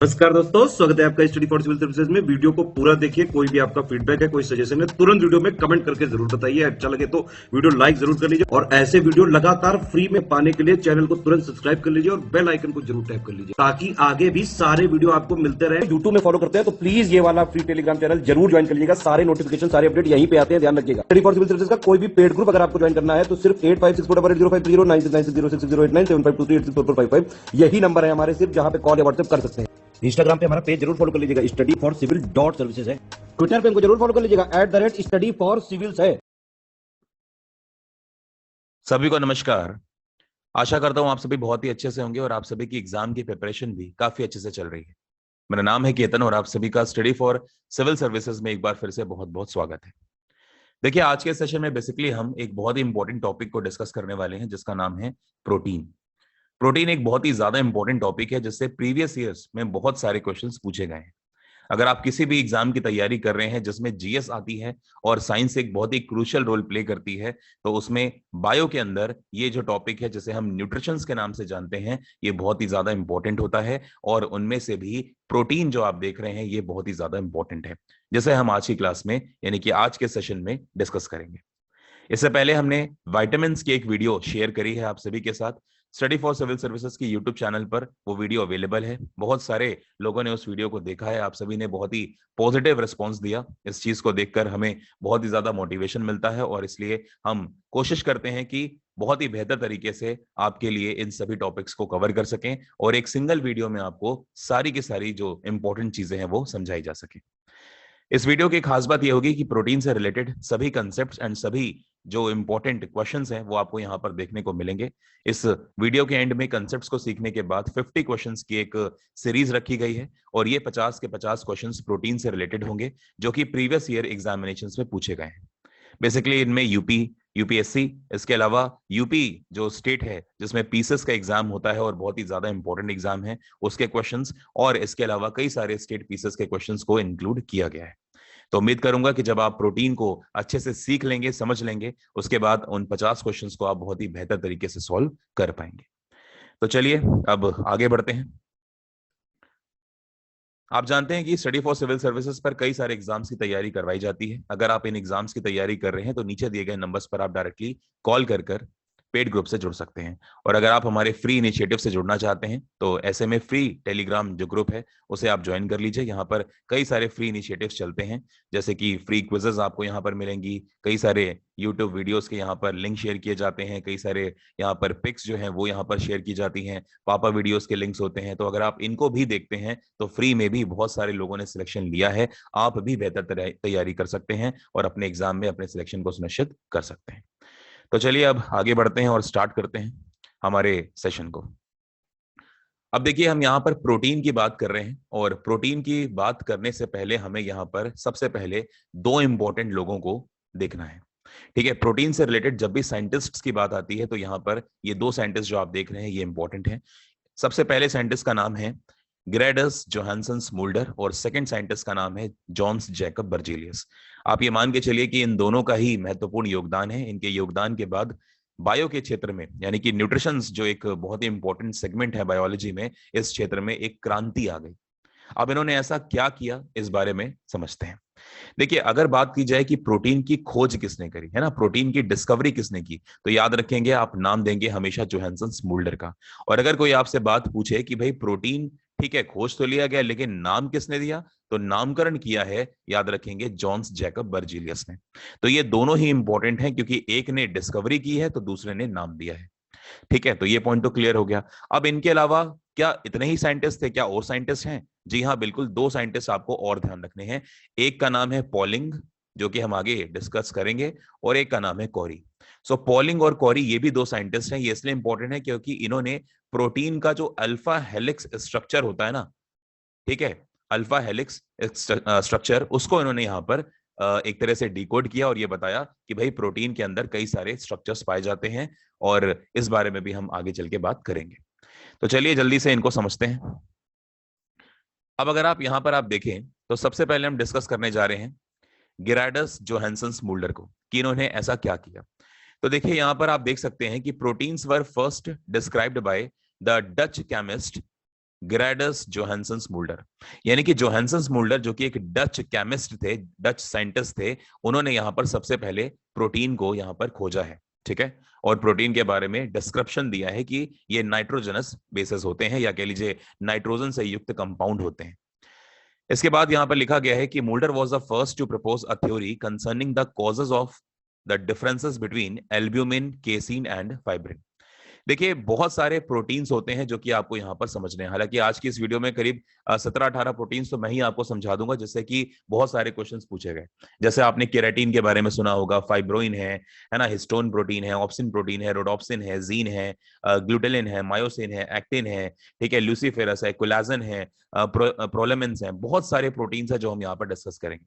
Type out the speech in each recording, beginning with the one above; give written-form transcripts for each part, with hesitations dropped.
नमस्कार दोस्तों, स्वागत है आपका स्टडी फॉर सिविल सर्विसेज में। वीडियो को पूरा देखिए। कोई भी आपका फीडबैक है, कोई सजेशन है, तुरंत वीडियो में कमेंट करके जरूर बताइए। अच्छा लगे तो वीडियो लाइक जरूर कर लीजिए और ऐसे वीडियो लगातार फ्री में पाने के लिए चैनल को तुरंत सब्सक्राइब कर लीजिए और बेल आइकन को जरूर टैप कर लीजिए ताकि आगे भी सारे वीडियो आपको मिलते रहे। यूट्यूब में फॉलो करते हैं तो प्लीज ये वाला फ्री टेलीग्राम चैनल जरूर ज्वाइन कर लीजिएगा। सारे नोटिफिकेशन, सारे अपडेट यहीं पे आते हैं, ध्यान रखिएगा। स्टडी फॉर सिविल सर्विसेज का कोई भी पेड ग्रुप अगर आपको ज्वाइन करना है तो सिर्फ 856480530969606089786445 यही नंबर है हमारे, सिर्फ जहां पे कॉल या व्हाट्सएप कर सकते हैं। इंस्टाग्राम पे हमारा पेज जरूर फॉलो कर लीजिएगा, स्टडी फॉर सिविल .सर्विसेज है। ट्विटर पे हमको जरूर फॉलो कर लीजिएगा, @स्टडी फॉर सिविल्स है। सभी को नमस्कार। आशा करता हूं आप सभी बहुत ही अच्छे से होंगे और आप सभी की एग्जाम की प्रिपरेशन भी काफी अच्छे से चल रही है। मेरा नाम है केतन और आप सभी का स्टडी फॉर सिविल सर्विसेज में एक बार फिर से बहुत बहुत स्वागत है। देखिए, आज के सेशन में बेसिकली हम एक बहुत ही इंपॉर्टेंट टॉपिक को डिस्कस करने वाले हैं जिसका नाम है प्रोटीन। प्रोटीन एक बहुत ही ज्यादा इंपॉर्टेंट टॉपिक है जिससे प्रीवियस ईयर्स में बहुत सारे क्वेश्चंस पूछे गए हैं। अगर आप किसी भी एग्जाम की तैयारी कर रहे हैं जिसमें जीएस आती है और साइंस एक बहुत ही क्रूशियल रोल प्ले करती है, तो उसमें बायो के अंदर ये जो टॉपिक है जिसे हम न्यूट्रिशंस के नाम से जानते हैं, ये बहुत ही ज्यादा इंपॉर्टेंट होता है। और उनमें से भी प्रोटीन जो आप देख रहे हैं ये बहुत ही ज्यादा इंपॉर्टेंट है, जिसे हम आज की क्लास में यानी कि आज के सेशन में डिस्कस करेंगे। इससे पहले हमने विटामिन की एक वीडियो शेयर करी है आप सभी के साथ। स्टडी फॉर सिविल सर्विसेज की यूट्यूब चैनल पर वो वीडियो अवेलेबल है। बहुत सारे लोगों ने उस वीडियो को देखा है, आप सभी ने बहुत ही पॉजिटिव रिस्पांस दिया। इस चीज को देखकर हमें बहुत ही ज्यादा मोटिवेशन मिलता है और इसलिए हम कोशिश करते हैं कि बहुत ही बेहतर तरीके से आपके लिए इन सभी टॉपिक्स को कवर कर सकें और एक सिंगल वीडियो में आपको सारी की सारी जो इंपॉर्टेंट चीजें हैं वो समझाई जा सके। इस वीडियो की खास बात यह होगी कि प्रोटीन से रिलेटेड सभी कंसेप्ट्स एंड सभी जो इंपॉर्टेंट क्वेश्चंस हैं वो आपको यहां पर देखने को मिलेंगे। इस वीडियो के एंड में कंसेप्ट्स को सीखने के बाद 50 क्वेश्चंस की एक सीरीज रखी गई है और ये 50 के 50 क्वेश्चंस प्रोटीन से रिलेटेड होंगे जो कि प्रीवियस ईयर एग्जामिनेशंस में पूछे गए हैं। बेसिकली इनमें यूपीएससी, इसके अलावा यूपी जो स्टेट है जिसमें पीसेस का एग्जाम होता है और बहुत ही ज्यादा इंपॉर्टेंट एग्जाम है, उसके क्वेश्चंस, और इसके अलावा कई सारे स्टेट पीसेस के क्वेश्चंस को इंक्लूड किया गया है। तो उम्मीद करूंगा कि जब आप प्रोटीन को अच्छे से सीख लेंगे, समझ लेंगे, उसके बाद उन 50 क्वेश्चंस को आप बहुत ही बेहतर तरीके से सॉल्व कर पाएंगे। तो चलिए अब आगे बढ़ते हैं। आप जानते हैं कि स्टडी फॉर सिविल सर्विसेज पर कई सारे एग्जाम्स की तैयारी करवाई जाती है। अगर आप इन एग्जाम्स की तैयारी कर रहे हैं तो नीचे दिए गए नंबर्स पर आप डायरेक्टली कॉल कर पेड ग्रुप से जुड़ सकते हैं। और अगर आप हमारे फ्री इनिशिएटिव से जुड़ना चाहते हैं तो ऐसे में फ्री टेलीग्राम जो ग्रुप है उसे आप ज्वाइन कर लीजिए। यहाँ पर कई सारे फ्री इनिशिएटिव्स चलते हैं, जैसे कि फ्री क्विजेज आपको यहाँ पर मिलेंगी, कई सारे यूट्यूब वीडियोस के यहाँ पर लिंक शेयर किए जाते हैं, कई सारे यहाँ पर पिक्स जो हैं वो यहाँ पर शेयर की जाती हैं, पापा वीडियोस के लिंक्स होते हैं। तो अगर आप इनको भी देखते हैं तो फ्री में भी बहुत सारे लोगों ने सिलेक्शन लिया है। आप भी बेहतर तैयारी कर सकते हैं और अपने एग्जाम में अपने सिलेक्शन को सुनिश्चित कर सकते हैं। तो चलिए अब आगे बढ़ते हैं और स्टार्ट करते हैं हमारे सेशन को। अब देखिए, हम यहाँ पर प्रोटीन की बात कर रहे हैं और प्रोटीन की बात करने से पहले हमें यहाँ पर सबसे पहले दो इंपॉर्टेंट लोगों को देखना है। ठीक है, प्रोटीन से रिलेटेड जब भी साइंटिस्ट्स की बात आती है तो यहाँ पर ये दो साइंटिस्ट जो आप देख रहे हैं ये इंपॉर्टेंट है। सबसे पहले साइंटिस्ट का नाम है ग्रेडस जोहानसन स्मुल्डर और सेकंड साइंटिस्ट का नाम है जॉन्स जैकब बर्जेलियस। आप ये मान के चलिए कि इन दोनों का ही महत्वपूर्ण योगदान है। इनके योगदान के बाद बायो के क्षेत्र में यानी कि न्यूट्रिशंस जो एक बहुत ही इंपॉर्टेंट सेगमेंट है बायोलॉजी में, इस क्षेत्र में एक क्रांति आ गई। अब इन्होंने ऐसा क्या किया इस बारे में समझते हैं। देखिए, अगर बात की जाए कि प्रोटीन की खोज किसने करी है ना, प्रोटीन की डिस्कवरी किसने की, तो याद रखेंगे आप नाम देंगे हमेशा जोहानसन स्मुल्डर का। और अगर कोई आपसे बात पूछे कि भाई प्रोटीन ठीक है खोज तो लिया गया लेकिन नाम किसने दिया, तो नामकरण किया है, याद रखेंगे, जॉन्स जैकब बर्जीलियस ने। तो ये दोनों ही इंपॉर्टेंट हैं क्योंकि एक ने डिस्कवरी की है तो दूसरे ने नाम दिया है। ठीक है, तो ये पॉइंट तो क्लियर हो गया। अब इनके अलावा क्या इतने ही साइंटिस्ट थे, क्या और साइंटिस्ट हैं? जी हाँ, बिल्कुल, दो साइंटिस्ट आपको और ध्यान रखने हैं। एक का नाम है पॉलिंग, जो कि हम आगे डिस्कस करेंगे, और एक का नाम है कॉरी। सो पॉलिंग और कॉरी ये भी दो साइंटिस्ट हैं। ये इसलिए इंपॉर्टेंट है क्योंकि इन्होंने प्रोटीन का जो अल्फा हेलिक्स स्ट्रक्चर होता है ना, ठीक है, अल्फा हेलिक्स स्ट्रक्चर, उसको इन्होंने यहाँ पर एक तरह से डिकोड किया और ये बताया कि भाई प्रोटीन के अंदर कई सारे स्ट्रक्चर्स पाए जाते हैं और इस बारे में भी हम आगे चल के बात करेंगे। तो चलिए जल्दी से इनको समझते हैं। अब अगर आप यहां पर आप देखें तो सबसे पहले हम डिस्कस करने जा रहे हैं गिराडस जोहानसन स्मुल्डर को कि इन्होंने ऐसा क्या किया। तो देखिए, यहां पर आप देख सकते हैं कि proteins were first described by the Dutch chemist Gerardus Johannes Mulder. यानी कि जोहानसन्स मुल्डर जो कि एक डच केमिस्ट थे, डच साइंटिस्ट थे, उन्होंने यहां पर सबसे पहले प्रोटीन को यहां पर खोजा है। ठीक है, और प्रोटीन के बारे में डिस्क्रिप्शन दिया है कि ये नाइट्रोजनस बेसेस होते हैं, या कह लीजिए नाइट्रोजन से युक्त कंपाउंड होते हैं। इसके बाद यहां पर लिखा गया है कि Mulder was the first to propose a theory concerning the causes of the differences between albumin, casein and fibrin. देखिए, बहुत सारे प्रोटीन्स होते हैं जो कि आपको यहां पर समझने हैं। हालांकि आज की इस वीडियो में करीब 17-18 प्रोटीन्स तो मैं ही आपको समझा दूंगा, जिससे कि बहुत सारे क्वेश्चंस पूछे गए। जैसे आपने केराटिन के बारे में सुना होगा, फाइब्रोइन है ना, हिस्टोन प्रोटीन है, ऑप्सिन प्रोटीन है, रोडोप्सिन है, जीन है, ग्लूटेलिन है, मायोसिन है, एक्टिन है, ठीक है, ल्यूसीफेरस है, कोलाजन है, प्रोलेमिन्स है। बहुत सारे प्रोटीन्स है जो हम यहाँ पर डिस्कस करेंगे।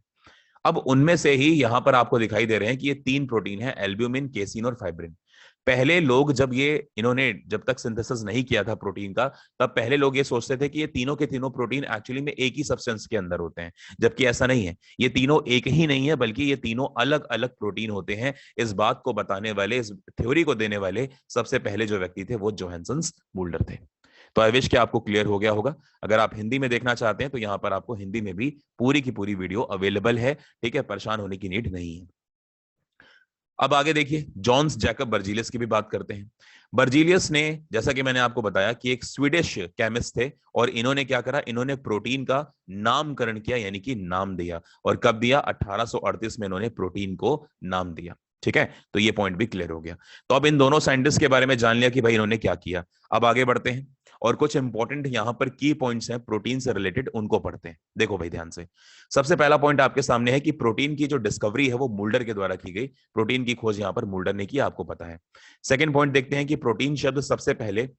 अब उनमें से ही यहां पर आपको दिखाई दे रहे हैं कि ये 3 प्रोटीन है, एल्ब्यूमिन, केसीन और फाइब्रिन। पहले लोग जब इन्होंने जब तक सिंथेसिस नहीं किया था प्रोटीन का, तब पहले लोग ये सोचते थे कि ये तीनों के तीनों प्रोटीन एक्चुअली में एक ही सब्सटेंस के अंदर होते हैं, जबकि ऐसा नहीं है। ये तीनों एक ही नहीं है, बल्कि ये तीनों अलग अलग प्रोटीन होते हैं। इस बात को बताने वाले, इस थ्योरी को देने वाले सबसे पहले जो व्यक्ति थे वो जोहानसन्स मुल्डर थे। तो आई विश कि आपको क्लियर हो गया होगा। अगर आप हिंदी में देखना चाहते हैं तो यहां पर आपको हिंदी में भी पूरी की पूरी वीडियो अवेलेबल है। ठीक है, परेशान होने की नीड नहीं है। अब आगे देखिए, जॉन्स जैकब बर्जीलियस की भी बात करते हैं। बर्जीलियस ने, जैसा कि मैंने आपको बताया, कि एक स्वीडिश केमिस्ट थे, और इन्होंने क्या करा, इन्होंने प्रोटीन का नामकरण किया, यानी कि नाम दिया। और कब दिया? 1838 में इन्होंने प्रोटीन को नाम दिया। ठीक है, तो ये पॉइंट भी क्लियर हो गया। तो अब इन दोनों साइंटिस्ट के बारे में जान लिया कि भाई इन्होंने क्या किया। अब आगे बढ़ते हैं और कुछ इंपॉर्टेंट यहां पर की पॉइंट्स हैं प्रोटीन से रिलेटेड, उनको पढ़ते हैं। देखो भाई ध्यान से, सबसे पहला पॉइंट आपके सामने है कि प्रोटीन की जो डिस्कवरी है वो मुल्डर के द्वारा की गई। प्रोटीन की खोज यहां पर मुल्डर ने की, आपको पता है। सेकंड पॉइंट देखते हैं कि प्रोटीन शब्द सबसे पहले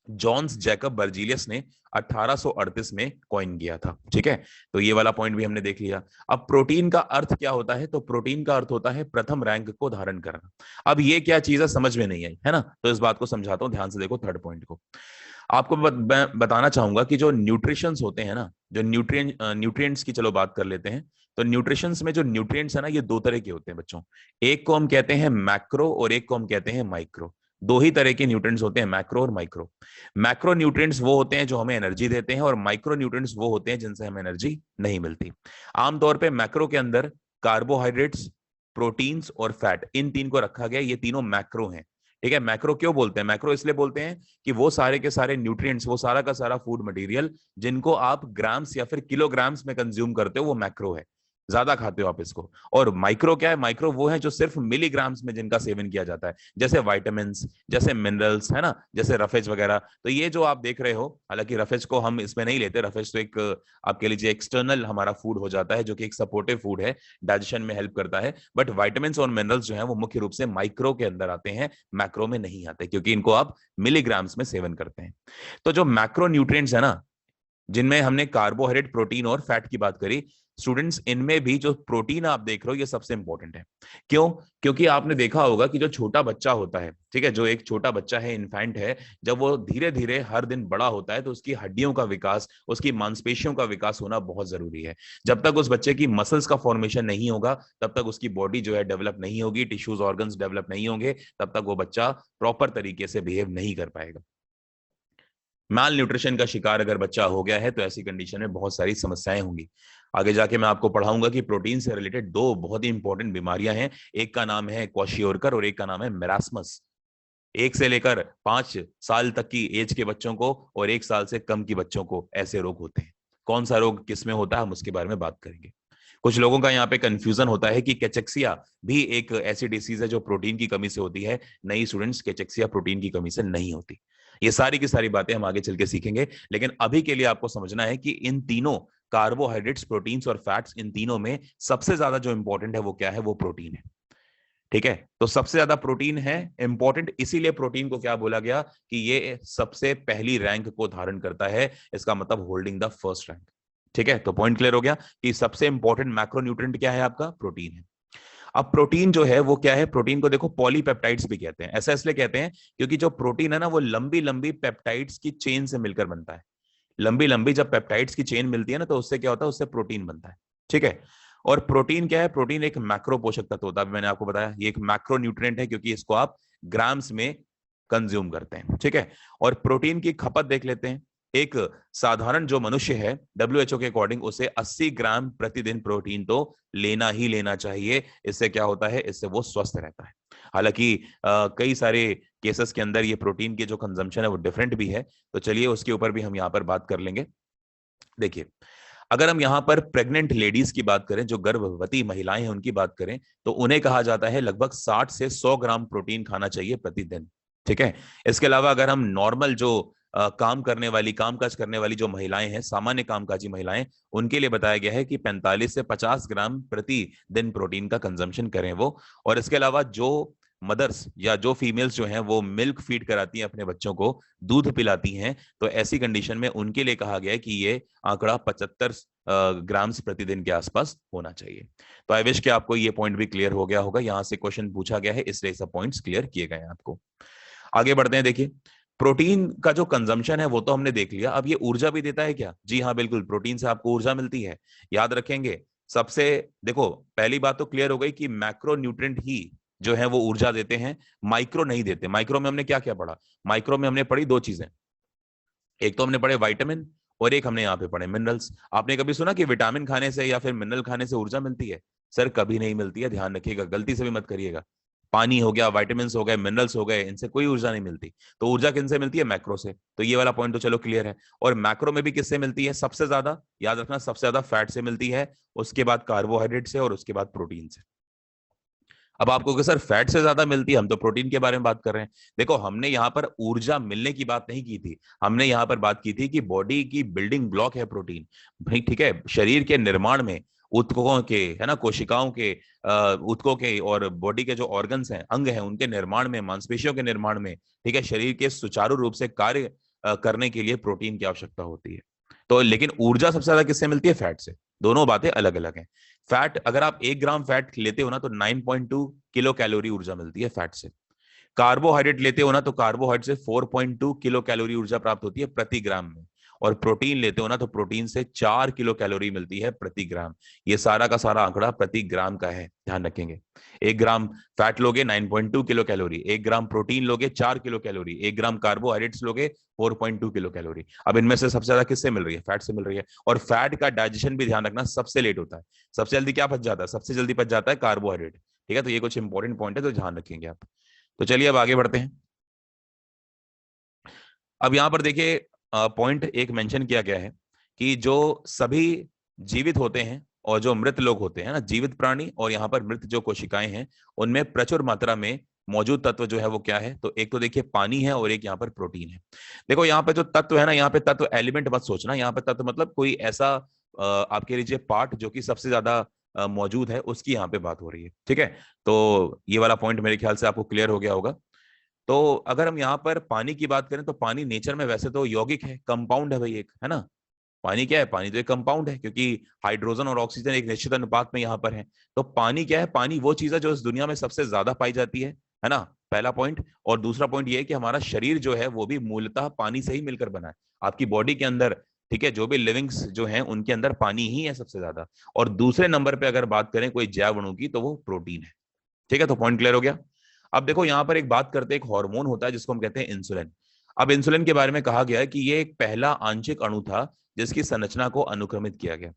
जॉन्स जैकब बर्जीलियस ने 1838 में कॉइन किया था। ठीक है, तो ये वाला पॉइंट भी हमने देख लिया। अब प्रोटीन का अर्थ क्या होता है? तो प्रोटीन का अर्थ होता है प्रथम रैंक को धारण करना। अब ये क्या चीज है, समझ में नहीं आई है ना, तो इस बात को समझाता हूं, ध्यान से देखो थर्ड पॉइंट को। आपको मैं बताना चाहूंगा कि जो न्यूट्रिशंस होते हैं ना, जो न्यूट्रिएंट्स की चलो बात कर लेते हैं। तो न्यूट्रिशंस में जो न्यूट्रिएंट्स है ना, ये दो तरह के होते हैं बच्चों। एक को हम कहते हैं मैक्रो और एक को हम कहते हैं माइक्रो। दो ही तरह के न्यूट्रिएंट्स होते हैं, मैक्रो और माइक्रो। मैक्रो न्यूट्रिएंट्स वो होते हैं जो हमें एनर्जी देते हैं, और माइक्रो न्यूट्रिएंट्स वो होते हैं जिनसे हमें एनर्जी नहीं मिलती। आमतौर पर मैक्रो के अंदर कार्बोहाइड्रेट्स, प्रोटीन्स और फैट, इन तीन को रखा गया। ये तीनों मैक्रो हैं। ठीक है, मैक्रो क्यों बोलते हैं? मैक्रो इसलिए बोलते हैं कि वो सारे के सारे न्यूट्रिएंट्स, वो सारा का सारा फूड मटेरियल जिनको आप ग्राम्स या फिर किलोग्राम्स में कंज्यूम करते हो, वो मैक्रो है, ज्यादा खाते हो आप इसको। और माइक्रो क्या है? माइक्रो वो है जो सिर्फ मिलीग्राम्स में जिनका सेवन किया जाता है, जैसे वाइटामिन्स, जैसे मिनरल्स, है ना, जैसे रफेज वगैरह। तो ये जो आप देख रहे हो, हालांकि रफेज को हम इसमें नहीं लेते, रफेज तो एक आप कह लीजिए एक्सटर्नल हमारा फूड हो जाता है, जो कि एक सपोर्टिव फूड है, डाइजेशन में हेल्प करता है। बट वाइटामिन्स और मिनरल्स जो है वो मुख्य रूप से माइक्रो के अंदर आते हैं, मैक्रो में नहीं आते, क्योंकि इनको आप मिलीग्राम्स में सेवन करते हैं। तो जो मैक्रो न्यूट्रिएंट्स है ना, जिनमें हमने कार्बोहाइड्रेट, प्रोटीन और फैट की बात करी, स्टूडेंट्स इनमें भी जो प्रोटीन आप देख रहे हो ये सबसे इंपॉर्टेंट है। क्यों? क्योंकि आपने देखा होगा कि जो छोटा बच्चा होता है, ठीक है, जो एक छोटा बच्चा है, इन्फेंट है, जब वो धीरे धीरे हर दिन बड़ा होता है तो उसकी हड्डियों का विकास, उसकी मांसपेशियों का विकास होना बहुत जरूरी है। जब तक उस बच्चे की मसल्स का फॉर्मेशन नहीं होगा, तब तक उसकी बॉडी जो है डेवलप नहीं होगी, टिश्यूज ऑर्गन्स डेवलप नहीं होंगे, तब तक वो बच्चा प्रॉपर तरीके से बिहेव नहीं कर पाएगा। माल न्यूट्रिशन का शिकार अगर बच्चा हो गया है तो ऐसी कंडीशन में बहुत सारी समस्याएं होंगी। आगे जाके मैं आपको पढ़ाऊंगा कि प्रोटीन से रिलेटेड दो बहुत ही इंपॉर्टेंट बीमारियां हैं। एक का नाम है क्वाशियोरकर और एक का नाम है मेरास्मस। 1 से लेकर 5 साल तक की एज के बच्चों को और 1 साल से कम की बच्चों को ऐसे रोग होते हैं। कौन सा रोग किस में होता है, हम उसके बारे में बात करेंगे। कुछ लोगों का यहाँ पे कंफ्यूजन होता है कि कैचेक्सिया भी एक ऐसी डिसीज है जो प्रोटीन की कमी से होती है। नहीं स्टूडेंट्स, कैचेक्सिया प्रोटीन की कमी से नहीं होती। ये सारी की सारी बातें हम आगे चल के सीखेंगे, लेकिन अभी के लिए आपको समझना है कि इन तीनों कार्बोहाइड्रेट्स, प्रोटीन्स और फैट्स, इन तीनों में सबसे ज्यादा जो इंपॉर्टेंट है वो क्या है? वो प्रोटीन है। ठीक है, तो सबसे ज्यादा प्रोटीन है इंपॉर्टेंट, इसीलिए प्रोटीन को क्या बोला गया कि ये सबसे पहली रैंक को धारण करता है। इसका मतलब होल्डिंग द फर्स्ट रैंक। ठीक है, तो पॉइंट क्लियर हो गया कि सबसे इंपॉर्टेंट मैक्रोन्यूट्रिएंट क्या है? आपका प्रोटीन है। अब प्रोटीन जो है वो क्या है? प्रोटीन को देखो पॉलीपेप्टाइड्स भी कहते हैं। ऐसा इसलिए कहते हैं क्योंकि जो प्रोटीन है ना, वो लंबी लंबी पेप्टाइड्स की चेन से मिलकर बनता है। लंबी लंबी जब पेप्टाइड्स की चेन मिलती है ना, तो उससे क्या होता है? उससे प्रोटीन बनता है। ठीक है, और प्रोटीन क्या है? प्रोटीन एक मैक्रो पोषक तत्व होता है। मैंने आपको बताया ये एक मैक्रो न्यूट्रिएंट है क्योंकि इसको आप ग्राम्स में कंज्यूम करते हैं। ठीक है, और प्रोटीन की खपत देख लेते हैं। एक साधारण जो मनुष्य है WHO के अकॉर्डिंग उसे 80 ग्राम प्रतिदिन प्रोटीन तो लेना ही लेना चाहिए। इससे क्या होता है, इससे वो स्वस्थ रहता है। हालांकि कई सारे केसेस के अंदर ये प्रोटीन की जो कंजम्पशन है वो डिफरेंट भी है, तो चलिए उसके ऊपर भी हम यहाँ पर बात कर लेंगे। देखिए, अगर हम यहाँ पर प्रेग्नेंट लेडीज की बात करें, जो गर्भवती महिलाएं हैं उनकी बात करें, तो उन्हें कहा जाता है लगभग 60 से 100 ग्राम प्रोटीन खाना चाहिए प्रतिदिन। ठीक है। इसके अलावा अगर हम नॉर्मल जो कामकाज करने वाली जो महिलाएं हैं, सामान्य कामकाजी महिलाएं, उनके लिए बताया गया है कि 45 से 50 ग्राम प्रतिदिन प्रोटीन का कंजम्पशन करें वो। और इसके अलावा जो मदर्स या जो फीमेल्स जो हैं वो मिल्क फीड कराती हैं अपने बच्चों को, दूध पिलाती हैं, तो ऐसी कंडीशन में उनके लिए कहा गया है कि ये आंकड़ा 75 ग्राम्स प्रतिदिन के आसपास होना चाहिए। तो आई विश कि आपको ये पॉइंट भी क्लियर हो गया होगा। यहां से क्वेश्चन पूछा गया है, इसलिए सब पॉइंट्स क्लियर किए गए हैं आपको। आगे बढ़ते हैं। देखिए, प्रोटीन का जो कंजम्पशन है वो तो हमने देख लिया। अब ये ऊर्जा भी देता है क्या? जी हाँ, बिल्कुल, प्रोटीन से आपको ऊर्जा मिलती है। याद रखेंगे सबसे, देखो पहली बात तो क्लियर हो गई कि मैक्रो न्यूट्रिएंट ही जो है वो ऊर्जा देते हैं, माइक्रो नहीं देते। माइक्रो में हमने क्या क्या पढ़ा? माइक्रो में हमने पढ़ी दो चीजें, एक तो हमने पढ़े विटामिन और एक हमने यहाँ पे पढ़े मिनरल्स। आपने कभी सुना कि विटामिन खाने से या फिर मिनरल खाने से ऊर्जा मिलती है? सर कभी नहीं मिलती है, ध्यान रखिएगा, गलती से भी मत करिएगा। पानी हो गया, विटामिन हो गए, मिनरल्स हो गए, इनसे कोई ऊर्जा नहीं मिलती। तो ऊर्जा किनसे मिलती है? मैक्रो से। तो ये वाला पॉइंट तो चलो क्लियर है। और मैक्रो में भी किससे मिलती है सबसे ज्यादा? याद रखना, सबसे ज्यादा फैट से मिलती है, उसके बाद कार्बोहाइड्रेट से, और उसके बाद प्रोटीन से। अब आपको कि सर फैट से ज्यादा मिलती है, हम तो प्रोटीन के बारे में बात कर रहे हैं। देखो, हमने यहाँ पर ऊर्जा मिलने की बात नहीं की थी, हमने यहाँ पर बात की थी कि बॉडी की बिल्डिंग ब्लॉक है प्रोटीन भाई। ठीक है, शरीर के निर्माण में ऊतकों के, है ना, कोशिकाओं के, ऊतकों के और बॉडी के जो ऑर्गन्स हैं, अंग हैं, उनके निर्माण में, मांसपेशियों के निर्माण में, ठीक है, शरीर के सुचारू रूप से कार्य करने के लिए प्रोटीन की आवश्यकता होती है। तो लेकिन ऊर्जा सबसे ज्यादा किससे मिलती है? फैट से। दोनों बातें अलग अलग हैं। फैट, अगर आप 1 ग्राम फैट लेते हो ना तो 9.2 किलो कैलोरी ऊर्जा मिलती है फैट से। कार्बोहाइड्रेट लेते हो ना तो कार्बोहाइड्रेट से 4.2 किलो कैलोरी ऊर्जा प्राप्त होती है प्रति ग्राम में। और प्रोटीन लेते हो ना तो प्रोटीन से 4 किलो कैलोरी मिलती है प्रति ग्राम। ये सारा का सारा आंकड़ा प्रति ग्राम का है, ध्यान रखेंगे। 1 ग्राम फैट लोगे 9.2 किलो कैलोरी, 1 ग्राम प्रोटीन लोगे 4 किलो कैलोरी, 1 ग्राम कार्बोहाइड्रेट्स लोगे 4.2 किलो कैलोरी। अब इनमें से सबसे ज्यादा किससे मिल रही है? फैट से मिल रही है। और फैट का डाइजेशन भी ध्यान रखना सबसे लेट होता है। सबसे जल्दी क्या पच जाता है? सबसे जल्दी पच जाता है कार्बोहाइड्रेट। ठीक है, तो ये कुछ इंपॉर्टेंट पॉइंट है, तो ध्यान रखेंगे आप। तो चलिए अब आगे बढ़ते हैं। अब यहां पर देखिए, पॉइंट एक मेंशन किया गया है कि जो सभी जीवित होते हैं और जो मृत लोग होते हैं ना, जीवित प्राणी और यहाँ पर मृत जो कोशिकाएं हैं, उनमें प्रचुर मात्रा में मौजूद तत्व जो है वो क्या है? तो एक तो देखिए पानी है और एक यहाँ पर प्रोटीन है। देखो यहाँ पे जो तत्व है ना, यहाँ पे तत्व एलिमेंट मत सोचना, यहाँ पे तत्व मतलब कोई ऐसा आपके लीजिए पार्ट जो कि सबसे ज्यादा मौजूद है, उसकी यहाँ पे बात हो रही है। ठीक है, तो ये वाला पॉइंट मेरे ख्याल से आपको क्लियर हो गया होगा। तो अगर हम यहाँ पर पानी की बात करें तो पानी नेचर में वैसे तो यौगिक है, कंपाउंड है भाई एक, है ना। पानी क्या है? पानी तो एक कंपाउंड है, क्योंकि हाइड्रोजन और ऑक्सीजन एक निश्चित अनुपात में यहाँ पर है। तो पानी क्या है? पानी वो चीज है जो इस दुनिया में सबसे ज्यादा पाई जाती है ना, पहला पॉइंट। और दूसरा पॉइंट ये है कि हमारा शरीर जो है वो भी मूलतः पानी से ही मिलकर बना है। आपकी बॉडी के अंदर, ठीक है, जो भी लिविंग्स जो हैं उनके अंदर पानी ही है सबसे ज्यादा। और दूसरे नंबर पे अगर बात करें कोई जैव अणु की, तो वो प्रोटीन है। ठीक है, तो पॉइंट क्लियर हो गया। अब देखो यहाँ पर एक बात करते हैं, एक हार्मोन होता है जिसको हम कहते हैं इंसुलिन। अब इंसुलिन के बारे में कहा गया है कि ये एक पहला आंशिक अणु था जिसकी संरचना को अनुक्रमित किया गया।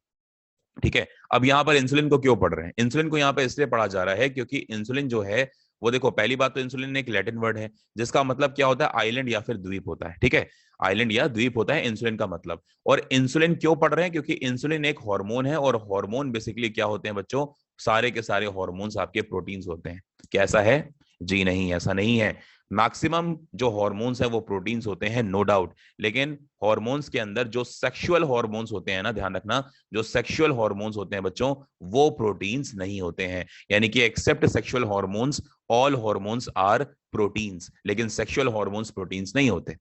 ठीक है, अब यहाँ पर इंसुलिन को क्यों पढ़ रहे हैं? इंसुलिन को यहाँ पर इसलिए पढ़ा जा रहा है क्योंकि इंसुलिन जो है वो, देखो पहली बात तो इंसुलिन एक लैटिन वर्ड है जिसका मतलब क्या होता है? आइलैंड या फिर द्वीप होता है। ठीक है, आइलैंड या द्वीप होता है इंसुलिन का मतलब। और इंसुलिन क्यों पढ़ रहे हैं? क्योंकि इंसुलिन एक हार्मोन है, और हार्मोन बेसिकली क्या होते हैं बच्चों? सारे के सारे हार्मोन्स आपके प्रोटीन्स होते हैं। कैसा है? जी नहीं, ऐसा नहीं है। मैक्सिमम जो हार्मोन्स हैं वो प्रोटीन्स होते हैं, नो डाउट। लेकिन हार्मोन्स के अंदर जो सेक्सुअल हार्मोन्स होते हैं ना, ध्यान रखना, जो सेक्सुअल हार्मोन्स होते हैं बच्चों, वो प्रोटीन्स नहीं होते हैं। यानी कि except sexual hormones, all hormones are proteins, लेकिन सेक्सुअल हार्मोन्स प्रोटीन्स नहीं होते।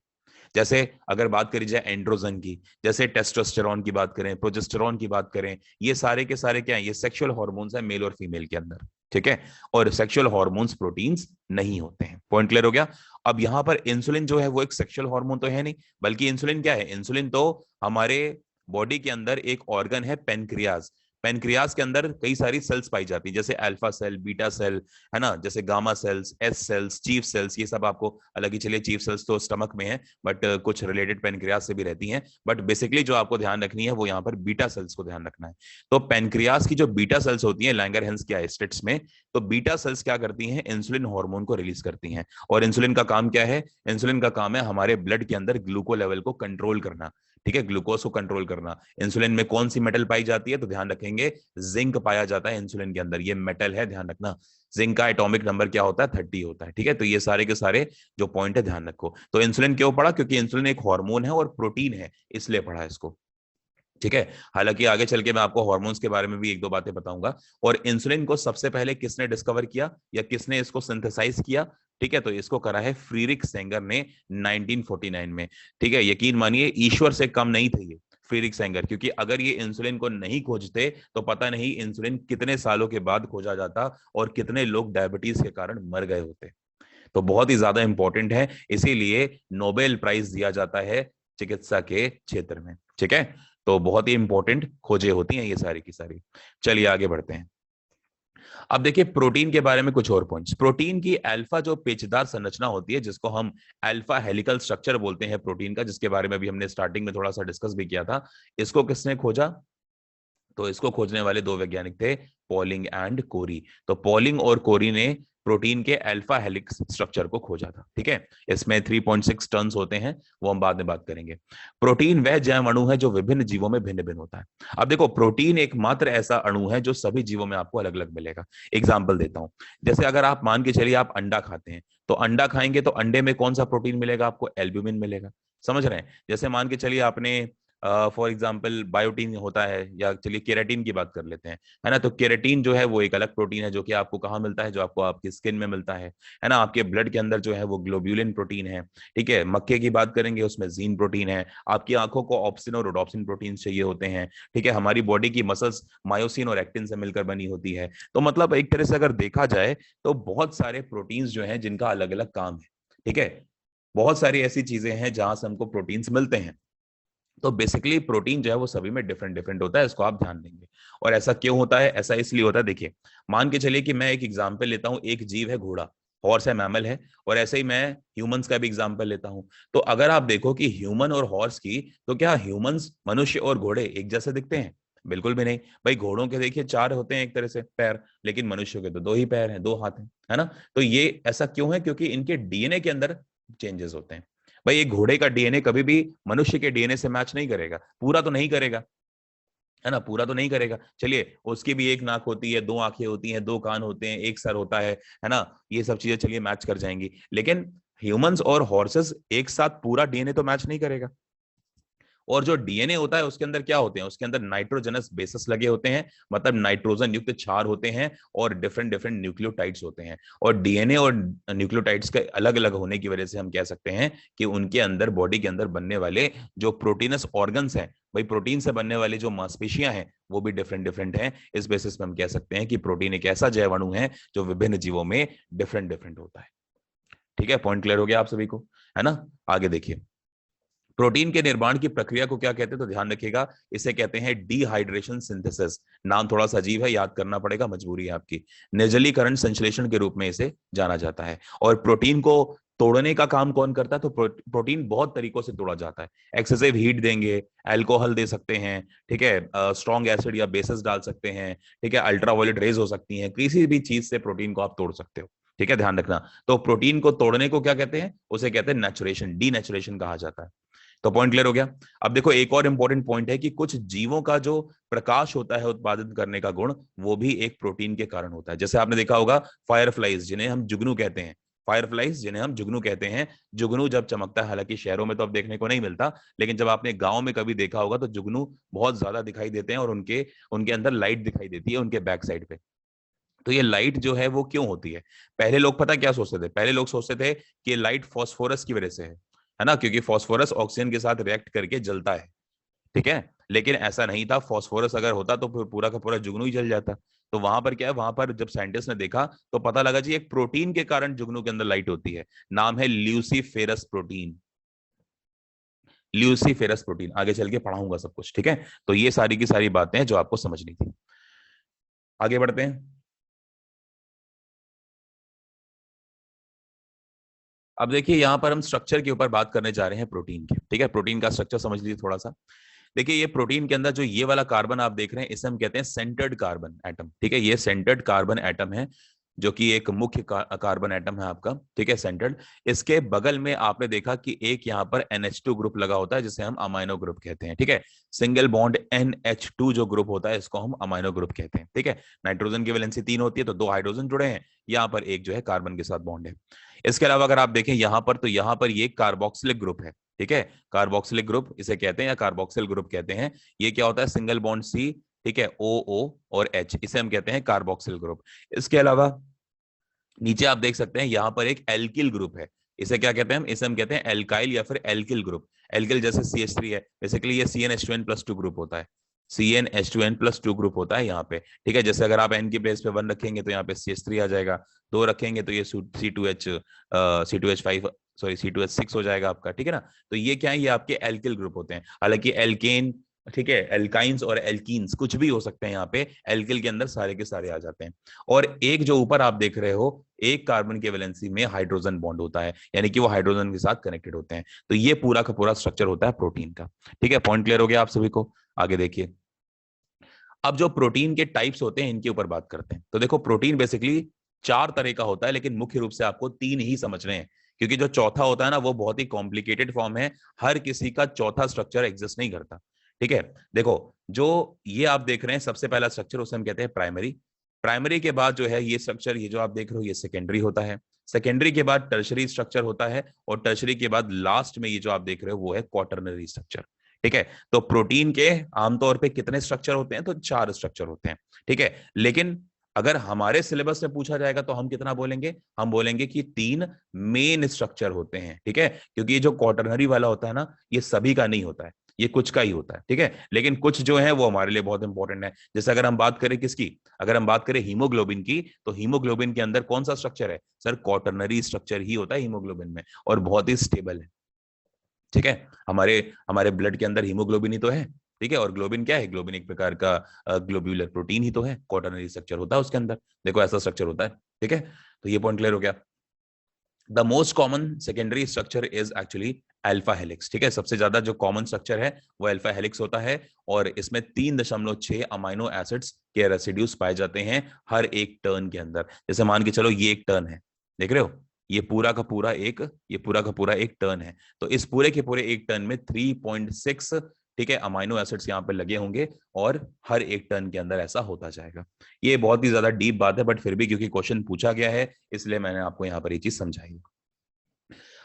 जैसे अगर बात करी जाए एंड्रोजन की, जैसे टेस्टोस्टेरोन की बात करें, प्रोजेस्टेरोन की बात करें, ये सारे के सारे क्या है? ये सेक्सुअल हार्मोन्स है मेल और फीमेल के अंदर। ठीक है, और सेक्सुअल हार्मोन्स प्रोटीन्स नहीं होते हैं। पॉइंट क्लियर हो गया। अब यहां पर इंसुलिन जो है वो एक सेक्सुअल हार्मोन तो है नहीं, बल्कि इंसुलिन क्या है? इंसुलिन तो हमारे बॉडी के अंदर एक ऑर्गन है पेनक्रियाज। पेनक्रियास के अंदर कई सारी सेल्स पाई जाती है, जैसे अल्फा सेल, बीटा सेल, है ना, जैसे gamma cells, S cells, chief cells, ये सब आपको अलग ही, चलिए चीफ सेल्स तो स्टमक में है, बट कुछ रिलेटेड पेनक्रियास से भी रहती हैं, बट बेसिकली जो आपको ध्यान रखनी है वो यहाँ पर बीटा सेल्स को ध्यान रखना है। तो पेनक्रियास की जो बीटा सेल्स होती है लैंगरहैंस के आइस्टेट्स में, तो बीटा सेल्स क्या करती हैं, इंसुलिन हार्मोन को रिलीज करती हैं। और इंसुलिन का काम क्या है, इंसुलिन का काम है हमारे ब्लड के अंदर ग्लूको लेवल को कंट्रोल करना, ठीक है, ग्लूकोज को कंट्रोल करना। इंसुलिन में कौन सी मेटल पाई जाती है, तो ध्यान रखेंगे जिंक पाया जाता है इंसुलिन के अंदर, ये मेटल है, ध्यान रखना। जिंक का एटॉमिक नंबर क्या होता है, 30 होता है, ठीक है। तो ये सारे के सारे जो पॉइंट है ध्यान रखो। तो इंसुलिन क्यों पढ़ा, क्योंकि इंसुलिन एक हार्मोन है और प्रोटीन है, इसलिए पढ़ा इसको, ठीक है। हालांकि आगे चल के मैं आपको हार्मोन्स के बारे में भी एक दो बातें बताऊंगा। और इंसुलिन को सबसे पहले किसने डिस्कवर किया या किसने इसको सिंथेसाइज किया, ठीक है, तो इसको करा है फ्रीरिक सेंगर ने 1949 में, ठीक है। यकीन मानिए ईश्वर से कम नहीं थे ये फ्रीरिक सेंगर, क्योंकि अगर ये इंसुलिन को नहीं खोजते तो पता नहीं इंसुलिन कितने सालों के बाद खोजा जाता और कितने लोग डायबिटीज के कारण मर गए होते। तो बहुत ही ज्यादा इंपॉर्टेंट है, इसीलिए नोबेल प्राइज दिया जाता है चिकित्सा के क्षेत्र में, ठीक है। तो बहुत ही इंपॉर्टेंट खोजें होती हैं ये सारी की सारी। चलिए आगे बढ़ते हैं। अब देखिए प्रोटीन के बारे में कुछ और पॉइंट्स। प्रोटीन की अल्फा जो पेचदार संरचना होती है, जिसको हम अल्फा हेलिकल स्ट्रक्चर बोलते हैं प्रोटीन का, जिसके बारे में भी हमने स्टार्टिंग में थोड़ा सा डिस्कस भी किया था, इसको किसने खोजा, तो इसको खोजने वाले दो वैज्ञानिक थे, पॉलिंग एंड कोरी। तो पॉलिंग और कोरी ने प्रोटीन के अल्फा हेलिक्स स्ट्रक्चर को खोजा था, ठीक है। इसमें 3.6 टर्न्स होते हैं, वो हम बाद में बात करेंगे। प्रोटीन वह जैव अणु है जो विभिन्न जीवों में भिन्न भिन्न होता है। अब देखो प्रोटीन एकमात्र ऐसा अणु है जो सभी जीवों में आपको अलग अलग मिलेगा। एग्जाम्पल देता हूं, जैसे अगर आप मान के चलिए आप अंडा खाते हैं, तो अंडा खाएंगे तो अंडे में कौन सा प्रोटीन मिलेगा आपको, एल्ब्यूमिन मिलेगा, समझ रहे हैं। जैसे मान के चलिए आपने फॉर एग्जाम्पल बायोटीन होता है, या चलिए केराटिन की बात कर लेते हैं, है ना। तो केराटिन जो है वो एक अलग प्रोटीन है जो कि आपको कहाँ मिलता है, जो आपको आपकी स्किन में मिलता है ना। आपके ब्लड के अंदर जो है वो ग्लोब्यूलिन प्रोटीन है, ठीक है। मक्के की बात करेंगे उसमें जीन प्रोटीन है। आपकी आंखों को ऑप्सिन और रोडोप्सिन प्रोटीन चाहिए होते हैं, ठीक है। हमारी बॉडी की मसल्स मायोसिन और एक्टिन से मिलकर बनी होती है। तो मतलब एक तरह से अगर देखा जाए तो बहुत सारे प्रोटीन्स जो हैं जिनका अलग अलग काम है, ठीक है। बहुत सारी ऐसी चीजें हैं जहां से हमको प्रोटीन्स मिलते हैं। तो बेसिकली प्रोटीन जो है वो सभी में डिफरेंट डिफरेंट होता है, इसको आप ध्यान देंगे। और ऐसा क्यों होता है, ऐसा इसलिए होता है, देखिए मान के चलिए कि मैं एक एग्जांपल लेता हूं, एक जीव है घोड़ा, हॉर्स है, मैमल है, और ऐसे ही मैं ह्यूमंस का भी एग्जांपल लेता हूं। तो अगर आप देखो कि ह्यूमन और हॉर्स की, तो क्या ह्यूमंस, मनुष्य और घोड़े एक जैसे दिखते हैं, बिल्कुल भी नहीं भाई। घोड़ों के देखिए 4 होते हैं एक तरह से पैर, लेकिन मनुष्यों के तो 2 ही पैर हैं, 2 हाथ हैं, है ना। तो ये ऐसा क्यों है, क्योंकि इनके डीएनए के अंदर चेंजेस होते हैं। भाई एक घोड़े का डीएनए कभी भी मनुष्य के डीएनए से मैच नहीं करेगा, पूरा तो नहीं करेगा, है ना, पूरा तो नहीं करेगा। चलिए उसकी भी एक नाक होती है, 2 आंखें होती हैं, 2 कान होते हैं, एक सर होता है ना, ये सब चीजें चलिए मैच कर जाएंगी। लेकिन ह्यूमंस और हॉर्सेस एक साथ पूरा डीएनए तो मैच नहीं करेगा। और जो डीएनए होता है उसके अंदर क्या होते हैं, उसके अंदर नाइट्रोजनस बेसिस लगे होते हैं, मतलब नाइट्रोजन युक्त क्षार होते हैं, और डिफरेंट डिफरेंट न्यूक्लियोटाइड्स होते हैं। और डीएनए और न्यूक्लियोटाइड्स के अलग अलग होने की वजह से हम कह सकते हैं कि उनके अंदर, बॉडी के अंदर बनने वाले जो प्रोटीनस ऑर्गन्स हैं, भाई प्रोटीन से बनने वाली जो मांसपेशियां हैं वो भी डिफरेंट डिफरेंट हैं। इस बेसिस पे हम कह सकते हैं कि प्रोटीन एक ऐसा जैव अणु है जो विभिन्न जीवों में डिफरेंट डिफरेंट होता है, ठीक है। पॉइंट क्लियर हो गया आप सभी को, है ना। आगे देखिए, प्रोटीन के निर्माण की प्रक्रिया को क्या कहते हैं, तो ध्यान रखिएगा, इसे कहते हैं डिहाइड्रेशन सिंथेसिस। नाम थोड़ा सा अजीब है, याद करना पड़ेगा, मजबूरी है आपकी। निर्जलीकरण संश्लेषण के रूप में इसे जाना जाता है। और प्रोटीन को तोड़ने का काम कौन करता है, तो प्रोटीन बहुत तरीकों से तोड़ा जाता है। एक्सेसिव हीट देंगे, अल्कोहल दे सकते हैं, ठीक है, स्ट्रॉन्ग एसिड या बेसिस डाल सकते हैं, ठीक है, अल्ट्रावायलेट रेज हो सकती हैं, किसी भी चीज से प्रोटीन को आप तोड़ सकते हो, ठीक है, ध्यान रखना। तो प्रोटीन को तोड़ने को क्या कहते हैं, उसे कहते हैं नेचुरेशन, डीनेचुरेशन कहा जाता है। तो पॉइंट क्लियर हो गया। अब देखो एक और इंपॉर्टेंट पॉइंट है कि कुछ जीवों का जो प्रकाश होता है उत्पादन करने का गुण, वो भी एक प्रोटीन के कारण होता है। जैसे आपने देखा होगा फायरफ्लाइज, जिन्हें हम जुगनू कहते हैं, फायरफ्लाइज जिन्हें हम जुगनू कहते हैं, जुगनू जब चमकता है, हालांकि शहरों में तो अब देखने को नहीं मिलता, लेकिन जब आपने गांव में कभी देखा होगा तो जुगनू बहुत ज्यादा दिखाई देते हैं, और उनके उनके अंदर लाइट दिखाई देती है उनके बैक साइड पे। तो ये लाइट जो है वो क्यों होती है, पहले लोग पता क्या सोचते थे, पहले लोग सोचते थे कि लाइट फास्फोरस की वजह से है ना, क्योंकि फास्फोरस ऑक्सीजन के साथ रिएक्ट करके जलता है, ठीक है। लेकिन ऐसा नहीं था, फास्फोरस अगर होता तो फिर पूरा का पूरा जुगनू ही जल जाता। तो वहां पर क्या है, वहां पर जब साइंटिस्ट ने देखा तो पता लगा जी एक प्रोटीन के कारण जुगनू के अंदर लाइट होती है, नाम है ल्यूसीफेरस प्रोटीन। ल्यूसीफेरस प्रोटीन आगे चल के पढ़ाऊंगा सब कुछ, ठीक है। तो ये सारी की सारी बातें हैं जो आपको समझनी थी। आगे बढ़ते हैं। अब देखिए यहां पर हम स्ट्रक्चर के ऊपर बात करने जा रहे हैं प्रोटीन के, ठीक है। प्रोटीन का स्ट्रक्चर समझ लीजिए थोड़ा सा। देखिए ये प्रोटीन के अंदर जो ये वाला कार्बन आप देख रहे हैं, इसे हम कहते हैं सेंटर्ड कार्बन एटम, ठीक है। ये सेंटर्ड कार्बन एटम है, जो कि एक मुख्य कार्बन एटम है आपका, ठीक है, सेंटर्ड। इसके बगल में आपने देखा कि एक यहाँ पर NH2 ग्रुप लगा होता है, जिसे हम अमाइनो ग्रुप कहते हैं, ठीक है। सिंगल बॉन्ड NH2 जो ग्रुप होता है, इसको हम अमाइनो ग्रुप कहते हैं, ठीक है। नाइट्रोजन की वैलेंसी 3 होती है, तो 2 हाइड्रोजन जुड़े हैं, यहाँ पर एक जो है कार्बन के साथ बॉन्ड है। इसके अलावा अगर आप देखें यहाँ पर, तो यहाँ पर ये कार्बोक्सिलिक ग्रुप है, ठीक है। कार्बोक्सिलिक ग्रुप इसे कहते हैं, या कार्बोक्सिल ग्रुप कहते हैं। ये क्या होता है, सिंगल बॉन्ड C, ठीक है, OO और H, इसे हम कहते हैं कार्बोक्सिल ग्रुप। इसके अलावा नीचे आप देख सकते हैं यहाँ पर एक एल्किल ग्रुप है, इसे क्या कहते हैं हम, इसे हम कहते हैं एल्काइल या फिर एल्किल ग्रुप। एल्किल जैसे CH3 है, बेसिकली ये CnH2n+2 ग्रुप होता है, CnH2n+2 ग्रुप होता है यहाँ पे, ठीक है। जैसे अगर आप N की प्लेस पे 1 रखेंगे तो यहाँ पे CH3 आ जाएगा, 2 रखेंगे तो ये C2H5 सॉरी C2H6 हो जाएगा आपका, ठीक है ना। तो ये क्या है, ये आपके एल्किल ग्रुप होते हैं। हालांकि एल्केन, ठीक है, एल्काइंस और एल्कीन्स कुछ भी हो सकते हैं, यहाँ पे एल्किल के अंदर सारे के सारे आ जाते हैं। और एक जो ऊपर आप देख रहे हो, एक कार्बन के वैलेंसी में हाइड्रोजन बॉन्ड होता है, यानी कि वो हाइड्रोजन के साथ कनेक्टेड होते हैं। तो ये पूरा का पूरा स्ट्रक्चर होता है प्रोटीन का, ठीक है। पॉइंट क्लियर हो गया आप सभी को? आगे देखिए, अब जो प्रोटीन के टाइप्स होते हैं इनके ऊपर बात करते हैं। तो देखो प्रोटीन बेसिकली 4 तरह का होता है, लेकिन मुख्य रूप से आपको 3 ही समझने हैं, क्योंकि जो चौथा होता है ना, वो बहुत ही कॉम्प्लिकेटेड फॉर्म है, हर किसी का चौथा स्ट्रक्चर एग्जिस्ट नहीं करता, ठीक है। देखो जो ये आप देख रहे हैं सबसे पहला स्ट्रक्चर, उसे हम कहते हैं प्राइमरी। प्राइमरी के बाद जो है ये स्ट्रक्चर, ये जो आप देख रहे हो, ये सेकेंडरी होता है। सेकेंडरी के बाद टर्शरी स्ट्रक्चर होता है, और टर्शरी के बाद लास्ट में ये जो आप देख रहे हो वो है क्वाटरनरी स्ट्रक्चर, ठीक है। तो प्रोटीन के आमतौर पे कितने स्ट्रक्चर होते हैं, तो 4 स्ट्रक्चर होते हैं, ठीक है। लेकिन अगर हमारे सिलेबस से पूछा जाएगा तो हम कितना बोलेंगे, हम बोलेंगे कि 3 मेन स्ट्रक्चर होते हैं, ठीक है। क्योंकि ये जो क्वाटरनरी वाला होता है ना, ये सभी का नहीं होता है, ये कुछ का ही होता है, ठीक है। लेकिन कुछ जो है वो हमारे लिए बहुत इंपॉर्टेंट है। जैसे अगर हम बात करें किसकी, अगर हम बात करें हीमोग्लोबिन की, तो हीमोग्लोबिन के अंदर कौन सा स्ट्रक्चर है सर, क्वाटरनरी स्ट्रक्चर ही होता है हीमोग्लोबिन में, और बहुत ही स्टेबल है, ठीक है। हमारे हमारे ब्लड के अंदर हीमोग्लोबिन ही तो है, ठीक है। और ग्लोबिन क्या है, ग्लोबिन एक प्रकार का ग्लोब्यूलर प्रोटीन ही तो है, क्वाटरनरी स्ट्रक्चर होता है उसके अंदर, देखो ऐसा स्ट्रक्चर होता है, ठीक है। तो ये पॉइंट क्लियर हो गया। The most common secondary structure is actually alpha helix, ठीक है। सबसे ज्यादा जो कॉमन स्ट्रक्चर है वो अल्फा हेलिक्स होता है, और इसमें 3.6 अमाइनो एसिड्स के रेसिड्यूज पाए जाते हैं हर एक टर्न के अंदर। जैसे मान के चलो ये एक टर्न है, देख रहे हो, ये पूरा का पूरा एक टर्न है, तो इस पूरे के पूरे एक टर्न में 3.6, ठीक है, अमाइनो एसिड्स यहाँ पे लगे होंगे, और हर एक टर्न के अंदर ऐसा होता जाएगा। ये बहुत ही ज्यादा डीप बात है, बट फिर भी क्योंकि क्वेश्चन पूछा गया है, इसलिए मैंने आपको यहाँ पर ये चीज समझाई।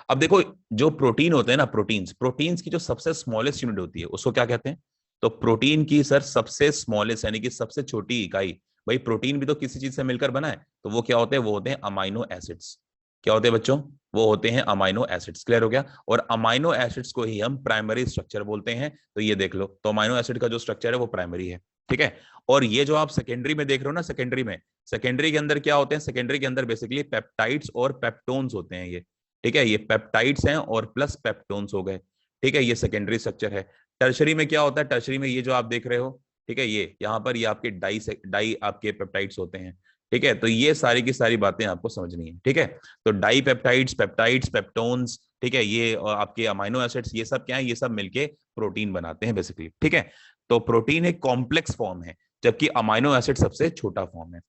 अब देखो जो प्रोटीन होते हैं ना, प्रोटीन्स की जो सबसे स्मॉलेस्ट यूनिट होती है उसको क्या कहते हैं, तो प्रोटीन की सर सबसे स्मॉलेस्ट यानी कि सबसे छोटी इकाई, भाई प्रोटीन भी तो किसी चीज से मिलकर बना है, तो वो क्या होते हैं, वो होते हैं अमाइनो एसिड्स। क्या होते हैं बच्चों, वो होते हैं अमाइनो एसिड्स। क्लियर हो गया? और अमाइनो एसिड्स को ही हम प्राइमरी स्ट्रक्चर बोलते हैं। तो ये देख लो, तो अमाइनो एसिड का जो स्ट्रक्चर है वो प्राइमरी है, ठीक है। और ये जो आप सेकेंडरी में देख रहे हो ना, सेकेंडरी के अंदर क्या होते हैं, सेकेंडरी के अंदर बेसिकली पेप्टाइड्स और पेप्टोन्स होते हैं ये, ठीक है। ये पेप्टाइड्स हैं और प्लस पेप्टोन्स हो गए, ठीक है, ये सेकेंडरी स्ट्रक्चर है। टर्शरी में क्या होता है, टर्शरी में ये जो आप देख रहे हो, ठीक है, ये यहाँ पर ये आपके डाई आपके पेप्टाइड्स होते हैं, ठीक है। तो ये सारी की सारी बातें आपको समझनी है, ठीक है। तो डाई पेप्टाइड्स, पेप्टाइड्स, पेप्टोन्स, ठीक है, ये आपके अमाइनो एसिड्स, ये सब क्या है, ये सब मिलके प्रोटीन बनाते हैं बेसिकली, ठीक है। तो प्रोटीन एक कॉम्प्लेक्स फॉर्म है, जबकि अमाइनो एसिड सबसे छोटा फॉर्म है।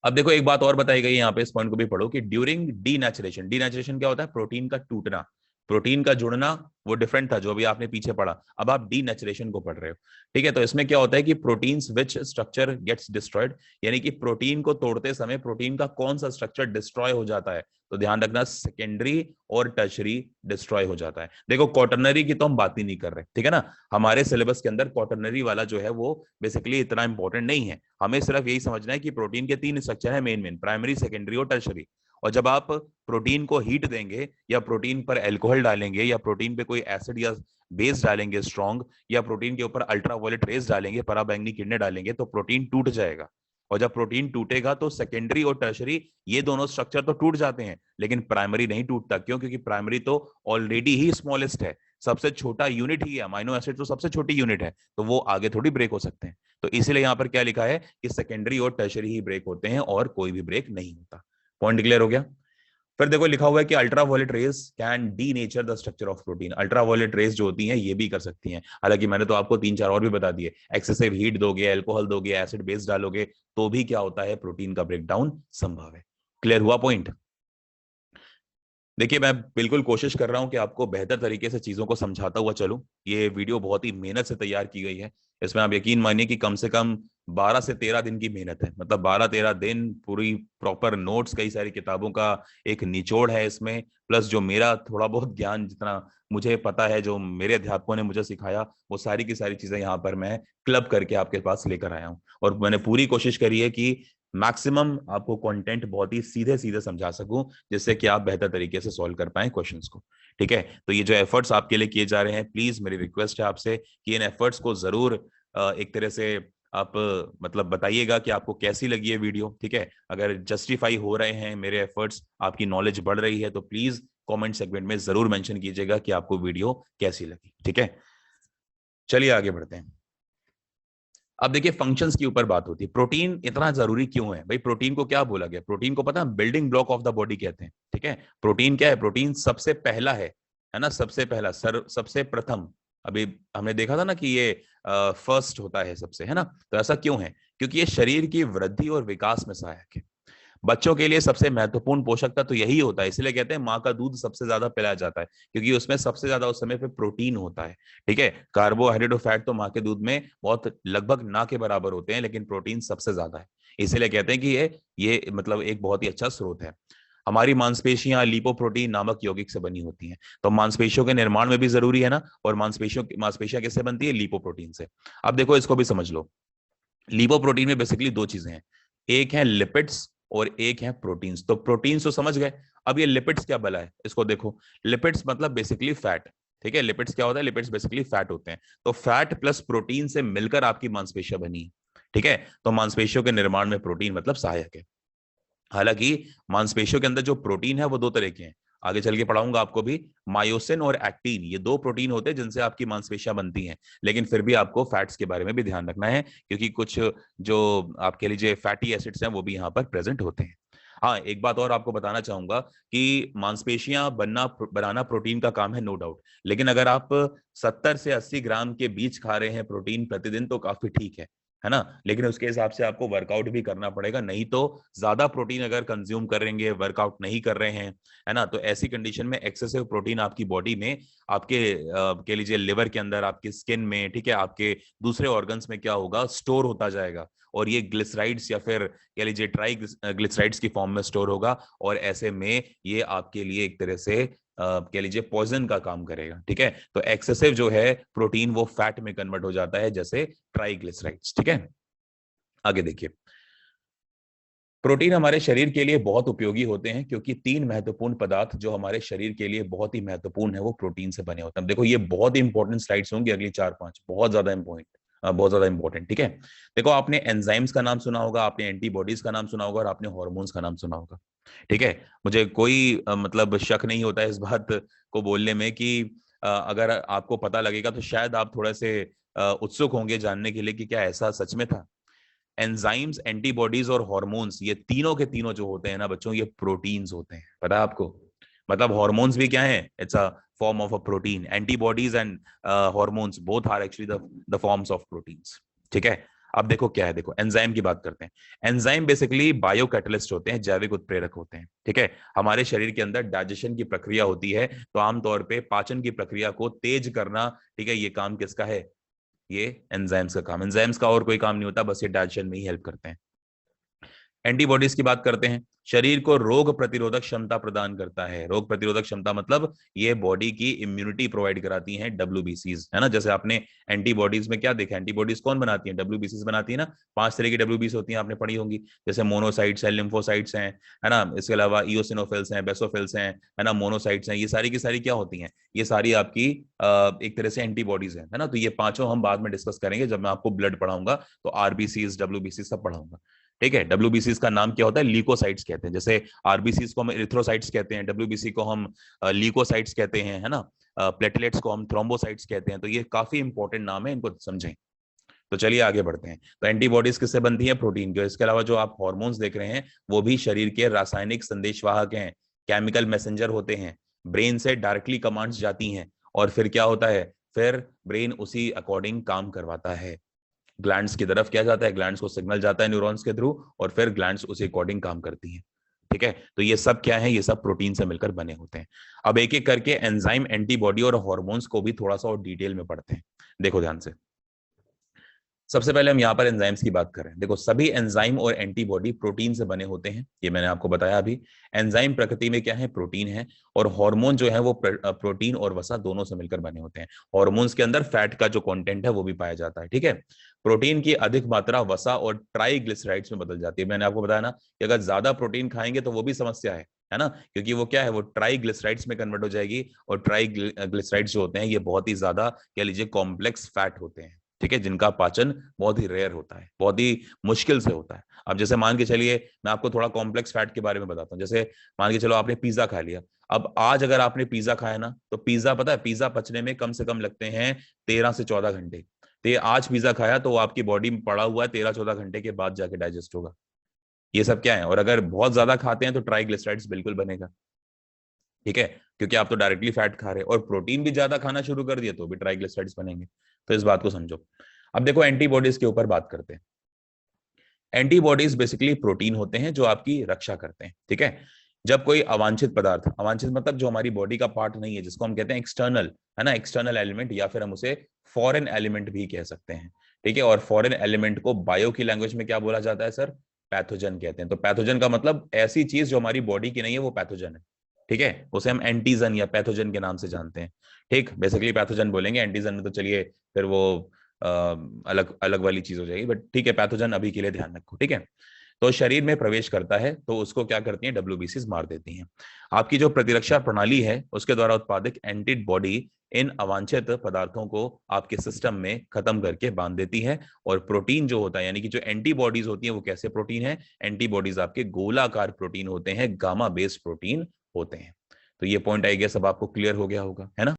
अब देखो एक बात और बताई गई यहाँ पे, इस पॉइंट को भी पढ़ो कि ड्यूरिंग डीनेचुरेशन क्या होता है, प्रोटीन का टूटना, प्रोटीन का जुड़ना, वो डिफरेंट था जो अभी आपने पीछे पढ़ा, अब आप डीनेचुरेशन को पढ़ रहे हो, ठीक है। तो इसमें क्या होता है कि proteins which structure gets destroyed, यानी कि प्रोटीन को तोड़ते समय प्रोटीन का कौन सा स्ट्रक्चर डिस्ट्रॉय हो जाता है, तो ध्यान रखना सेकेंडरी और टर्शरी डिस्ट्रॉय हो जाता है। देखो क्वाटरनरी की तो हम बात ही नहीं कर रहे, ठीक है ना, हमारे सिलेबस के अंदर क्वाटरनरी वाला जो है वो बेसिकली इतना इंपॉर्टेंट नहीं है। हमें सिर्फ यही समझना है कि प्रोटीन के 3 स्ट्रक्चर है मेन, प्राइमरी, सेकेंडरी और टर्शरी। और जब आप प्रोटीन को हीट देंगे, या प्रोटीन पर एल्कोहल डालेंगे, या प्रोटीन पे कोई एसिड या बेस डालेंगे स्ट्रॉन्ग, या प्रोटीन के ऊपर अल्ट्रावायलेट रेज डालेंगे, पराबैंगनी किरणें डालेंगे, तो प्रोटीन टूट जाएगा। और जब प्रोटीन टूटेगा तो सेकेंडरी और टर्शरी ये दोनों स्ट्रक्चर तो टूट जाते हैं, लेकिन प्राइमरी नहीं टूटता। क्यों? क्योंकि प्राइमरी तो ऑलरेडी ही स्मॉलेस्ट है, सबसे छोटा यूनिट ही है, अमाइनो एसिड तो सबसे छोटी यूनिट है, तो वो आगे थोड़ी ब्रेक हो सकते हैं। तो इसीलिए यहां पर क्या लिखा है कि सेकेंडरी और टर्शरी ही ब्रेक होते हैं और कोई भी ब्रेक नहीं होता। पॉइंट क्लियर हो गया। फिर देखो लिखा हुआ है कि ultraviolet rays can D nature the structure of protein. Ultraviolet rays जो होती हैं ये भी कर सकती हैं, हालांकि मैंने तो आपको 3-4 और भी बता दिए। एक्सेसिव हीट दोगे, अल्कोहल दोगे, एसिड बेस डालोगे, तो भी क्या होता है, प्रोटीन का ब्रेकडाउन संभव है। क्लियर हुआ पॉइंट। देखिए मैं बिल्कुल कोशिश कर रहा हूं कि आपको बेहतर तरीके से चीजों को समझाता हुआ चलूं। ये वीडियो बहुत ही मेहनत से तैयार की गई है। इसमें आप यकीन मानिए कि कम से कम 12 से 13 दिन की मेहनत है, मतलब 12-13 दिन पूरी प्रॉपर नोट्स, कई सारी किताबों का एक निचोड़ है इसमें, प्लस जो मेरा थोड़ा बहुत ज्ञान जितना मुझे पता है, जो मेरे अध्यापकों ने मुझे सिखाया, वो सारी की सारी चीजें यहाँ पर मैं क्लब करके आपके पास लेकर आया हूँ। और मैंने पूरी कोशिश करी है कि मैक्सिमम आपको कंटेंट बहुत ही सीधे सीधे समझा सकूं, जिससे कि आप बेहतर तरीके से सॉल्व कर पाएं क्वेश्चंस को। ठीक है, तो ये जो एफर्ट्स आपके लिए किए जा रहे हैं, प्लीज मेरी रिक्वेस्ट है आपसे कि इन एफर्ट्स को जरूर एक तरह से आप मतलब बताइएगा कि आपको कैसी लगी है वीडियो। ठीक है, अगर जस्टिफाई हो रहे हैं मेरे एफर्ट्स, आपकी नॉलेज बढ़ रही है, तो प्लीज कमेंट सेगमेंट में जरूर मेंशन कीजिएगा कि आपको वीडियो कैसी लगी। ठीक है, चलिए आगे बढ़ते हैं। अब देखिए फंक्शंस के ऊपर बात होती है। प्रोटीन इतना जरूरी क्यों है भाई? प्रोटीन को क्या बोला गया? प्रोटीन को पता है building block of the body कहते हैं। ठीक है, प्रोटीन क्या है? प्रोटीन सबसे पहला है ना, सबसे पहला, सबसे प्रथम। अभी हमने देखा था ना कि ये फर्स्ट होता है सबसे, है ना। तो ऐसा क्यों है? क्योंकि ये शरीर की वृद्धि और विकास में सहायक है। बच्चों के लिए सबसे महत्वपूर्ण पोषक तत्व तो यही होता है, इसलिए कहते हैं माँ का दूध सबसे ज्यादा पिलाया जाता है, क्योंकि उसमें सबसे ज्यादा उस समय पे प्रोटीन होता है। ठीक है, कार्बोहाइड्रेट और फैट तो माँ के दूध में बहुत लगभग ना के बराबर होते हैं, लेकिन प्रोटीन सबसे ज्यादा है। इसीलिए कहते हैं कि ये मतलब एक बहुत ही अच्छा स्रोत है। हमारी मांसपेशियां लिपोप्रोटीन नामक यौगिक से बनी होती हैं, तो मांसपेशियों के निर्माण में भी जरूरी है ना। और मांसपेशियां किससे बनती है? लिपोप्रोटीन से। अब देखो इसको भी समझ लो। लिपोप्रोटीन में बेसिकली दो चीजें हैं, एक है लिपिड्स और एक है प्रोटीन्स। तो प्रोटीन्स तो समझ गए, अब ये लिपिड्स क्या भला है, इसको देखो। लिपिड्स मतलब बेसिकली फैट। ठीक है, लिपिड्स क्या होता है? लिपिड्स बेसिकली फैट होते हैं। तो फैट प्लस प्रोटीन से मिलकर आपकी मांसपेशियां बनी है। ठीक है, तो मांसपेशियों के निर्माण में प्रोटीन मतलब सहायक है। हालांकि मांसपेशियों के अंदर जो प्रोटीन है वो दो तरह के हैं, आगे चल के पढ़ाऊंगा आपको भी। मायोसिन और एक्टिन, ये दो प्रोटीन होते हैं जिनसे आपकी मांसपेशियां बनती हैं। लेकिन फिर भी आपको फैट्स के बारे में भी ध्यान रखना है, क्योंकि कुछ जो आपके लिए फैटी एसिड्स हैं वो भी यहाँ पर प्रेजेंट होते हैं। हाँ, एक बात और आपको बताना चाहूंगा कि मांसपेशियां बनाना प्रोटीन का काम है, नो डाउट। लेकिन अगर आप 70 से 80 ग्राम के बीच खा रहे हैं प्रोटीन प्रतिदिन, तो काफी ठीक है ना। लेकिन उसके हिसाब से आपको वर्कआउट भी करना पड़ेगा, नहीं तो ज्यादा प्रोटीन अगर कंज्यूम करेंगे, वर्कआउट नहीं कर रहे हैं, है ना, तो ऐसी कंडीशन में एक्सेसिव प्रोटीन आपकी बॉडी में, आपके कह लीजिए लिवर के अंदर, आपकी स्किन में, ठीक है, आपके दूसरे ऑर्गन्स में क्या होगा, स्टोर होता जाएगा। और ये ग्लिसराइड्स या फिर कह लीजिए ट्राई ग्लिसराइड्स की फॉर्म में स्टोर होगा, और ऐसे में ये आपके लिए एक तरह से कह लीजिए पॉइजन का काम करेगा। ठीक है, तो एक्सेसिव जो है प्रोटीन वो फैट में कन्वर्ट हो जाता है, जैसे ट्राइग्लिसराइड्स। ठीक है, आगे देखिए। प्रोटीन हमारे शरीर के लिए बहुत उपयोगी होते हैं, क्योंकि 3 महत्वपूर्ण पदार्थ जो हमारे शरीर के लिए बहुत ही महत्वपूर्ण है वो प्रोटीन से बने होते हैं। देखो ये बहुत ही इंपॉर्टेंट स्लाइड्स होंगी अगली 4-5, बहुत ज्यादा इंपॉर्टेंट। ठीक है, देखो आपने एंजाइम्स का नाम सुना होगा, आपने एंटीबॉडीज का नाम सुना होगा, और आपने हार्मोन्स का नाम सुना होगा। ठीक है, मुझे कोई मतलब शक नहीं होता है इस बात को बोलने में कि अगर आपको पता लगेगा तो शायद आप थोड़े से उत्सुक होंगे जानने के लिए कि क्या ऐसा सच में था। एंजाइम्स, एंटीबॉडीज और हार्मोन्स, ये तीनों के तीनों जो होते हैं ना बच्चों, ये प्रोटीन्स होते हैं, पता है आपको। मतलब हार्मोन्स भी क्या है? It's a form of a protein. Antibodies and hormones both are actually the forms of proteins. ठीक है, अब देखो क्या है, देखो एंजाइम की बात करते हैं। एंजाइम बेसिकली बायो कैटलिस्ट होते हैं, जैविक उत्प्रेरक होते हैं। ठीक है, हमारे शरीर के अंदर डाइजेशन की प्रक्रिया होती है, तो आमतौर पे पाचन की प्रक्रिया को तेज करना, ठीक है, ये काम किसका है? ये एंजाइम्स का काम। एंजाइम्स का और कोई काम नहीं होता, बस ये डाइजेशन में ही हेल्प करते हैं। एंटीबॉडीज की बात करते हैं। शरीर को रोग प्रतिरोधक क्षमता प्रदान करता है। रोग प्रतिरोधक क्षमता मतलब ये बॉडी की इम्यूनिटी प्रोवाइड कराती हैं डब्ल्यूबीसीज, है ना। जैसे आपने एंटीबॉडीज में क्या देखा, एंटीबॉडीज कौन बनाती है? डब्ल्यूबीसीज बनाती है ना। 5 तरह की डब्ल्यूबीसी होती हैं, आपने पढ़ी होंगी, जैसे मोनोसाइट्स है, लिम्फोसाइट्स हैं, है ना। इसके अलावा इओसिनोफिल्स हैं, बेसोफिल्स हैं, है ना, मोनोसाइट्स हैं। ये सारी की सारी क्या होती हैं? ये सारी आपकी एक तरह से एंटीबॉडीज है ना। तो ये पांचों हम बाद में डिस्कस करेंगे जब मैं आपको ब्लड पढ़ाऊंगा, तो आरबीसीज, डब्ल्यूबीसी सब पढ़ाऊंगा। ठीक है, डब्ल्यूबीसीज का नाम क्या होता है? ल्यूकोसाइट्स कहते हैं। जैसे आरबीसीज को हम एरिथ्रोसाइट्स कहते हैं, डब्ल्यूबीसी को हम ल्यूकोसाइट्स कहते हैं, है ना। प्लेटलेट्स को हम थ्रोम्बोसाइट्स कहते हैं। तो ये काफी इंपॉर्टेंट नाम है, इनको समझें। तो चलिए आगे बढ़ते हैं। तो एंटीबॉडीज किससे बनती है? प्रोटीन के। इसके अलावा जो आप हॉर्मोन्स देख रहे हैं वो भी शरीर के रासायनिक संदेशवाहक हैं, केमिकल मैसेंजर होते हैं। ब्रेन से डायरेक्टली कमांड्स जाती हैं और फिर क्या होता है, फिर ब्रेन उसी अकॉर्डिंग काम करवाता है। ग्लैंड्स की तरफ क्या जाता है, ग्लैंड्स को सिग्नल जाता है न्यूरॉन्स के थ्रू और फिर ग्लैंड्स उसी अकॉर्डिंग काम करती हैं। ठीक है, तो ये सब क्या है, ये सब प्रोटीन से मिलकर बने होते हैं। अब एक एक करके एंजाइम, एंटीबॉडी और हॉर्मोन्स को भी थोड़ा सा और डिटेल में पढ़ते हैं। देखो ध्यान से। सबसे पहले हम यहाँ पर एंजाइम्स की बात करें। देखो सभी एंजाइम और एंटीबॉडी प्रोटीन से बने होते हैं, ये मैंने आपको बताया अभी। एंजाइम प्रकृति में क्या है, प्रोटीन है। और हार्मोन जो है वो प्रोटीन और वसा दोनों से मिलकर बने होते हैं। हार्मोन्स के अंदर फैट का जो कंटेंट है वो भी पाया जाता है। ठीक है, प्रोटीन की अधिक मात्रा वसा और ट्राइग्लिसराइड्स में बदल जाती है। मैंने आपको बताया ना कि अगर ज्यादा प्रोटीन खाएंगे तो वो भी समस्या है ना, क्योंकि वो क्या है, वो ट्राइग्लिसराइड्स में कन्वर्ट हो जाएगी। और ट्राइग्लिसराइड्स जो होते हैं ये बहुत ही ज्यादा कह लीजिए कॉम्प्लेक्स फैट होते हैं। ठीक है, जिनका पाचन बहुत ही रेयर होता है, बहुत ही मुश्किल से होता है। अब जैसे मान के चलिए, मैं आपको थोड़ा कॉम्प्लेक्स फैट के बारे में बताता हूँ। जैसे मान के चलो आपने पिज्जा खा लिया। अब आज अगर आपने पिज्जा खाया ना, तो पिज्जा पता है, पिज्जा पचने में कम से कम लगते हैं 13 से 14 घंटे। तो ये आज पिज्जा खाया तो वो आपकी बॉडी में पड़ा हुआ है, 13-14 घंटे के बाद जाके डाइजेस्ट होगा। ये सब क्या है, और अगर बहुत ज्यादा खाते हैं तो ट्राइग्लिसराइड्स बिल्कुल बनेगा। ठीक है, क्योंकि आप तो डायरेक्टली फैट खा रहे हैं, और प्रोटीन भी ज्यादा खाना शुरू कर दिया तो भी ट्राइग्लिसराइड्स बनेंगे। तो इस बात को समझो। अब देखो एंटीबॉडीज के ऊपर बात करते हैं। एंटीबॉडीज बेसिकली प्रोटीन होते हैं जो आपकी रक्षा करते हैं। ठीक है, जब कोई अवांछित पदार्थ, अवांछित मतलब जो हमारी बॉडी का पार्ट नहीं है, जिसको हम कहते हैं एक्सटर्नल, है ना, एक्सटर्नल एलिमेंट, या फिर हम उसे फॉरेन एलिमेंट भी कह सकते हैं। ठीक है, और फॉरेन एलिमेंट को बायो की लैंग्वेज में क्या बोला जाता है सर? पैथोजन कहते हैं। तो पैथोजन का मतलब ऐसी चीज जो हमारी बॉडी की नहीं है वो पैथोजन है। ठीक है, उसे हम एंटीजन या पैथोजन के नाम से जानते हैं। ठीक, बेसिकली पैथोजन बोलेंगे, एंटीजन में तो चलिए फिर वो अलग अलग वाली चीज हो जाएगी, बट ठीक है, पैथोजन अभी के लिए ध्यान रखो। ठीक है, तो शरीर में प्रवेश करता है तो उसको क्या करती हैं, डब्ल्यूबीसीज मार देती हैं। आपकी जो प्रतिरक्षा प्रणाली है उसके द्वारा उत्पादित एंटीबॉडी इन अवांछित पदार्थों को आपके सिस्टम में खत्म करके बांध देती है। और प्रोटीन जो होता है, यानी कि जो एंटीबॉडीज होती हैं वो कैसे प्रोटीन है, एंटीबॉडीज आपके गोलाकार प्रोटीन होते हैं, गामा बेस्ड प्रोटीन होते हैं। तो ये पॉइंट आई गेस अब आपको क्लियर हो गया होगा, है ना।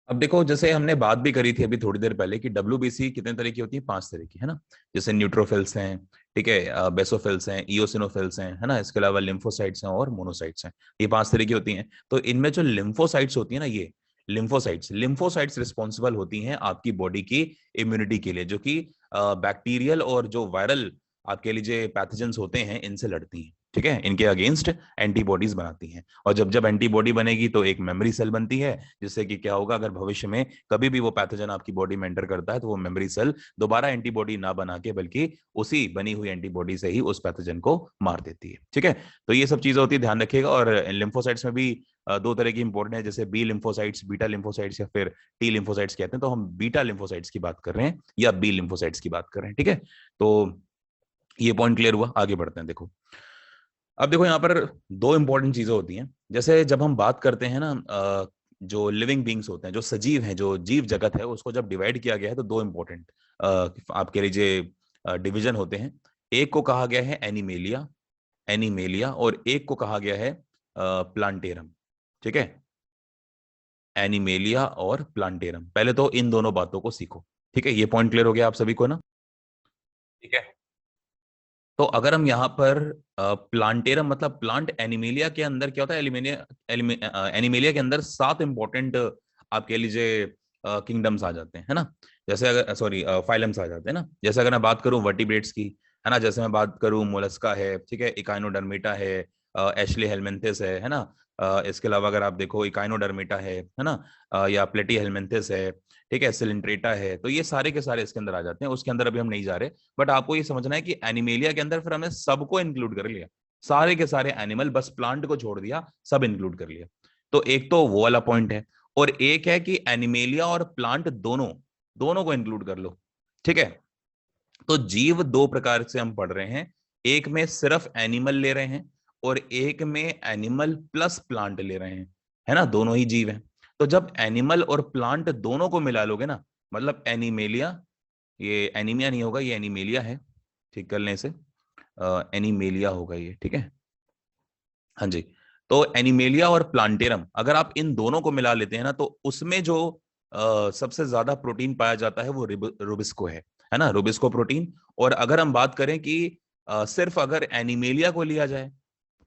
अब देखो, जैसे हमने बात भी करी थी अभी थोड़ी देर पहले कि डब्ल्यूबीसी कितने तरह की होती है, 5 तरह की, है ना। जैसे न्यूट्रोफिल्स हैं, ठीक है, बेसोफिल्स हैं, इओसिनोफिल्स हैं, है ना। इसके अलावा लिम्फोसाइट्स हैं और मोनोसाइट्स हैं। ये 5 तरह की होती हैं। तो इनमें जो लिम्फोसाइट्स होती है ना, ये लिम्फोसाइट्स रिस्पॉन्सिबल होती हैं आपकी बॉडी की इम्यूनिटी के लिए, जो कि बैक्टीरियल और जो वायरल आपके लीजिए पैथोजेंस होते हैं इनसे लड़ती हैं। ठीक है, इनके अगेंस्ट एंटीबॉडीज बनाती हैं। और जब जब एंटीबॉडी बनेगी तो एक मेमोरी सेल बनती है, जिससे कि क्या होगा, अगर भविष्य में कभी भी वो पैथोजन आपकी बॉडी में एंटर करता है तो वो मेमोरी सेल दोबारा एंटीबॉडी ना बना के बल्कि उसी बनी हुई एंटीबॉडी से ही उस पैथोजन को मार देती है। ठीक है, तो ये सब चीजें होती है, ध्यान रखिएगा। और लिम्फोसाइट्स में भी 2 तरह की इंपॉर्टेंट है, जैसे बी लिम्फोसाइट्स, बीटा लिम्फोसाइट्स या फिर टी लिम्फोसाइट्स कहते हैं। तो हम बीटा लिम्फोसाइट्स की बात कर रहे हैं या बी लिम्फोसाइट्स की बात कर रहे हैं। ठीक है, तो ये पॉइंट क्लियर हुआ, आगे बढ़ते हैं। देखो, अब देखो यहाँ पर 2 इंपॉर्टेंट चीजें होती हैं। जैसे जब हम बात करते हैं ना, जो लिविंग बींग्स होते हैं, जो सजीव हैं, जो जीव जगत है, उसको जब डिवाइड किया गया है तो 2 इंपॉर्टेंट आप कह लीजिए डिवीजन होते हैं। एक को कहा गया है एनिमेलिया, और एक को कहा गया है प्लांटेरम। ठीक है, एनिमेलिया और प्लांटेरम। पहले तो इन दोनों बातों को सीखो। ठीक है, ये पॉइंट क्लियर हो गया आप सभी को ना। ठीक है, तो अगर हम यहाँ पर प्लांटेरम मतलब प्लांट एनिमेलिया के अंदर क्या होता है, एनिमेलिया के अंदर 7 इंपॉर्टेंट आप कह लीजिए किंगडम्स आ जाते हैं, है ना। जैसे अगर सॉरी फाइलम्स आ जाते हैं ना। जैसे अगर मैं बात करूं वर्टिब्रेट्स की, है ना, जैसे मैं बात करूं मोलस्का है, ठीक है, इकाइनोडर्मेटा है, एशले हेलमिंथेस है ना। इसके अलावा अगर आप देखो इकाइनोडर्मेटा है ना, या प्लेटी हेलमिंथेस है, ठीक है, सिलिंट्रेटा है। तो ये सारे के सारे इसके अंदर आ जाते हैं, उसके अंदर अभी हम नहीं जा रहे। बट आपको ये समझना है कि एनिमेलिया के अंदर फिर हमने सबको इंक्लूड कर लिया, सारे के सारे एनिमल, बस प्लांट को छोड़ दिया, सब इंक्लूड कर लिया। तो एक तो वो वाला पॉइंट है, और एक है कि एनिमेलिया और प्लांट दोनों दोनों को इंक्लूड कर लो। ठीक है, तो जीव 2 प्रकार से हम पढ़ रहे हैं। एक में सिर्फ एनिमल ले रहे हैं और एक में एनिमल प्लस प्लांट ले रहे हैं, है ना, दोनों ही जीव हैं। तो जब एनिमल और प्लांट दोनों को मिला लोगे ना, मतलब एनिमेलिया, ये एनीमिया नहीं होगा, ये एनिमेलिया है, ठीक कर लें इसे, एनिमेलिया होगा ये। ठीक है, हाँ जी। तो एनिमेलिया और प्लांटेरम अगर आप इन दोनों को मिला लेते हैं ना, तो उसमें जो सबसे ज्यादा प्रोटीन पाया जाता है वो रुबिस्को है ना, रुबिस्को प्रोटीन। और अगर हम बात करें कि सिर्फ अगर एनिमेलिया को लिया जाए,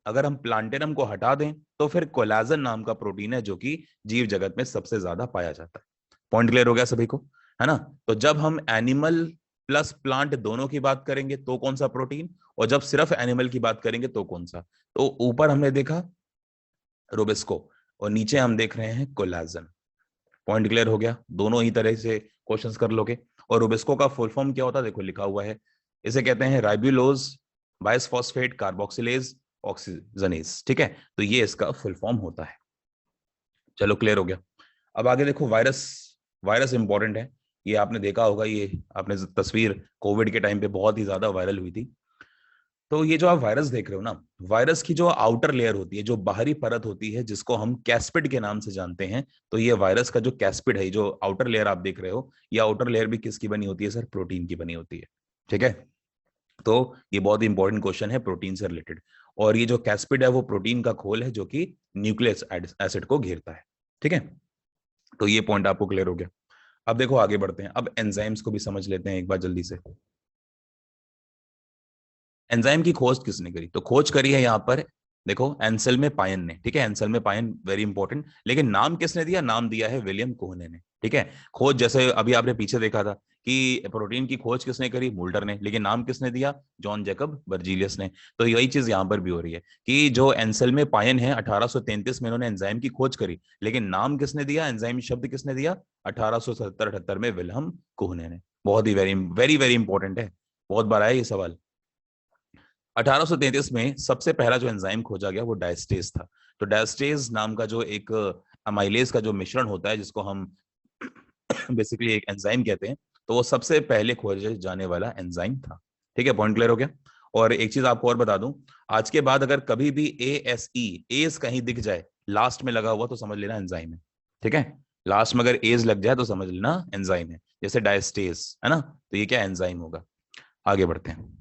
अगर हम प्लांटेरम को हटा दें, तो फिर कोलाजन नाम का प्रोटीन है जो कि जीव जगत में सबसे ज्यादा पाया जाता है। पॉइंट क्लियर हो गया सभी को, है ना। तो जब हम एनिमल प्लस प्लांट दोनों की बात करेंगे तो कौन सा प्रोटीन, और जब सिर्फ एनिमल की बात करेंगे तो कौन सा। तो ऊपर हमने देखा रुबिस्को और नीचे हम देख रहे हैं कोलाजन। पॉइंट क्लियर हो गया, दोनों ही तरह से क्वेश्चंस कर लोगे। और रुबिस्को का फुल फॉर्म क्या होता है, देखो लिखा हुआ है, इसे कहते हैं राइबुलोज बाइसफॉस्फेट कार्बोक्सिलेज ऑक्सीजनेज। ठीक है, तो ये इसका फुल फॉर्म होता है। चलो क्लियर हो गया। अब आगे देखो, वायरस। वायरस इंपॉर्टेंट है, ये आपने देखा होगा, ये आपने तस्वीर कोविड के टाइम पे बहुत ही ज्यादा वायरल हुई थी। तो ये जो आप वायरस देख रहे हो ना, वायरस की जो आउटर लेयर होती है, जो बाहरी परत होती है, जिसको हम कैस्पिड के नाम से जानते हैं, तो ये वायरस का जो कैस्पिड है, जो आउटर लेयर आप देख रहे हो, ये आउटर लेयर भी किसकी बनी होती है सर, प्रोटीन की बनी होती है। ठीक है, तो ये बहुत ही इंपॉर्टेंट क्वेश्चन है प्रोटीन से रिलेटेड। और ये जो कैस्पिड है वो प्रोटीन का खोल है जो कि न्यूक्लियस एसिड को घेरता है। ठीक है, तो ये पॉइंट आपको क्लियर हो गया। अब देखो आगे बढ़ते हैं, अब एंजाइम्स को भी समझ लेते हैं एक बार जल्दी से। एंजाइम की खोज किसने करी, तो खोज करी है यहाँ पर देखो एंसेल्मे पायन ने। ठीक है, एंसेल्मे पायन वेरी इंपॉर्टेंट, लेकिन नाम किसने दिया, नाम दिया है विलियम कोहने ने। ठीक है, खोज जैसे अभी आपने पीछे देखा था कि प्रोटीन की खोज किसने करी, मुल्डर ने, लेकिन नाम किसने दिया, जॉन जैकब बर्जीलियस ने। तो यही चीज यहाँ पर भी हो रही है कि जो एंसेल्मे पायन है 1833 में इन्होंने एंजाइम की खोज करी, लेकिन नाम किसने दिया, एंजाइम शब्द किसने दिया, 1877-78 में विलियम कोहने ने। बहुत ही वेरी वेरी वेरी इंपॉर्टेंट है, बहुत बार आया ये सवाल। 1833 में सबसे पहला जो एंजाइम खोजा गया वो डायस्टेज था। तो डायस्टेज नाम का जो एक अमाइलेज का जो मिश्रण होता है, जिसको हम बेसिकली एक एंजाइम कहते हैं, तो वो सबसे पहले खोजे जाने वाला एंजाइम था। ठीक है, पॉइंट क्लियर हो गया। और एक चीज आपको और बता दूं, आज के बाद अगर कभी भी एस कहीं दिख जाए लास्ट में लगा हुआ, तो समझ लेना एंजाइम है। ठीक है, लास्ट में अगर एज लग जाए तो समझ लेना एंजाइम है, जैसे डायस्टेज है ना, तो ये क्या एंजाइम होगा। आगे बढ़ते हैं।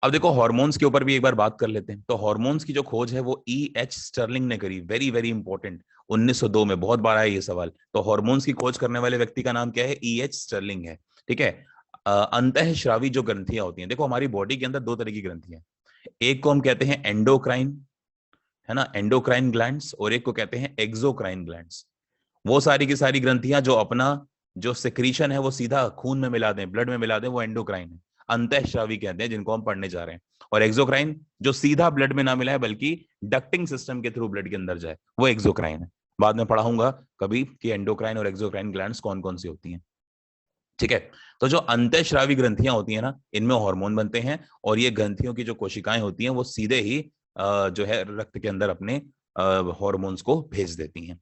अब देखो हार्मोन्स के ऊपर भी एक बार बात कर लेते हैं। तो हार्मोन्स की जो खोज है वो एच स्टर्लिंग ने करी, वेरी वेरी इंपॉर्टेंट, 1902 में। बहुत बार आया ये सवाल। तो हार्मोन्स की खोज करने वाले व्यक्ति का नाम क्या है, एच स्टर्लिंग है। ठीक है, अंतःस्रावी जो ग्रंथियां होती हैं, देखो हमारी बॉडी के अंदर दो तरह की ग्रंथियां, एक को हम कहते हैं एंडोक्राइन, है ना, एंडोक्राइन ग्लैंड्स, और एक को कहते हैं एक्सोक्राइन ग्लैंड्स। वो सारी की सारी ग्रंथियां जो अपना जो सिक्रीशन है वो सीधा खून में मिला दें, ब्लड में मिला दें, वो एंडोक्राइन है, अंतःस्रावी कहते हैं, जिनको हम पढ़ने जा रहे हैं। और एक्सोक्राइन जो सीधा ब्लड में ना मिला है बल्कि डक्टिंग सिस्टम के थ्रू ब्लड के अंदर जाए, वो एक्सोक्राइन है। बाद में पढ़ाऊंगा कभी कि एंडोक्राइन और एक्सोक्राइन ग्लैंड्स कौन कौन सी होती हैं। ठीक है, तो जो अंतःस्रावी ग्रंथियां होती हैं ना, इनमें हार्मोन बनते हैं, और ये ग्रंथियों की जो कोशिकाएं होती हैं वो सीधे ही जो है रक्त के अंदर अपने हार्मोन्स को भेज देती हैं।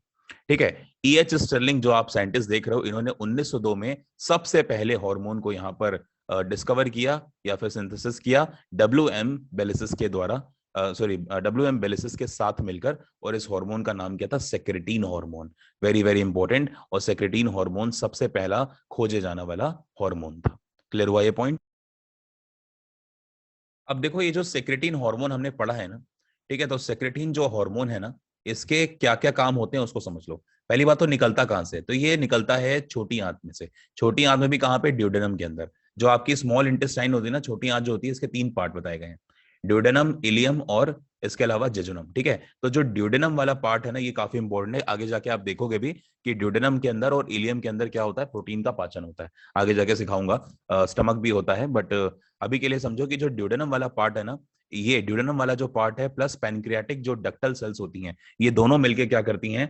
ठीक है, एच स्टर्लिंग जो आप साइंटिस्ट देख रहे हो, इन्होंने 1902 में सबसे पहले हार्मोन को यहाँ पर डिस्कवर किया या फिर सिंथेसिस किया WM बेलिसिस के द्वारा, सॉरी WM बेलिसिस के साथ मिलकर। और इस हार्मोन का नाम क्या था, secretin hormone, very very important. और सेक्रेटिन हार्मोन सबसे पहला खोजे जाने वाला हार्मोन था। क्लियर हुआ ये पॉइंट। अब देखो ये जो सेक्रेटिन हार्मोन हमने पढ़ा है ना, ठीक है, तो सेक्रेटिन जो हार्मोन है ना, इसके क्या क्या काम होते हैं उसको समझ लो। पहली बात तो निकलता कहां से, तो ये निकलता है छोटी आंत में से। छोटी आंत में भी कहां पे, ड्यूडेनम के अंदर। जो आपकी स्मॉल इंटेस्टाइन होती है ना, छोटी आंत जो होती है, इसके 3 पार्ट बताए गए हैं, ड्यूडेनम, इलियम और इसके अलावा जेजुनम। ठीक है, तो जो ड्यूडेनम वाला पार्ट है ना, ये काफी इंपॉर्टेंट है। आगे जाके आप देखोगे भी कि ड्यूडेनम के अंदर और इलियम के अंदर क्या होता है, प्रोटीन का पाचन होता है। आगे जाके सिखाऊंगा स्टमक भी होता है, बट अभी के लिए समझो कि जो ड्यूडेनम वाला पार्ट है ना, ये ड्यूडेनम वाला जो पार्ट है प्लस पैनक्रियाटिक जो डक्टल सेल्स होती हैं, ये दोनों मिलके क्या करती हैं,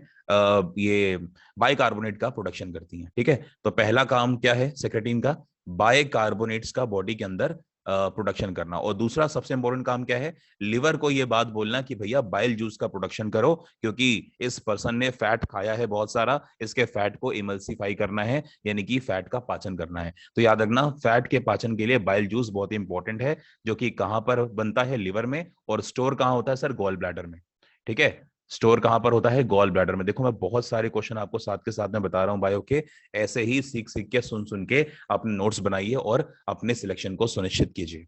ये बाइकार्बोनेट का प्रोडक्शन करती हैं। ठीक है, तो पहला काम क्या है सेक्रेटिन का, बाइकार्बोनेट्स का बॉडी के अंदर प्रोडक्शन करना। और दूसरा सबसे इंपॉर्टेंट काम क्या है, लिवर को ये बात बोलना कि भैया बाइल जूस का प्रोडक्शन करो, क्योंकि इस पर्सन ने फैट खाया है बहुत सारा, इसके फैट को इमल्सिफाई करना है, यानी कि फैट का पाचन करना है। तो याद रखना, फैट के पाचन के लिए बाइल जूस बहुत इंपॉर्टेंट है, जो कि कहां पर बनता है, लिवर में, और स्टोर कहां होता है सर, गॉल ब्लैडर में। ठीक है, स्टोर कहां पर होता है, गॉल ब्लैडर में। देखो मैं बहुत सारे क्वेश्चन आपको साथ के साथ में बता रहा हूं बायो के, ऐसे ही सीख सीख के सुन सुन के अपने नोट्स बनाइए और अपने सिलेक्शन को सुनिश्चित कीजिए।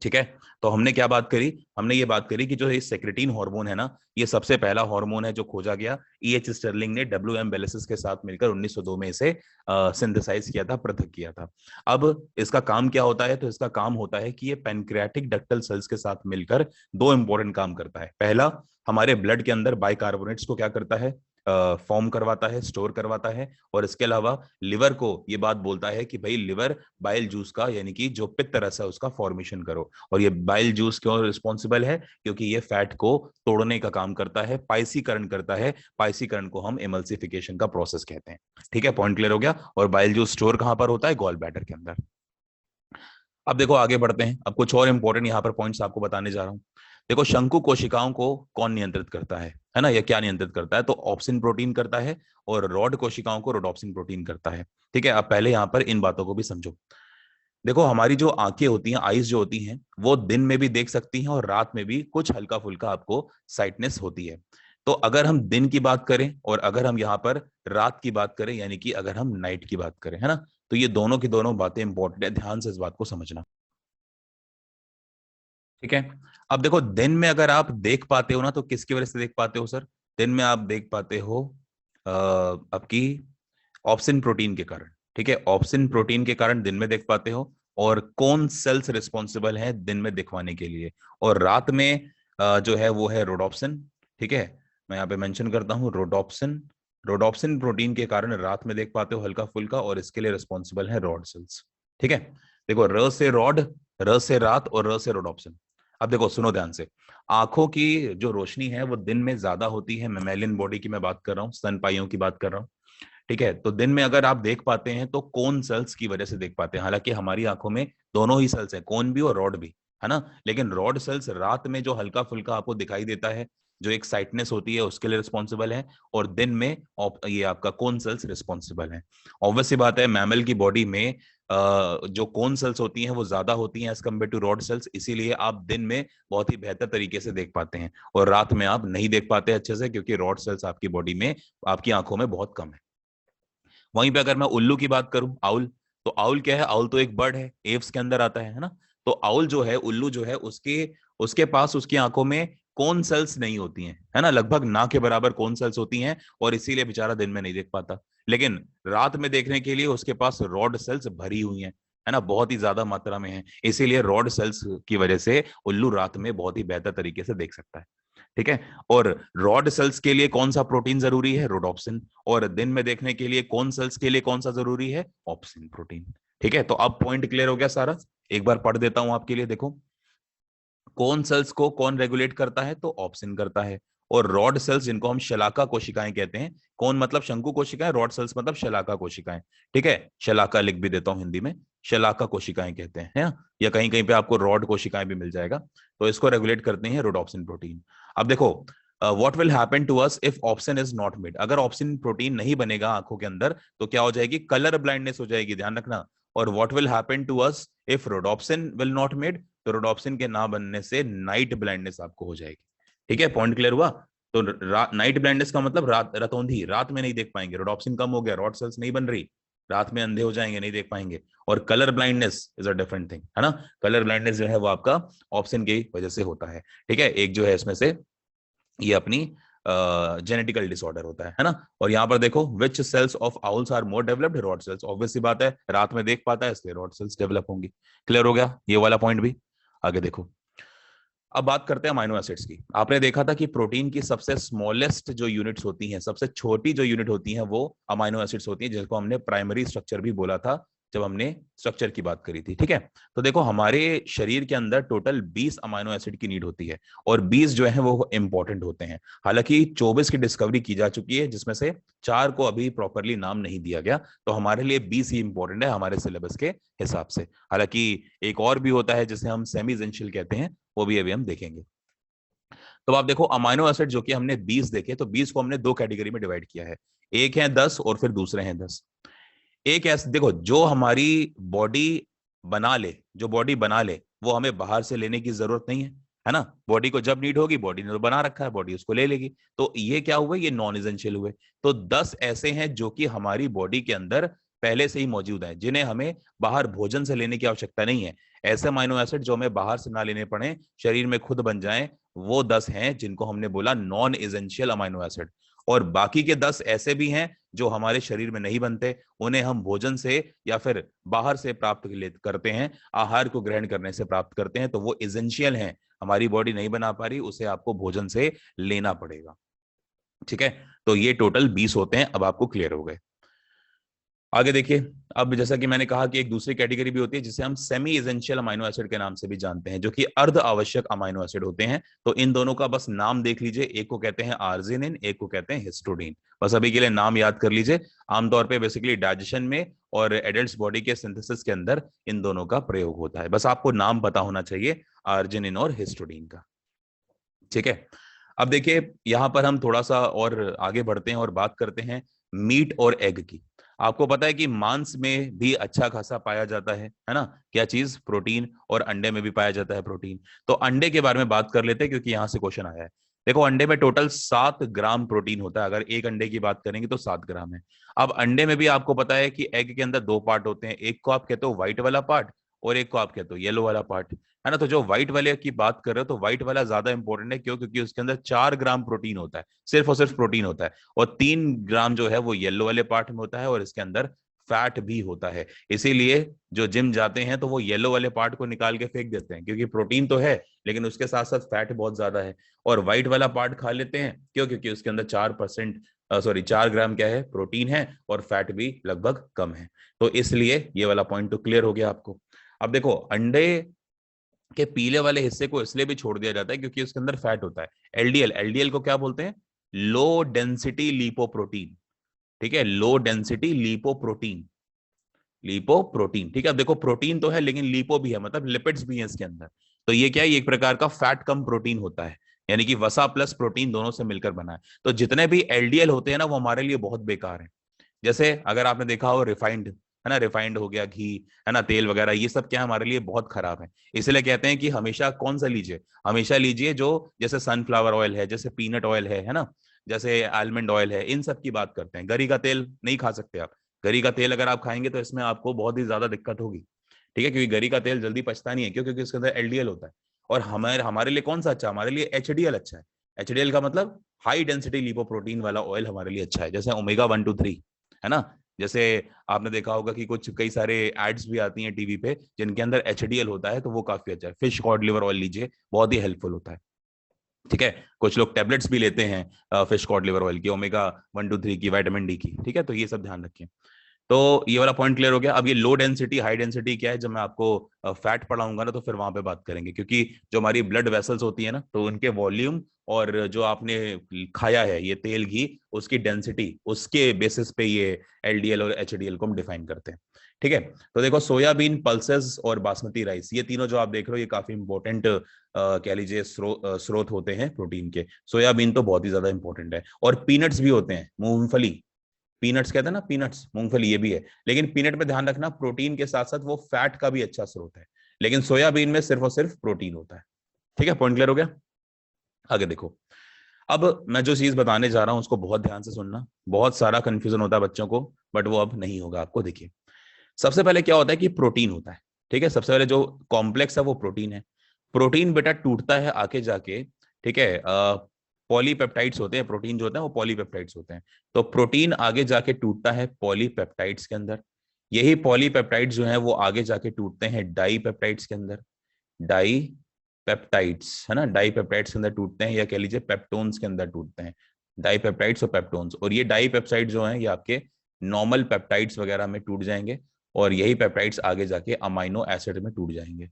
ठीक है, तो हमने क्या बात करी, हमने ये बात करी कि जो ये सेक्रेटिन हार्मोन है ना, ये सबसे पहला हार्मोन है जो खोजा गया। EH स्टर्लिंग ने WM बेलिसिस के साथ मिलकर 1902 में इसे सिंथेसाइज किया था, पृथक किया था। अब इसका काम क्या होता है, तो इसका काम होता है कि ये पैनक्रियाटिक डक्टल सेल्स के साथ मिलकर दो इंपॉर्टेंट काम करता है। पहला, हमारे ब्लड के अंदर बाइकार्बोनेट्स को क्या करता है, फॉर्म करवाता है, स्टोर करवाता है। और इसके अलावा लिवर को ये बात बोलता है कि भाई लिवर बाइल जूस का, यानी कि जो पित्त रस है उसका फॉर्मेशन करो। और ये बाइल जूस क्यों रिस्पॉन्सिबल है, क्योंकि ये फैट को तोड़ने का काम करता है, पाइसीकरण करता है। पाइसीकरण को हम एमल्सिफिकेशन का प्रोसेस कहते हैं। ठीक है, पॉइंट क्लियर हो गया। और बाइल जूस स्टोर कहां पर होता है, गॉल ब्लैडर के अंदर। अब देखो आगे बढ़ते हैं, अब कुछ और इंपॉर्टेंट यहाँ पर पॉइंट्स आपको बताने जा रहा हूं। देखो, शंकु कोशिकाओं को कौन नियंत्रित करता है ना, या क्या नियंत्रित करता है, तो ऑप्सिन प्रोटीन करता है। और रॉड कोशिकाओं को रोडोप्सिन प्रोटीन करता है। ठीक है, अब पहले यहाँ पर इन बातों को भी समझो। देखो, हमारी जो आंखें होती हैं, आईज जो होती हैं, वो दिन में भी देख सकती हैं और रात में भी कुछ हल्का फुल्का आपको साइटनेस होती है। तो अगर हम दिन की बात करें और अगर हम यहाँ पर रात की बात करें, यानी कि अगर हम नाइट की बात करें, है ना, तो ये दोनों की दोनों बातें इंपॉर्टेंट है, ध्यान से इस बात को समझना। ठीक है, अब देखो, दिन में अगर आप देख पाते हो ना, तो किसकी वजह से देख पाते हो सर, दिन में आप देख पाते हो आपकी ऑप्सिन प्रोटीन के कारण। ठीक है, ऑप्सिन प्रोटीन के कारण दिन में देख पाते हो। और कौन सेल्स रिस्पॉन्सिबल है दिन में दिखवाने के लिए, और रात में जो है वो है रोडोप्सिन। ठीक है, मैं यहाँ पे मेंशन करता हूँ रोडोप्सिन। रोडोप्सिन प्रोटीन के कारण रात में देख पाते हो हल्का फुल्का, और इसके लिए रिस्पॉन्सिबल है रॉड सेल्स। ठीक है, देखो, र से रॉड, र से रात, और र से रोडोप्सिन। अब देखो, सुनो ध्यान से। आंखों की जो रोशनी है वो दिन में ज्यादा होती है, मेमेलियन बॉडी की मैं बात कर रहा हूँ, स्तनपाइयों की बात कर रहा हूँ। ठीक है, तो दिन में अगर आप देख पाते हैं तो कोन सेल्स की वजह से देख पाते हैं। हालांकि हमारी आंखों में दोनों ही सेल्स हैं, कोन भी और रॉड भी, है ना, लेकिन रॉड सेल्स रात में जो हल्का फुल्का आपको दिखाई देता है, जो एक साइटनेस होती है, उसके लिए रिस्पॉन्सिबल है। और दिन में ये आपका कोन सेल्स रिस्पॉन्सिबल है। ऑब्वियस सी बात है, मैमल की बॉडी में जो कोन सेल्स होती हैं वो ज्यादा होती हैं as compare to rod cells, इसीलिए आप दिन में बहुत ही बेहतर तरीके से देख पाते हैं, और रात में आप नहीं देख पाते अच्छे से, क्योंकि रॉड सेल्स आपकी बॉडी में, आपकी आंखों में बहुत कम है। वहीं पे अगर मैं उल्लू की बात करूं, आउल, तो आउल क्या है, आउल तो एक बर्ड है, एव्स के अंदर आता है ना। तो आउल जो है, उल्लू जो है, उसके उसके पास उसकी आंखों में कोन सेल्स नहीं होती हैं, है ना, लगभग ना के बराबर कोन सेल्स होती हैं, और इसीलिए बेचारा दिन में नहीं देख पाता। लेकिन रात में देखने के लिए उसके पास रॉड सेल्स भरी हुई हैं, है ना, बहुत ही ज्यादा मात्रा में है, इसीलिए रॉड सेल्स की वजह से उल्लू रात में बहुत ही बेहतर तरीके से देख सकता है। ठीक है, और रॉड सेल्स के लिए कौन सा प्रोटीन जरूरी है, रोडोप्सिन। और दिन में देखने के लिए कौन सेल्स के लिए कौन सा जरूरी है, ऑप्सिन प्रोटीन। ठीक है, तो अब पॉइंट क्लियर हो गया सारा। एक बार पढ़ देता हूं आपके लिए, देखो, कौन सेल्स को कौन रेगुलेट करता है, तो ऑप्सिन करता है। और रॉड सेल्स, जिनको हम शलाका कोशिकाएं कहते हैं, कौन मतलब शंकु कोशिकाएं, रॉड सेल्स मतलब शलाका कोशिकाएं। ठीक है, शलाका लिख भी देता हूं हिंदी में, शलाका कोशिकाएं कहते हैं, है ना? या कहीं कहीं पे आपको रॉड कोशिकाएं भी मिल जाएगा। तो इसको रेगुलेट करते हैं रोडोप्सिन प्रोटीन। अब देखो, what will happen to us if opsin is not made, अगर ऑप्सिन प्रोटीन नहीं बनेगा आंखों के अंदर, तो क्या हो जाएगी, कलर ब्लाइंडनेस हो जाएगी, ध्यान रखना। और what will happen to us if rhodopsin will not made, तो रोडोप्सिन के ना बनने से नाइट ब्लाइंडनेस आपको हो जाएगी। ठीक है, पॉइंट क्लियर हुआ। तो नाइट ब्लाइंडनेस का मतलब रतौंधी, रात में नहीं देख पाएंगे, रोडोप्सिन कम हो गया, रॉड सेल्स नहीं बन रही, रात में अंधे हो जाएंगे, नहीं देख पाएंगे। और colour blindness is a different thing, है ना, कलर ब्लाइंडनेस जो है वो आपका ऑप्शन की वजह से होता है। ठीक है, एक जो है इसमें से ये अपनी जेनेटिकल डिसऑर्डर होता है ना। और यहाँ पर देखो, which cells of owls are more developed, rod cells. Obvious सी बात है, रात में देख पाता है इसलिए रॉड सेल्स डेवलप होंगी। क्लियर हो गया ये वाला पॉइंट भी। आगे देखो, अब बात करते हैं अमाइनो एसिड्स की। आपने देखा था कि प्रोटीन की सबसे स्मॉलेस्ट जो यूनिट्स होती हैं, सबसे छोटी जो यूनिट होती हैं, वो अमाइनो एसिड्स होती हैं, जिसको हमने प्राइमरी स्ट्रक्चर भी बोला था जब हमने स्ट्रक्चर की बात करी थी। ठीक है, तो देखो, हमारे शरीर के अंदर टोटल 20 अमाइनो एसिड की नीड होती है, और 20 जो है वो इंपॉर्टेंट होते हैं। हालांकि 24 की डिस्कवरी की जा चुकी है, जिसमें से 4 को अभी प्रॉपरली नाम नहीं दिया गया, तो हमारे लिए 20 ही इंपॉर्टेंट है हमारे सिलेबस के हिसाब से। हालांकि एक और भी होता है जिसे हम सेमी एसेंशियल कहते हैं, वो भी अभी हम देखेंगे। तो आप देखो, अमाइनो एसिड जो कि हमने 20 देखे, तो 20 को हमने दो कैटेगरी में डिवाइड किया है, एक है 10 और फिर दूसरे हैं 10। एक ऐसे देखो, जो हमारी बॉडी बना ले, जो बॉडी बना ले, वो हमें बाहर से लेने की जरूरत नहीं है ना। बॉडी को जब नीड होगी, बॉडी ने तो बना रखा है, बॉडी उसको ले लेगी। तो ये क्या हुए, ये नॉन एसेंशियल हुए। तो 10 ऐसे हैं जो कि हमारी बॉडी के अंदर पहले से ही मौजूद हैं, जिन्हें हमें बाहर भोजन से लेने की आवश्यकता नहीं है। ऐसे अमाइनो एसिड जो हमें बाहर से ना लेने पड़े, शरीर में खुद बन जाएं, वो 10 हैं जिनको हमने बोला नॉन एसेंशियल अमाइनो एसिड। और बाकी के 10 ऐसे भी हैं जो हमारे शरीर में नहीं बनते, उन्हें हम भोजन से या फिर बाहर से प्राप्त करते हैं, आहार को ग्रहण करने से प्राप्त करते हैं, तो वो एसेंशियल हैं, हमारी बॉडी नहीं बना पा रही, उसे आपको भोजन से लेना पड़ेगा। ठीक है, तो ये टोटल 20 होते हैं। अब आपको क्लियर हो गए। आगे देखिए, अब जैसा कि मैंने कहा कि एक दूसरी कैटेगरी भी होती है जिसे हम सेमी एसेंशियल अमाइनो एसिड के नाम से भी जानते हैं, जो कि अर्ध आवश्यक अमाइनो एसिड होते हैं। तो इन दोनों का बस नाम देख लीजिए, एक को कहते हैं आर्जिनिन, एक को कहते हैं हिस्टोडीन। बस अभी के लिए नाम याद कर लीजिए। आमतौर पे बेसिकली डाइजेशन में और एडल्ट बॉडी के सिंथेसिस के अंदर इन दोनों का प्रयोग होता है। बस आपको नाम पता होना चाहिए, आर्जिनिन और हिस्टोडीन का। ठीक है, अब देखिए यहां पर हम थोड़ा सा और आगे बढ़ते हैं और बात करते हैं मीट और एग की। आपको पता है कि मांस में भी अच्छा खासा पाया जाता है ना, क्या चीज, प्रोटीन, और अंडे में भी पाया जाता है प्रोटीन। तो अंडे के बारे में बात कर लेते हैं क्योंकि यहां से क्वेश्चन आया है। देखो, अंडे में टोटल 7 ग्राम प्रोटीन होता है। अगर एक अंडे की बात करेंगे तो 7 ग्राम है। अब अंडे में भी आपको पता है कि एग के अंदर 2 पार्ट होते हैं, एक को आप कहते हो व्हाइट वाला पार्ट और एक को आप कहते हो येलो वाला पार्ट, है ना। तो जो व्हाइट वाले की बात कर रहे हो तो व्हाइट वाला ज्यादा इंपॉर्टेंट है। क्यों? क्योंकि उसके अंदर 4 ग्राम प्रोटीन होता है, सिर्फ और सिर्फ प्रोटीन होता है, और 3 ग्राम जो है वो येलो वाले पार्ट में होता है, और इसके अंदर फैट भी होता है। इसीलिए जो जिम जाते हैं तो वो येलो वाले पार्ट को निकाल के फेंक देते हैं, क्योंकि प्रोटीन तो है लेकिन उसके साथ साथ फैट बहुत ज्यादा है। और व्हाइट वाला पार्ट खा लेते हैं, क्यों? क्योंकि उसके अंदर 4 ग्राम क्या है, प्रोटीन है, और फैट भी लगभग कम है। तो इसलिए ये वाला पॉइंट तो क्लियर हो गया आपको। अब देखो, अंडे के पीले वाले हिस्से को इसलिए भी छोड़ दिया जाता है क्योंकि उसके अंदर फैट होता है, एलडीएल। एलडीएल को क्या बोलते हैं? Low density lipoprotein. ठीक है, लो डेंसिटी लिपोप्रोटीन, लिपोप्रोटीन। ठीक है, अब देखो प्रोटीन तो है लेकिन लिपो भी है, मतलब लिपिड्स भी है इसके अंदर। तो ये क्या है, ये एक प्रकार का फैट कम प्रोटीन होता है, यानी कि वसा प्लस प्रोटीन दोनों से मिलकर बना है। तो जितने भी एलडीएल होते हैं ना, वो हमारे लिए बहुत बेकार है। जैसे अगर आपने देखा हो रिफाइंड, है ना, रिफाइंड हो गया, घी, है ना, तेल वगैरह, ये सब क्या है, हमारे लिए बहुत खराब है। इसलिए कहते हैं कि हमेशा कौन सा लीजिए, हमेशा लीजिए जो जैसे सनफ्लावर ऑयल है, जैसे पीनट ऑयल है ना, जैसे आलमंड ऑयल है, इन सब की बात करते हैं। गरी का तेल नहीं खा सकते आप। गरी का तेल अगर आप खाएंगे तो इसमें आपको बहुत ही ज्यादा दिक्कत होगी। ठीक है, क्योंकि गरी का तेल जल्दी पचता नहीं है। क्यों? क्योंकि उसके अंदर एलडीएल होता है। और हमारे हमारे लिए कौन सा अच्छा? हमारे लिए एचडीएल अच्छा है। एचडीएल का मतलब हाई डेंसिटी लिपोप्रोटीन वाला ऑयल हमारे लिए अच्छा है, जैसे ओमेगा 1 2 3, है ना। जैसे आपने देखा होगा कि कुछ कई सारे एड्स भी आती हैं टीवी पे जिनके अंदर एचडीएल होता है, तो वो काफी अच्छा है। फिश कॉड लिवर ऑयल लीजिए, बहुत ही हेल्पफुल होता है। ठीक है, कुछ लोग टेबलेट्स भी लेते हैं फिश कॉड लिवर ऑयल की, ओमेगा 1 2 3 की, विटामिन डी की। ठीक है, तो ये सब ध्यान रखें। तो ये वाला पॉइंट क्लियर हो गया। अब ये लो डेंसिटी हाई डेंसिटी क्या है, जब मैं आपको फैट पढ़ाऊंगा ना तो फिर वहां पे बात करेंगे, क्योंकि जो हमारी ब्लड वेसल्स होती है ना, तो उनके वॉल्यूम और जो आपने खाया है ये तेल घी, उसकी डेंसिटी, उसके बेसिस पे ये एलडीएल और एचडीएल को हम डिफाइन करते हैं। ठीक है, तो देखो सोयाबीन, पल्सेस और बासमती राइस, ये तीनों जो आप देख रहे हो ये काफी इंपॉर्टेंट कह लीजिए स्रोत होते हैं प्रोटीन के। सोयाबीन तो बहुत ही ज्यादा इंपॉर्टेंट है, और पीनट्स भी होते हैं, मूंगफली, पीनट्स कहते हैं ना, पीनट्स, मूंगफली, ये भी है। लेकिन पीनट में ध्यान रखना, प्रोटीन के साथ साथ वो फैट का भी अच्छा स्रोत है, लेकिन सोयाबीन में सिर्फ और सिर्फ प्रोटीन होता है। ठीक है, पॉइंट क्लियर हो गया। आगे देखो, अब मैं जो चीज बताने जा रहा हूं उसको बहुत ध्यान से सुनना। बहुत सारा कंफ्यूजन होता है बच्चों को, बट वो अब नहीं होगा आपको। देखिए, सबसे पहले क्या होता है कि प्रोटीन होता है। ठीक है, सबसे पहले जो कॉम्प्लेक्स है वो प्रोटीन है। प्रोटीन बेटा टूटता है आके जाके, ठीक है, पॉलीपेप्टाइड्स होते हैं। प्रोटीन जो होते हैं वो पॉलीपेप्टाइड्स होते हैं। तो प्रोटीन आगे जाके टूटता है पॉलीपेप्टाइड्स के अंदर। यही पॉलीपेप्टाइड्स जो है वो आगे जाके टूटते हैं डाई पेप्टाइड्स के अंदर। डाई पेप्टाइड्स, है ना, डाई पेप्टाइड्स के अंदर टूटते हैं, या कह लीजिए पेप्टोन्स के अंदर टूटते हैं। डाई पेप्टाइड्स और पेप्टोन्स, और ये डाई पेप्टाइड्स जो हैं ये आपके नॉर्मल पेप्टाइड्स वगैरह में टूट जाएंगे, और यही पेप्टाइड्स आगे जाके अमाइनो एसिड में टूट जाएंगे।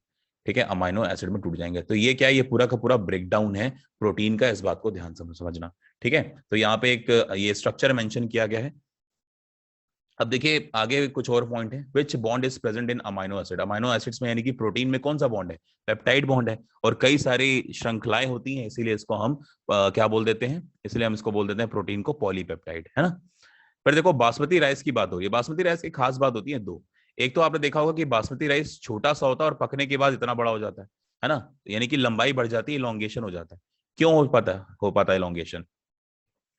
ठीक है, अमाइनो एसिड में टूट जाएंगे। तो ये क्या है, ये पूरा का पूरा ब्रेकडाउन है प्रोटीन का, इस बात को ध्यान से समझना। ठीक है, तो यहाँ पे एक ये स्ट्रक्चर मेंशन किया गया है। अब देखिए आगे कुछ और पॉइंट है। विच bond is present in amino acid? Amino acids में यानी कि प्रोटीन में कौन सा बॉन्ड है? पेप्टाइड बॉन्ड है। और कई सारी श्रृंखलाएं होती हैं, इसीलिए इसको हम क्या बोल देते हैं, इसलिए हम इसको बोल देते हैं प्रोटीन को पॉलीपेप्टाइड, है ना। फिर देखो बासमती राइस की बात हो रही है। बासमती राइस की खास बात होती है दो। एक तो आपने देखा होगा कि बासमती राइस छोटा सा होता है और पकने के बाद इतना बड़ा हो जाता है ना, यानी कि लंबाई बढ़ जाती है, इलोंगेशन हो जाता है। क्यों हो पाता है इलोंगेशन?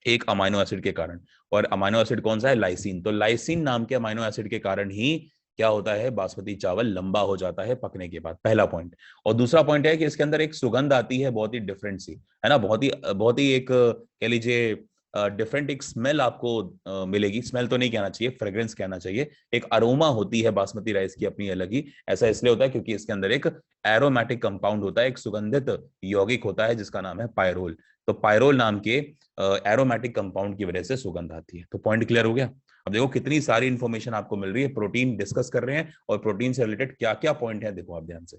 एक अमाइनो एसिड के कारण। और अमाइनो एसिड कौन सा है? लाइसिन। तो लाइसिन नाम के अमाइनो एसिड के कारण ही क्या होता है? बासमती चावल लंबा हो जाता है पकने के बाद, पहला पॉइंट। और दूसरा पॉइंट है कि इसके अंदर एक सुगंध आती है बहुत ही डिफरेंट सी, है ना, बहुत ही एक कह लीजिए डिफरेंट एक स्मेल आपको मिलेगी। स्मेल तो नहीं कहना चाहिए, फ्रेग्रेंस कहना चाहिए। एक अरोमा होती है बासमती राइस की अपनी अलग ही। ऐसा इसलिए होता है क्योंकि इसके अंदर एक एरोमेटिक कंपाउंड होता है, एक सुगंधित यौगिक होता है जिसका नाम है पायरोल। तो पायरोल नाम के एरोमेटिक कंपाउंड की वजह से सुगंध आती है। तो पॉइंट क्लियर हो गया। अब देखो कितनी सारी इंफॉर्मेशन आपको मिल रही है, प्रोटीन डिस्कस कर रहे हैं और प्रोटीन से रिलेटेड क्या क्या पॉइंट है देखो आप ध्यान से।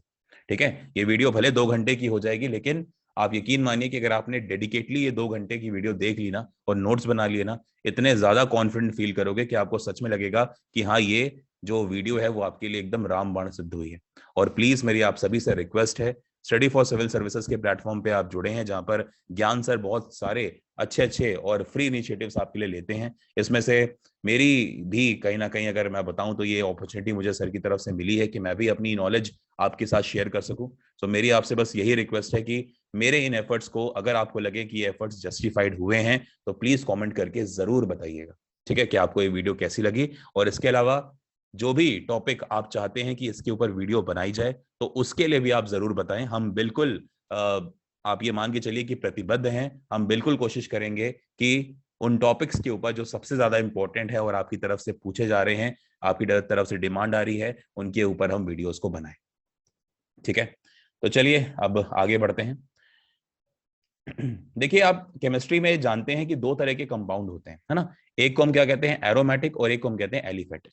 ठीक है, ये वीडियो भले 2 घंटे की हो जाएगी, लेकिन आप यकीन मानिए कि अगर आपने डेडिकेटली ये 2 घंटे की वीडियो देख ली ना और नोट्स बना लिए ना, इतने ज्यादा कॉन्फिडेंट फील करोगे कि आपको सच में लगेगा कि हाँ, ये जो वीडियो है वो आपके लिए एकदम रामबाण सिद्ध हुई है। और प्लीज मेरी आप सभी से रिक्वेस्ट है, स्टडी फॉर सिविल सर्विसेज के प्लेटफॉर्म पे आप जुड़े हैं, जहां पर ज्ञान सर बहुत सारे अच्छे अच्छे और फ्री इनिशिएटिव्स आपके लिए लेते हैं। इसमें से मेरी भी कहीं ना कहीं अगर मैं बताऊं तो ये अपॉर्चुनिटी मुझे सर की तरफ से मिली है कि मैं भी अपनी नॉलेज आपके साथ शेयर कर सकूं। तो मेरी आपसे बस यही रिक्वेस्ट है कि मेरे इन एफर्ट्स को, अगर आपको लगे कि ये एफर्ट्स जस्टिफाइड हुए हैं, तो प्लीज कमेंट करके जरूर बताइएगा। ठीक है, कि आपको ये वीडियो कैसी लगी। और इसके अलावा जो भी टॉपिक आप चाहते हैं कि इसके ऊपर वीडियो बनाई जाए, तो उसके लिए भी आप जरूर बताएं। हम बिल्कुल आप ये मान के चलिए कि प्रतिबद्ध हैं। हम बिल्कुल कोशिश करेंगे कि उन टॉपिक्स के ऊपर जो सबसे ज्यादा इंपॉर्टेंट है और आपकी तरफ से पूछे जा रहे हैं, आपकी तरफ से डिमांड आ रही है, उनके ऊपर हम वीडियोस को बनाएं। ठीक है, तो चलिए अब आगे बढ़ते हैं। देखिए, आप केमिस्ट्री में जानते हैं कि 2 तरह के कंपाउंड होते हैं, है ना। एक को हम क्या कहते हैं? एरोमेटिक, और एक को हम कहते हैं एलिफेटिक।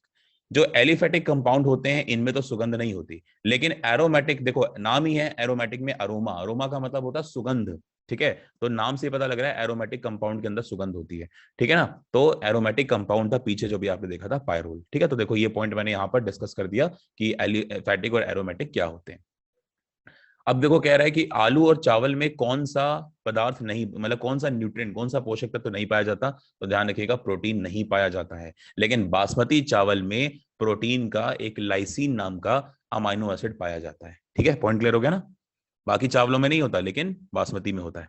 जो एलिफेटिक कंपाउंड होते हैं इनमें तो सुगंध नहीं होती, लेकिन एरोमेटिक, देखो नाम ही है एरोमेटिक में अरोमा, अरोमा का मतलब होता है सुगंध। ठीक है, तो नाम से पता लग रहा है एरोमेटिक कंपाउंड के अंदर सुगंध होती है। ठीक है ना। तो एरोमेटिक कंपाउंड था पीछे जो भी आपने देखा था, पायरोल। ठीक है, तो देखो ये पॉइंट मैंने यहाँ पर डिस्कस कर दिया कि एलिफेटिक और एरोमेटिक क्या होते हैं। अब देखो कह रहा है कि आलू और चावल में कौन सा पदार्थ नहीं, मतलब कौन सा न्यूट्रिएंट, कौन सा पोषक तत्व तो नहीं पाया जाता? तो ध्यान रखिएगा, प्रोटीन नहीं पाया जाता है। लेकिन बासमती चावल में प्रोटीन का एक लाइसिन नाम का अमाइनो एसिड पाया जाता है। ठीक है, पॉइंट क्लियर हो गया ना। बाकी चावलों में नहीं होता, लेकिन बासमती में होता है।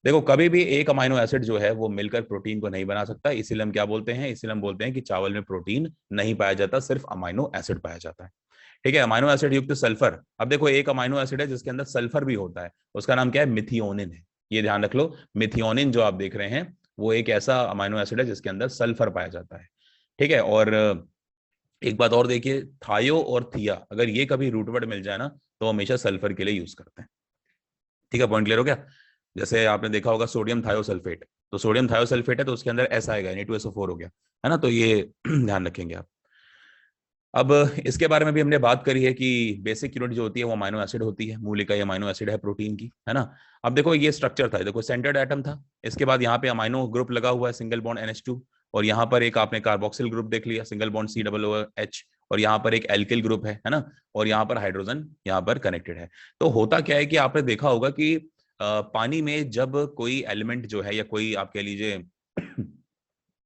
देखो कभी भी एक अमाइनो एसिड जो है वो मिलकर प्रोटीन को नहीं बना सकता, इसीलिए हम क्या बोलते हैं? इसीलिए हम बोलते हैं कि चावल में प्रोटीन नहीं पाया जाता, सिर्फ अमाइनो एसिड पाया जाता है। ठीक है, अमाइनो एसिड युक्त सल्फर। अब देखो एक अमाइनो एसिड है जिसके अंदर सल्फर भी होता है, उसका नाम क्या है? मिथियोनिन है। ये ध्यान रख लो, मिथियोनिन जो आप देख रहे हैं वो एक ऐसा अमाइनो एसिड है जिसके अंदर सल्फर पाया जाता है। ठीक है, और एक बात और देखिए, थायो और थिया, अगर ये कभी रूट वर्ड मिल जाए ना तो हमेशा सल्फर के लिए यूज करते हैं। ठीक है, पॉइंट क्लियर हो गया। जैसे आपने देखा होगा सोडियम थायोसल्फेट, तो सोडियम थायोसल्फेट है तो उसके अंदर एस आएगा, Na2SO4 हो गया, है ना। तो ये ध्यान रखेंगे आप। अब इसके बारे में भी हमने बात करी है कि बेसिक यूनिट जो होती है वो अमाइनो एसिड होती है, मूल इकाई अमाइनो एसिड है प्रोटीन की, है ना। अब देखो ये स्ट्रक्चर था, देखो सेंटर्ड एटम था, इसके बाद यहाँ पे अमाइनो ग्रुप लगा हुआ है, सिंगल बॉन्ड NH2, और यहाँ पर एक आपने कार्बोक्सिल ग्रुप देख लिया, सिंगल बॉन्ड COOH, और यहाँ पर एक एल्किल ग्रुप है ना, और यहाँ पर हाइड्रोजन यहाँ पर कनेक्टेड है। तो होता क्या है कि आपने देखा होगा कि पानी में जब कोई एलिमेंट जो है या कोई आप कह लीजिए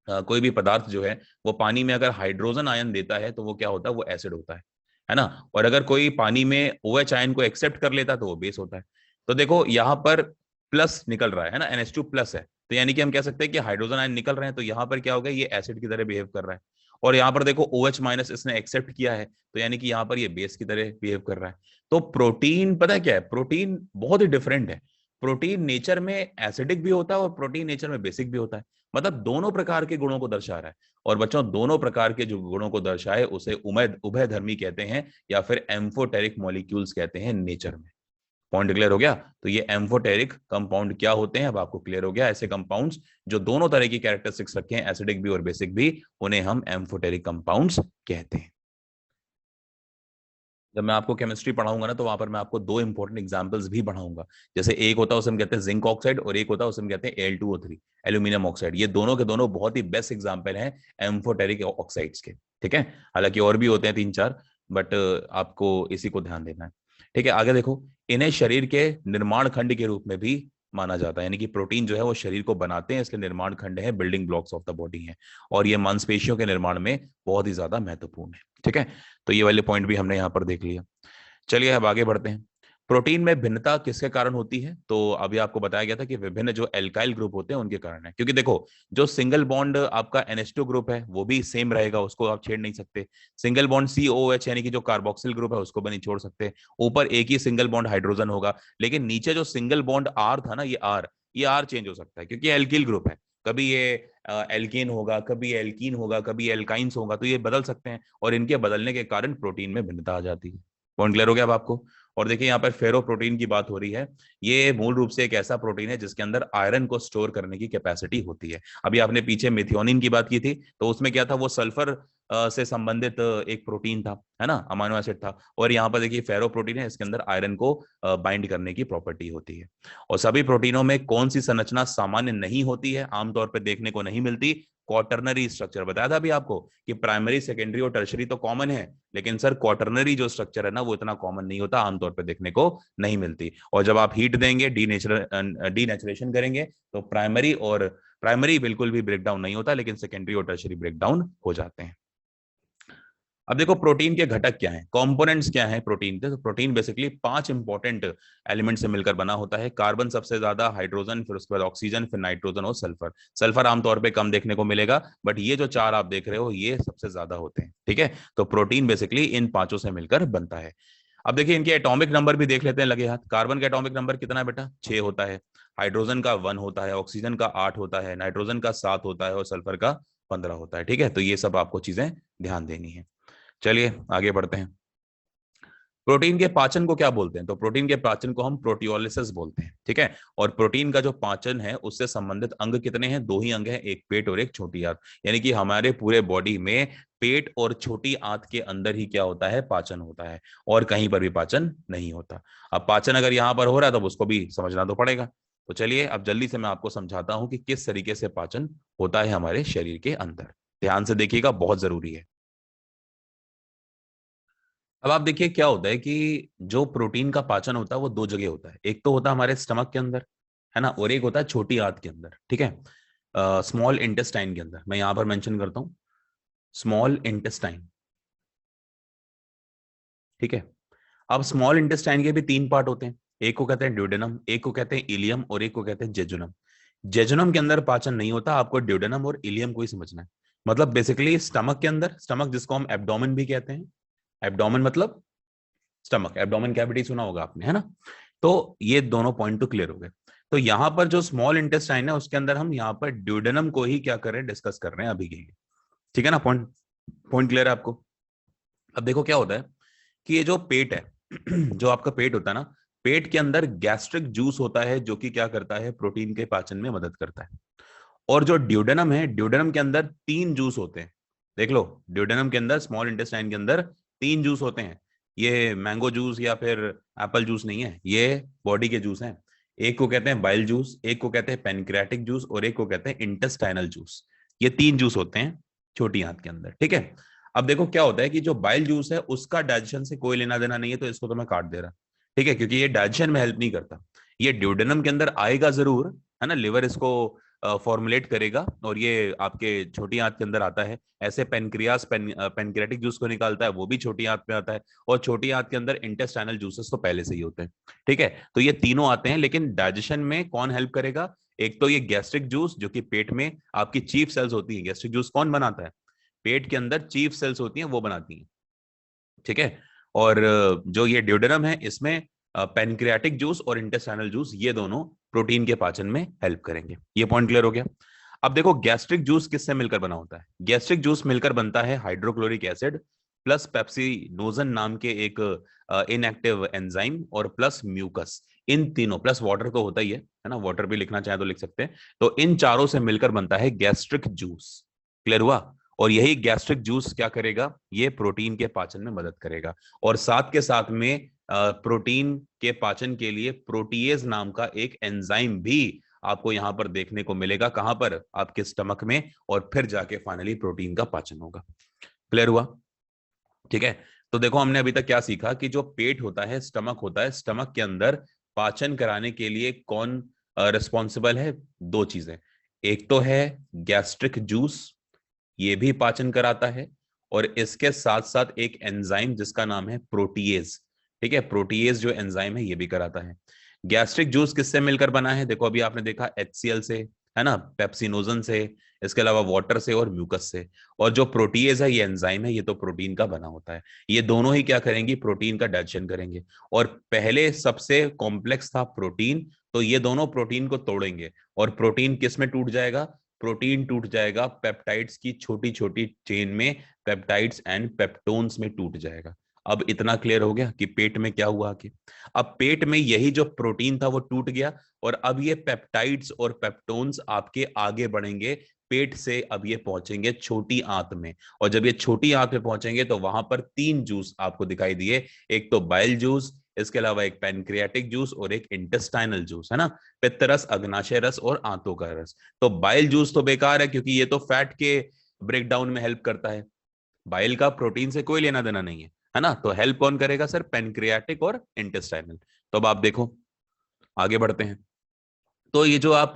कोई भी पदार्थ जो है वो पानी में अगर हाइड्रोजन आयन देता है तो वो क्या होता है? वो एसिड होता है ना। और अगर कोई पानी में OH आयन को एक्सेप्ट कर लेता है तो वो बेस होता है। तो देखो यहाँ पर प्लस निकल रहा है ना, NH2 प्लस है, तो यानी कि हम कह सकते हैं कि हाइड्रोजन आयन निकल रहे हैं, तो यहाँ पर क्या होगा? ये एसिड की तरह बिहेव कर रहा है। और यहाँ पर देखो OH माइनस इसने एक्सेप्ट किया है, तो यानी कि यहाँ पर ये बेस की तरह बिहेव कर रहा है। तो प्रोटीन पता है क्या है? प्रोटीन बहुत ही डिफरेंट है। प्रोटीन नेचर में एसिडिक भी होता है और प्रोटीन नेचर में बेसिक भी होता है, मतलब दोनों प्रकार के गुणों को दर्शा रहा है। और बच्चों दोनों प्रकार के जो गुणों को दर्शाए उसे उभयधर्मी कहते हैं, या फिर एम्फोटेरिक मॉलिक्यूल्स कहते हैं नेचर में। पॉइंट क्लियर हो गया। तो ये एम्फोटेरिक कंपाउंड क्या होते हैं अब आपको क्लियर हो गया। ऐसे कंपाउंड्स जो दोनों तरह की कैरेक्टरिस्टिक्स रखे हैं, एसिडिक भी और बेसिक भी, उन्हें हम एम्फोटेरिक कंपाउंड्स कहते हैं। जब मैं आपको केमिस्ट्री पढ़ाऊंगा ना तो वहां पर मैं आपको 2 इंपॉर्टेंट एग्जांपल्स भी पढ़ाऊंगा। जैसे एक होता है उसे हम कहते हैं जिंक ऑक्साइड, और एक होता है उसे हम कहते हैं Al2O3, एल्यूमिनियम ऑक्साइड। ये दोनों के दोनों बहुत ही बेस्ट एग्जांपल हैं एम्फोटेरिक ऑक्साइड्स के। ठीक है, हालांकि और भी होते हैं 3-4, बट आपको इसी को ध्यान देना है। ठीक है, आगे देखो, इन्हें शरीर के निर्माण खंड के रूप में भी माना जाता है, यानी कि प्रोटीन जो है वो शरीर को बनाते हैं, इसलिए निर्माण खंड है, building blocks of the body है, और ये मांसपेशियों के निर्माण में बहुत ही ज्यादा महत्वपूर्ण है। ठीक है, तो ये वाले पॉइंट भी हमने यहाँ पर देख लिया। चलिए अब आगे बढ़ते हैं। प्रोटीन में भिन्नता किसके कारण होती है? तो अभी आपको बताया गया था कि विभिन्न जो एल्काइल ग्रुप होते हैं उनके कारण है। क्योंकि देखो, जो सिंगल बॉन्ड आपका NH2 ग्रुप है वो भी सेम रहेगा, उसको आप छेड़ नहीं सकते। सिंगल बॉन्ड COOH यानी कि जो कार्बोक्सिल ग्रुप है उसको भी नहीं छोड़ सकते। ऊपर एक ही सिंगल बॉन्ड हाइड्रोजन होगा, लेकिन नीचे जो सिंगल बॉन्ड R था ना, ये R चेंज हो सकता है क्योंकि एल्किल ग्रुप है। कभी ये एल्कीन होगा, कभी एल्कीन होगा, कभी एल्काइंस होगा, तो ये बदल सकते हैं और इनके बदलने के कारण प्रोटीन में भिन्नता आ जाती है। पॉइंट क्लियर हो गया अब आपको? और देखिए यहाँ पर फेरो प्रोटीन की बात हो रही है। ये मूल रूप से एक ऐसा प्रोटीन है जिसके अंदर आयरन को स्टोर करने की कैपेसिटी होती है। अभी आपने पीछे मिथियोनिन की बात की थी, तो उसमें क्या था, वो सल्फर से संबंधित एक प्रोटीन था, है ना, अमाइनो एसिड था। और यहाँ पर देखिए फेरो प्रोटीन है, इसके अंदर आयरन को बाइंड करने की प्रॉपर्टी होती है। और सभी प्रोटीनों में कौन सी संरचना सामान्य नहीं होती है, आमतौर पर देखने को नहीं मिलती? Quaternary structure. बताया था अभी आपको कि प्राइमरी, सेकेंडरी और टर्शरी तो कॉमन है, लेकिन सर क्वाटरनरी जो स्ट्रक्चर है ना वो इतना कॉमन नहीं होता, आमतौर पर देखने को नहीं मिलती। और जब आप हीट देंगे, डीनेचुरेशन करेंगे, तो प्राइमरी बिल्कुल भी ब्रेकडाउन नहीं होता, लेकिन सेकेंडरी और टर्शरी ब्रेकडाउन हो जाते हैं। अब देखो प्रोटीन के घटक क्या हैं, कंपोनेंट्स क्या हैं प्रोटीन के। तो प्रोटीन बेसिकली 5 इंपॉर्टेंट एलिमेंट से मिलकर बना होता है। कार्बन सबसे ज्यादा, हाइड्रोजन, फिर उसके बाद ऑक्सीजन, फिर नाइट्रोजन और सल्फर। सल्फर आमतौर पे कम देखने को मिलेगा, बट ये जो 4 आप देख रहे हो ये सबसे ज्यादा होते हैं। ठीक है, तो प्रोटीन बेसिकली इन पांचों से मिलकर बनता है। अब देखिए इनके एटॉमिक नंबर भी देख लेते हैं लगे हाथ। कार्बन का एटॉमिक नंबर कितना है बेटा? 6 होता है। हाइड्रोजन का 1 होता है, ऑक्सीजन का 8 होता है, नाइट्रोजन का 7 होता है और सल्फर का 15 होता है। ठीक है, तो ये सब आपको चीजें ध्यान देनी है। चलिए आगे बढ़ते हैं। प्रोटीन के पाचन को क्या बोलते हैं? तो प्रोटीन के पाचन को हम प्रोटियोलिसिस बोलते हैं। ठीक है, और प्रोटीन का जो पाचन है उससे संबंधित अंग कितने हैं? 2 ही अंग हैं, एक पेट और एक छोटी आंत। यानी कि हमारे पूरे बॉडी में पेट और छोटी आंत के अंदर ही क्या होता है? पाचन होता है, और कहीं पर भी पाचन नहीं होता। अब पाचन अगर यहां पर हो रहा है तो उसको भी समझना तो पड़ेगा। तो चलिए अब जल्दी से मैं आपको समझाता हूं कि किस तरीके से पाचन होता है हमारे शरीर के अंदर। ध्यान से देखिएगा, बहुत जरूरी है। अब आप देखिए क्या होता है कि जो प्रोटीन का पाचन होता है वो 2 जगह होता है। एक तो होता है हमारे स्टमक के अंदर, है ना, और एक होता है छोटी आंत के अंदर। ठीक है, स्मॉल इंटेस्टाइन के अंदर। मैं यहां पर मेंशन करता हूं, स्मॉल इंटेस्टाइन। ठीक है, अब स्मॉल इंटेस्टाइन के भी 3 पार्ट होते हैं। एक को कहते हैं ड्यूडेनम, एक को कहते हैं इलियम और एक को कहते हैं जेजुनम। जेजुनम के अंदर पाचन नहीं होता, आपको ड्यूडेनम और इलियम को ही समझना है। मतलब बेसिकली स्टमक के अंदर, स्टमक जिसको हम एब्डोमेन भी कहते हैं, एब्डोमेन मतलब स्टमक, एब्डोमेन कैविटी सुना होगा आपने, है ना। तो ये दोनों पॉइंट तो क्लियर हो गए। तो यहां पर जो स्मॉल इंटेस्टाइन है उसके अंदर हम यहाँ पर ड्यूडेनम को ही क्या कर रहे हैं, डिस्कस कर रहे हैं अभी के लिए। ठीक है ना, पॉइंट पॉइंट क्लियर है आपको? अब देखो क्या होता है कि ये जो पेट है जो आपका पेट होता है ना, पेट के अंदर गैस्ट्रिक जूस होता है जो कि क्या करता है, प्रोटीन के पाचन में मदद करता है। और जो ड्यूडेनम है, ड्यूडेनम के अंदर 3 जूस होते हैं। देख लो, ड्यूडेनम के अंदर, स्मॉल इंटेस्टाइन के अंदर 3 जूस होते हैं। ये मैंगो जूस या फिर एप्पल जूस नहीं है, ये बॉडी के जूस हैं। एक को कहते हैं बाइल जूस, एक को कहते हैं पेनक्रियाटिक जूस और एक को कहते हैं इंटेस्टाइनल जूस। ये 3 जूस होते हैं छोटी आंत के अंदर। ठीक है, अब देखो क्या होता है कि जो बाइल जूस है उसका डाइजेशन से कोई लेना देना नहीं है, तो इसको तो मैं काट दे रहा। ठीक है, क्योंकि ये डाइजेशन में हेल्प नहीं करता। ये ड्यूडेनम के अंदर आएगा जरूर, है ना, लिवर इसको फॉर्मुलेट करेगा और ये आपके छोटी आंत के अंदर आता है। ऐसे पेनक्रियास पेनक्रियाटिक जूस को निकालता है, वो भी छोटी आंत में आता है। और छोटी आंत के अंदर इंटेस्टाइनल जूसेस तो पहले से ही होते हैं। ठीक है, तो ये तीनों आते हैं, लेकिन डाइजेशन में कौन हेल्प करेगा? एक तो ये गैस्ट्रिक जूस जो कि पेट में आपकी चीफ सेल्स होती है। गैस्ट्रिक जूस कौन बनाता है? पेट के अंदर चीफ सेल्स होती हैं, वो बनाती हैं। ठीक है, और जो ये ड्यूडेनम है इसमें पेनक्रियाटिक जूस और इंटेस्टाइनल जूस, ये दोनों प्रोटीन के पाचन में हेल्प करेंगे। ये पॉइंट क्लियर हो गया? अब देखो गैस्ट्रिक जूस किससे मिलकर बना होता है? गैस्ट्रिक जूस मिलकर बनता है हाइड्रोक्लोरिक एसिड प्लस पेप्सिनोजन नाम के एक इनएक्टिव एंजाइम और प्लस म्यूकस। इन तीनों प्लस वाटर तो होता ही है ना, वाटर भी लिखना चाहे तो लिख सकते हैं। तो इन चारों से मिलकर बनता है गैस्ट्रिक जूस। क्लियर हुआ? और यही गैस्ट्रिक जूस क्या करेगा, ये प्रोटीन के पाचन में मदद करेगा। और साथ के साथ में प्रोटीन के पाचन के लिए प्रोटीएज नाम का एक एंजाइम भी आपको यहां पर देखने को मिलेगा। कहां पर? आपके स्टमक में, और फिर जाके फाइनली प्रोटीन का पाचन होगा। क्लियर हुआ? ठीक है, तो देखो हमने अभी तक क्या सीखा कि जो पेट होता है, स्टमक होता है, स्टमक के अंदर पाचन कराने के लिए कौन रिस्पॉन्सिबल है? 2 चीजें। एक तो है गैस्ट्रिक जूस, ये भी पाचन कराता है, और इसके साथ साथ एक एंजाइम जिसका नाम है प्रोटीएज। ठीक है, प्रोटीएज जो एंजाइम है ये भी कराता है। गैस्ट्रिक जूस किससे मिलकर बना है? देखो अभी आपने देखा HCl से, है ना, पेप्सिनोजन से, इसके अलावा वाटर से और म्यूकस से। और जो प्रोटीएज है ये एंजाइम है, ये तो प्रोटीन का बना होता है। ये दोनों ही क्या करेंगी? प्रोटीन का डाइजेशन करेंगे। और पहले सबसे कॉम्प्लेक्स था प्रोटीन, तो ये दोनों प्रोटीन को तोड़ेंगे। और प्रोटीन किस में टूट जाएगा? प्रोटीन टूट जाएगा पेप्टाइड्स की छोटी छोटी चेन में, पेप्टाइड्स एंड पेप्टोन्स में टूट जाएगा। अब इतना क्लियर हो गया कि पेट में क्या हुआ कि अब पेट में यही जो प्रोटीन था वो टूट गया, और अब ये पेप्टाइड्स और पेप्टोन्स आपके आगे बढ़ेंगे पेट से। अब ये पहुंचेंगे छोटी आंत में, और जब ये छोटी आंत में पहुंचेंगे तो वहां पर 3 जूस आपको दिखाई दिए। एक तो बाइल जूस, इसके अलावा एक पैनक्रियाटिक जूस और एक इंटेस्टाइनल जूस, है ना, पित्त रस, अग्नाशय रस और आंतों का रस। तो बाइल जूस तो बेकार है क्योंकि ये तो फैट के ब्रेकडाउन में हेल्प करता है, बाइल का प्रोटीन से कोई लेना देना नहीं है ना। तो हेल्प कौन करेगा सर? पैनक्रियाटिक और इंटेस्टाइनल। तो अब आप देखो, आगे बढ़ते हैं। तो ये जो आप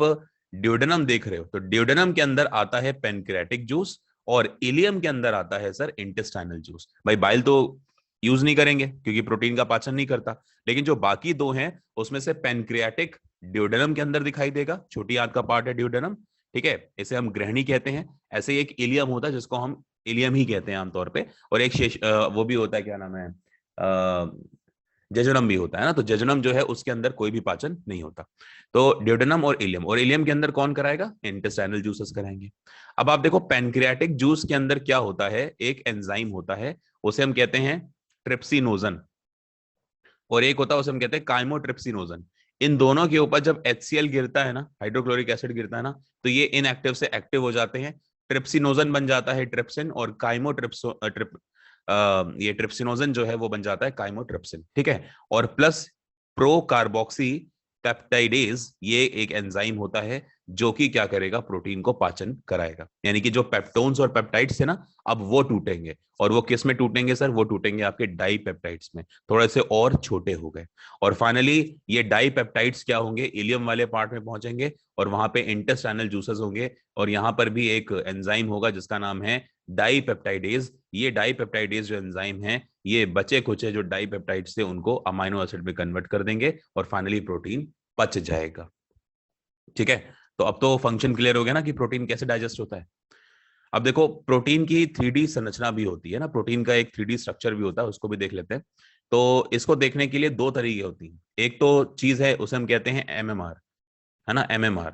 ड्यूडेनम देख रहे हो, तो ड्यूडेनम के अंदर आता है पैनक्रियाटिक जूस, और इलियम के अंदर आता है सर इंटेस्टाइनल जूस। भाई बाइल तो यूज नहीं करेंगे क्योंकि प्रोटीन का पाचन नहीं करता, लेकिन जो बाकी दो हैं उसमें से पैनक्रियाटिक ड्यूडेनम के अंदर दिखाई देगा, छोटी आंत का पार्ट है ड्यूडेनम, ठीक है, इसे हम ग्रहणी कहते हैं। ऐसे ही एक इलियम होता है जिसको हम इलियम ही कहते हैं आमतौर पे, और एक शेष वो भी होता है, क्या नाम है, जेजुनम भी होता है ना। तो जेजुनम जो है उसके अंदर कोई भी पाचन नहीं होता। तो ड्यूडेनम और इलियम के अंदर कौन कराएगा? इंटेस्टाइनल जूसेस कराएंगे। अब आप देखो पैनक्रियाटिक जूस के अंदर क्या होता है, एक एंजाइम होता है, उसे हम कहते हैं ट्रिप्सिनोजन, और एक होता है उसे हम कहते हैं काइमोट्रिप्सिनोजन। इन दोनों के ऊपर जब HCl गिरता है ना, हाइड्रोक्लोरिक एसिड गिरता है ना, तो ये इनएक्टिव से एक्टिव हो जाते हैं, ट्रिप्सिनोजन बन जाता है ट्रिप्सिन, और ये ट्रिप्सिनोजन जो है वो बन जाता है काइमोट्रिप्सिन, ठीक है। और प्लस प्रो कार्बोक्सी पेप्टाइडेज, ये एक एंजाइम होता है जो कि क्या करेगा? प्रोटीन को पाचन कराएगा। यानी कि जो पेप्टोन्स और पेप्टाइड्स है ना, अब वो टूटेंगे, और वो किस में टूटेंगे सर? वो टूटेंगे आपके डाइपेप्टाइड्स में, थोड़े से और छोटे हो गए। और फाइनली ये डाइपेप्टाइड्स क्या होंगे? इलियम वाले पार्ट में पहुंचेंगे, और वहां पे इंटेस्टाइनल जूसेस होंगे, और यहां पर भी एक एंजाइम होगा जिसका नाम है डाइपेप्टाइडेज। ये डाइपेप्टाइडेज जो एंजाइम है, ये बचे कुचे जो डाइपेप्टाइड्स थे उनको अमाइनो एसिड में कन्वर्ट कर देंगे, और फाइनली प्रोटीन पच जाएगा, ठीक है। तो अब तो फंक्शन क्लियर हो गया ना कि प्रोटीन कैसे डाइजेस्ट होता है। अब देखो प्रोटीन की 3D संरचना भी होती है ना, प्रोटीन का एक 3D स्ट्रक्चर भी होता है, उसको भी देख लेते हैं। तो इसको देखने के लिए दो तरीके होती हैं। एक तो चीज है उसे हम कहते हैं MMR, है ना, MMR,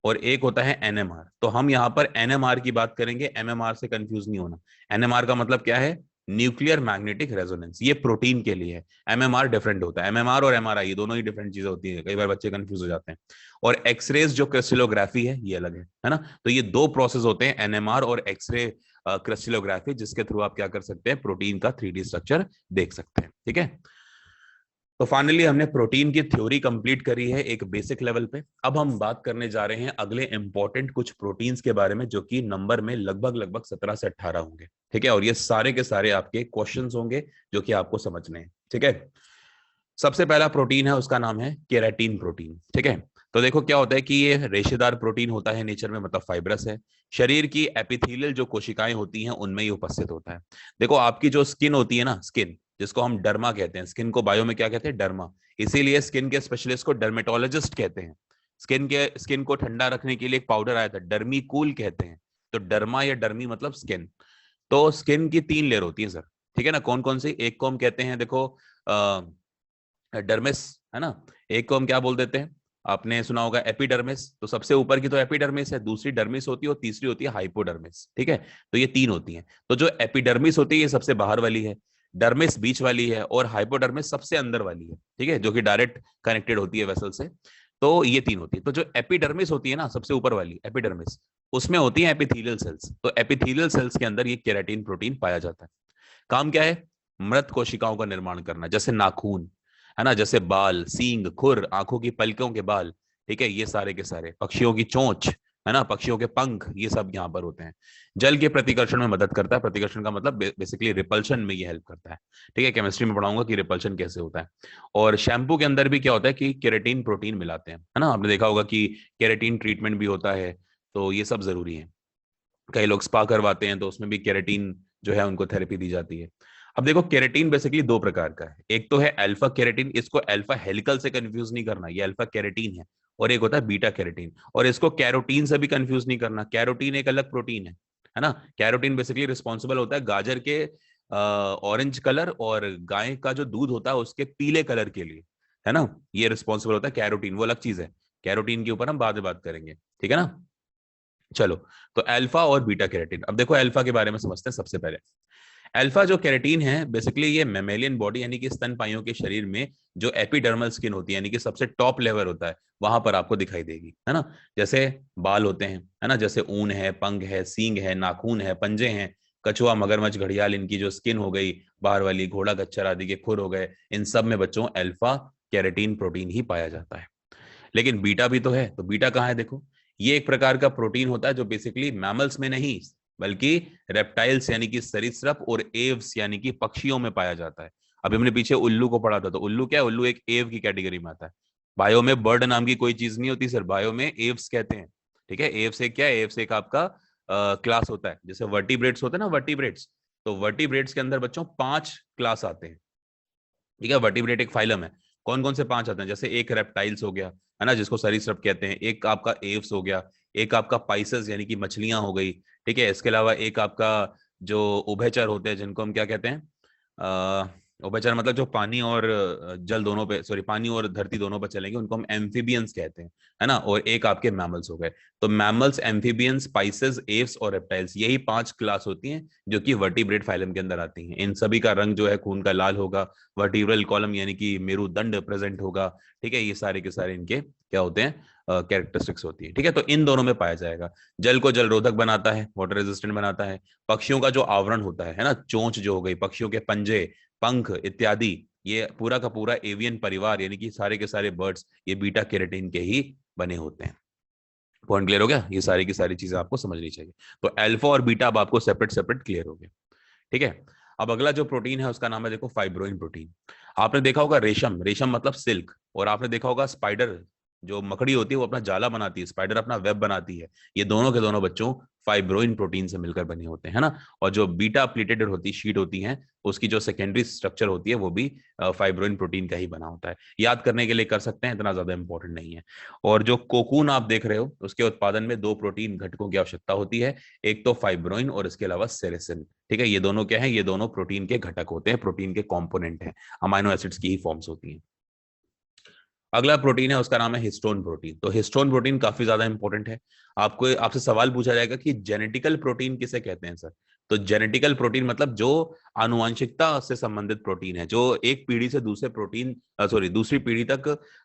और एक होता है NMR। तो हम यहाँ पर NMR की बात करेंगे, MMR से कंफ्यूज नहीं होना। NMR का मतलब क्या है? न्यूक्लियर मैग्नेटिक रेजोनेंस, ये प्रोटीन के लिए है। MMR डिफरेंट होता है, MMR और MRI ये दोनों ही डिफरेंट चीजें होती है, कई बार बच्चे कंफ्यूज हो जाते हैं। और एक्सरेज जो क्रिस्टलोग्राफी है ये अलग है ना। तो ये दो प्रोसेस होते हैं, NMR और एक्सरे क्रिस्टलोग्राफी, जिसके थ्रू आप क्या कर सकते हैं? प्रोटीन का 3D स्ट्रक्चर देख सकते हैं, ठीक है। तो फाइनली हमने प्रोटीन की थ्योरी कंप्लीट करी है एक बेसिक लेवल पे। अब हम बात करने जा रहे हैं अगले इंपॉर्टेंट कुछ प्रोटीन्स के बारे में, जो कि नंबर में लगभग 17 से 18 होंगे, ठीक है। और ये सारे के सारे आपके क्वेश्चंस होंगे जो कि आपको समझने हैं, ठीक है। सबसे पहला प्रोटीन है, उसका नाम है केराटिन प्रोटीन, ठीक है। तो देखो क्या होता है कि ये रेशेदार प्रोटीन होता है नेचर में, मतलब फाइब्रस है। शरीर की एपिथेलियल जो कोशिकाएं होती हैं उनमें ये उपस्थित होता है। देखो आपकी जो स्किन होती है ना, स्किन जिसको हम डर्मा कहते हैं, स्किन को बायो में क्या कहते हैं? डर्मा। इसीलिए स्किन के स्पेशलिस्ट को डर्मेटोलॉजिस्ट कहते हैं। स्किन को ठंडा रखने के लिए एक पाउडर आया था, डर्मी कूल कहते हैं। तो डर्मा या डर्मी मतलब स्किन। तो स्किन की 3 लेयर होती है सर, ठीक है ना। कौन कौन सी? एक को हम कहते हैं, देखो डर्मिस, है ना। एक को हम क्या बोल देते हैं? आपने सुना होगा एपिडर्मिस। तो सबसे ऊपर की तो एपिडर्मिस है, दूसरी डर्मिस होती है, और तीसरी होती है हाइपोडर्मिस, ठीक है। तो ये 3 होती हैं। तो जो एपिडर्मिस होती है ये सबसे बाहर वाली है, डर्मिस बीच वाली है, और हाइपोडर्मिस सबसे अंदर वाली है, ठीक है, जो कि डायरेक्ट कनेक्टेड होती है वेसल से। तो ये 3 होती है। तो जो एपिडर्मिस होती है ना, सबसे ऊपर वाली एपिडर्मिस, उसमें होती है एपिथेलियल सेल्स। तो एपिथेलियल सेल्स के अंदर ये केराटिन प्रोटीन पाया जाता है। काम क्या है? मृत कोशिकाओं का निर्माण करना, जैसे नाखून, है ना, जैसे बाल, सींग, खुर, आंखों की पलकों के बाल, ठीक है, ये सारे के सारे, पक्षियों की चोंच, है ना, पक्षियों के पंख, ये सब यहाँ पर होते हैं। जल के प्रतिकर्षण में मदद करता है। प्रतिकर्षण का मतलब बेसिकली रिपल्शन में ये हेल्प करता है, ठीक है। केमिस्ट्री में पढ़ाऊंगा कि रिपल्शन कैसे होता है। और शैम्पू के अंदर भी क्या होता है कि केराटिन प्रोटीन मिलाते हैं, है ना। आपने देखा होगा कि केराटिन ट्रीटमेंट भी होता है, तो ये सब जरूरी है। कई लोग स्पा करवाते हैं तो उसमें भी केराटिन जो है उनको थेरेपी दी जाती है। अब देखो केराटिन बेसिकली दो प्रकार का है, एक तो है अल्फा केराटिन, इसको अल्फा हेलिकल से कंफ्यूज नहीं करना, ये अल्फा केराटिन है, और एक होता है बीटा केराटिन, और इसको कैरोटीन से भी कंफ्यूज नहीं करना, कैरोटीन एक अलग प्रोटीन है ना। कैरोटीन बेसिकली रिस्पॉन्सिबल होता है गाजर के ऑरेंज कलर और गाय का जो दूध होता है उसके पीले कलर के लिए, है ना, ये रिस्पॉन्सिबल होता है कैरोटीन, वो अलग चीज है, कैरोटीन के ऊपर हम बाद में बात करेंगे, ठीक है ना। चलो, तो अल्फा और बीटा कैरेटीन, अब देखो अल्फा के बारे में समझते हैं सबसे पहले। अल्फा जो कैरेटीन है बेसिकली ये मेमेलियन बॉडी यानी कि स्तनपाइयों के शरीर में जो एपिडर्मल स्किन होती है यानी कि सबसे टॉप लेवल होता है वहां पर आपको दिखाई देगी, है ना। जैसे बाल होते हैं, है ना, जैसे ऊन है, पंख है, सींग है, नाखून है, पंजे हैं, कछुआ, मगरमच्छ, घड़ियाल, इनकी जो स्किन हो गई बाहर वाली, घोड़ा खच्चर आदि के खुर हो गए, इन सब में बच्चों अल्फा कैरेटीन प्रोटीन ही पाया जाता है। लेकिन बीटा भी तो है, तो बीटा कहाँ है, देखो ये एक प्रकार का प्रोटीन होता है जो बेसिकली मैमल्स में नहीं बल्कि रेप्टाइल्स यानी कि सरीसृप और एव्स यानी कि पक्षियों में पाया जाता है। अभी हमने पीछे उल्लू को पढ़ा था, तो उल्लू क्या है, उल्लू एक एव की कैटेगरी में आता है। बायो में बर्ड नाम की कोई चीज नहीं होती सर, बायो में एव्स कहते हैं, ठीक है। एव से क्या है, एव से एक आपका क्लास होता है, जैसे वर्टिब्रेट्स होते हैं ना, वर्टिब्रेट्स, तो वर्टिब्रेट्स के अंदर बच्चों 5 क्लास आते हैं, ठीक है। वर्टिब्रेट एक फाइलम है, कौन कौन से 5 आते हैं, जैसे एक रेप्टाइल्स हो गया, है ना, जिसको सरीसृप कहते हैं, एक आपका एव्स हो गया, एक आपका पाइसेस यानी कि मछलियां हो गई, ठीक है। इसके अलावा एक आपका जो उभयचर होते हैं जिनको हम क्या कहते हैं, उभयचर मतलब जो पानी और जल दोनों पे, सॉरी, पानी और धरती दोनों पे चलेंगे, उनको हम एम्फीबियंस कहते हैं, है ना। और एक आपके मैमल्स हो गए, तो मैमल्स, एम्फीबियंस, स्पाइसेस, एव्स और रेप्टाइल्स, यही 5 क्लास होती हैं जो कि वर्टिब्रेट फाइलम के अंदर आती हैं। इन सभी का रंग जो है खून का लाल होगा, वर्टिब्रल कॉलम यानी कि मेरुदंड प्रेजेंट होगा, ठीक है। ये सारे के सारे इनके क्या होते हैं, कैरेक्टरिस्टिक्स होती है, ठीक है। तो इन दोनों में पाया जाएगा। जल को जल रोधक बनाता है, वाटर रेजिस्टेंट बनाता है। पक्षियों का जो आवरण होता है ना, चोंच जो हो गई, पक्षियों के पंजे, पंख इत्यादि, ये पूरा का पूरा एवियन परिवार यानी कि सारे के सारे बर्ड्स ये बीटा कैरोटीन के ही बने होते हैं। पॉइंट क्लियर हो गया, ये सारी की सारी चीजें आपको समझनी चाहिए। तो अल्फा और बीटा अब आपको सेपरेट सेपरेट क्लियर हो गया, ठीक है। अब अगला जो प्रोटीन है उसका नाम है देखो फाइब्रोइन प्रोटीन। आपने देखा होगा रेशम, रेशम मतलब सिल्क, और आपने देखा होगा स्पाइडर, जो मकड़ी होती है वो अपना जाला बनाती है, स्पाइडर अपना वेब बनाती है, ये दोनों के दोनों बच्चों फाइब्रोइन प्रोटीन से मिलकर बने होते हैं, है ना। और जो बीटा प्लेटेड होती शीट होती है उसकी जो सेकेंडरी स्ट्रक्चर होती है वो भी फाइब्रोइन प्रोटीन का ही बना होता है। याद करने के लिए कर सकते हैं, इतना ज्यादा इंपॉर्टेंट नहीं है। और जो कोकून आप देख रहे हो उसके उत्पादन में 2 प्रोटीन घटकों की आवश्यकता होती है, एक तो फाइब्रोइन और इसके अलावा सेरेसिन, ठीक है। ये दोनों क्या है, ये दोनों प्रोटीन के घटक होते हैं, प्रोटीन के कॉम्पोनेंट हैं, अमाइनो एसिड्स की ही फॉर्म्स होती हैं। अगला प्रोटीन है उसका नाम है हिस्टोन प्रोटीन। तो हिस्टोन प्रोटीन काफी ज्यादा इंपॉर्टेंट है। आपको आपसे सवाल पूछा जाएगा कि जेनेटिकल प्रोटीन किसे कहते हैं सर, तो जेनेटिकल प्रोटीन मतलब जो आनुवंशिकता से संबंधित प्रोटीन है, जो एक पीढ़ी से दूसरे प्रोटीन सॉरी दूसरी पीढ़ी तक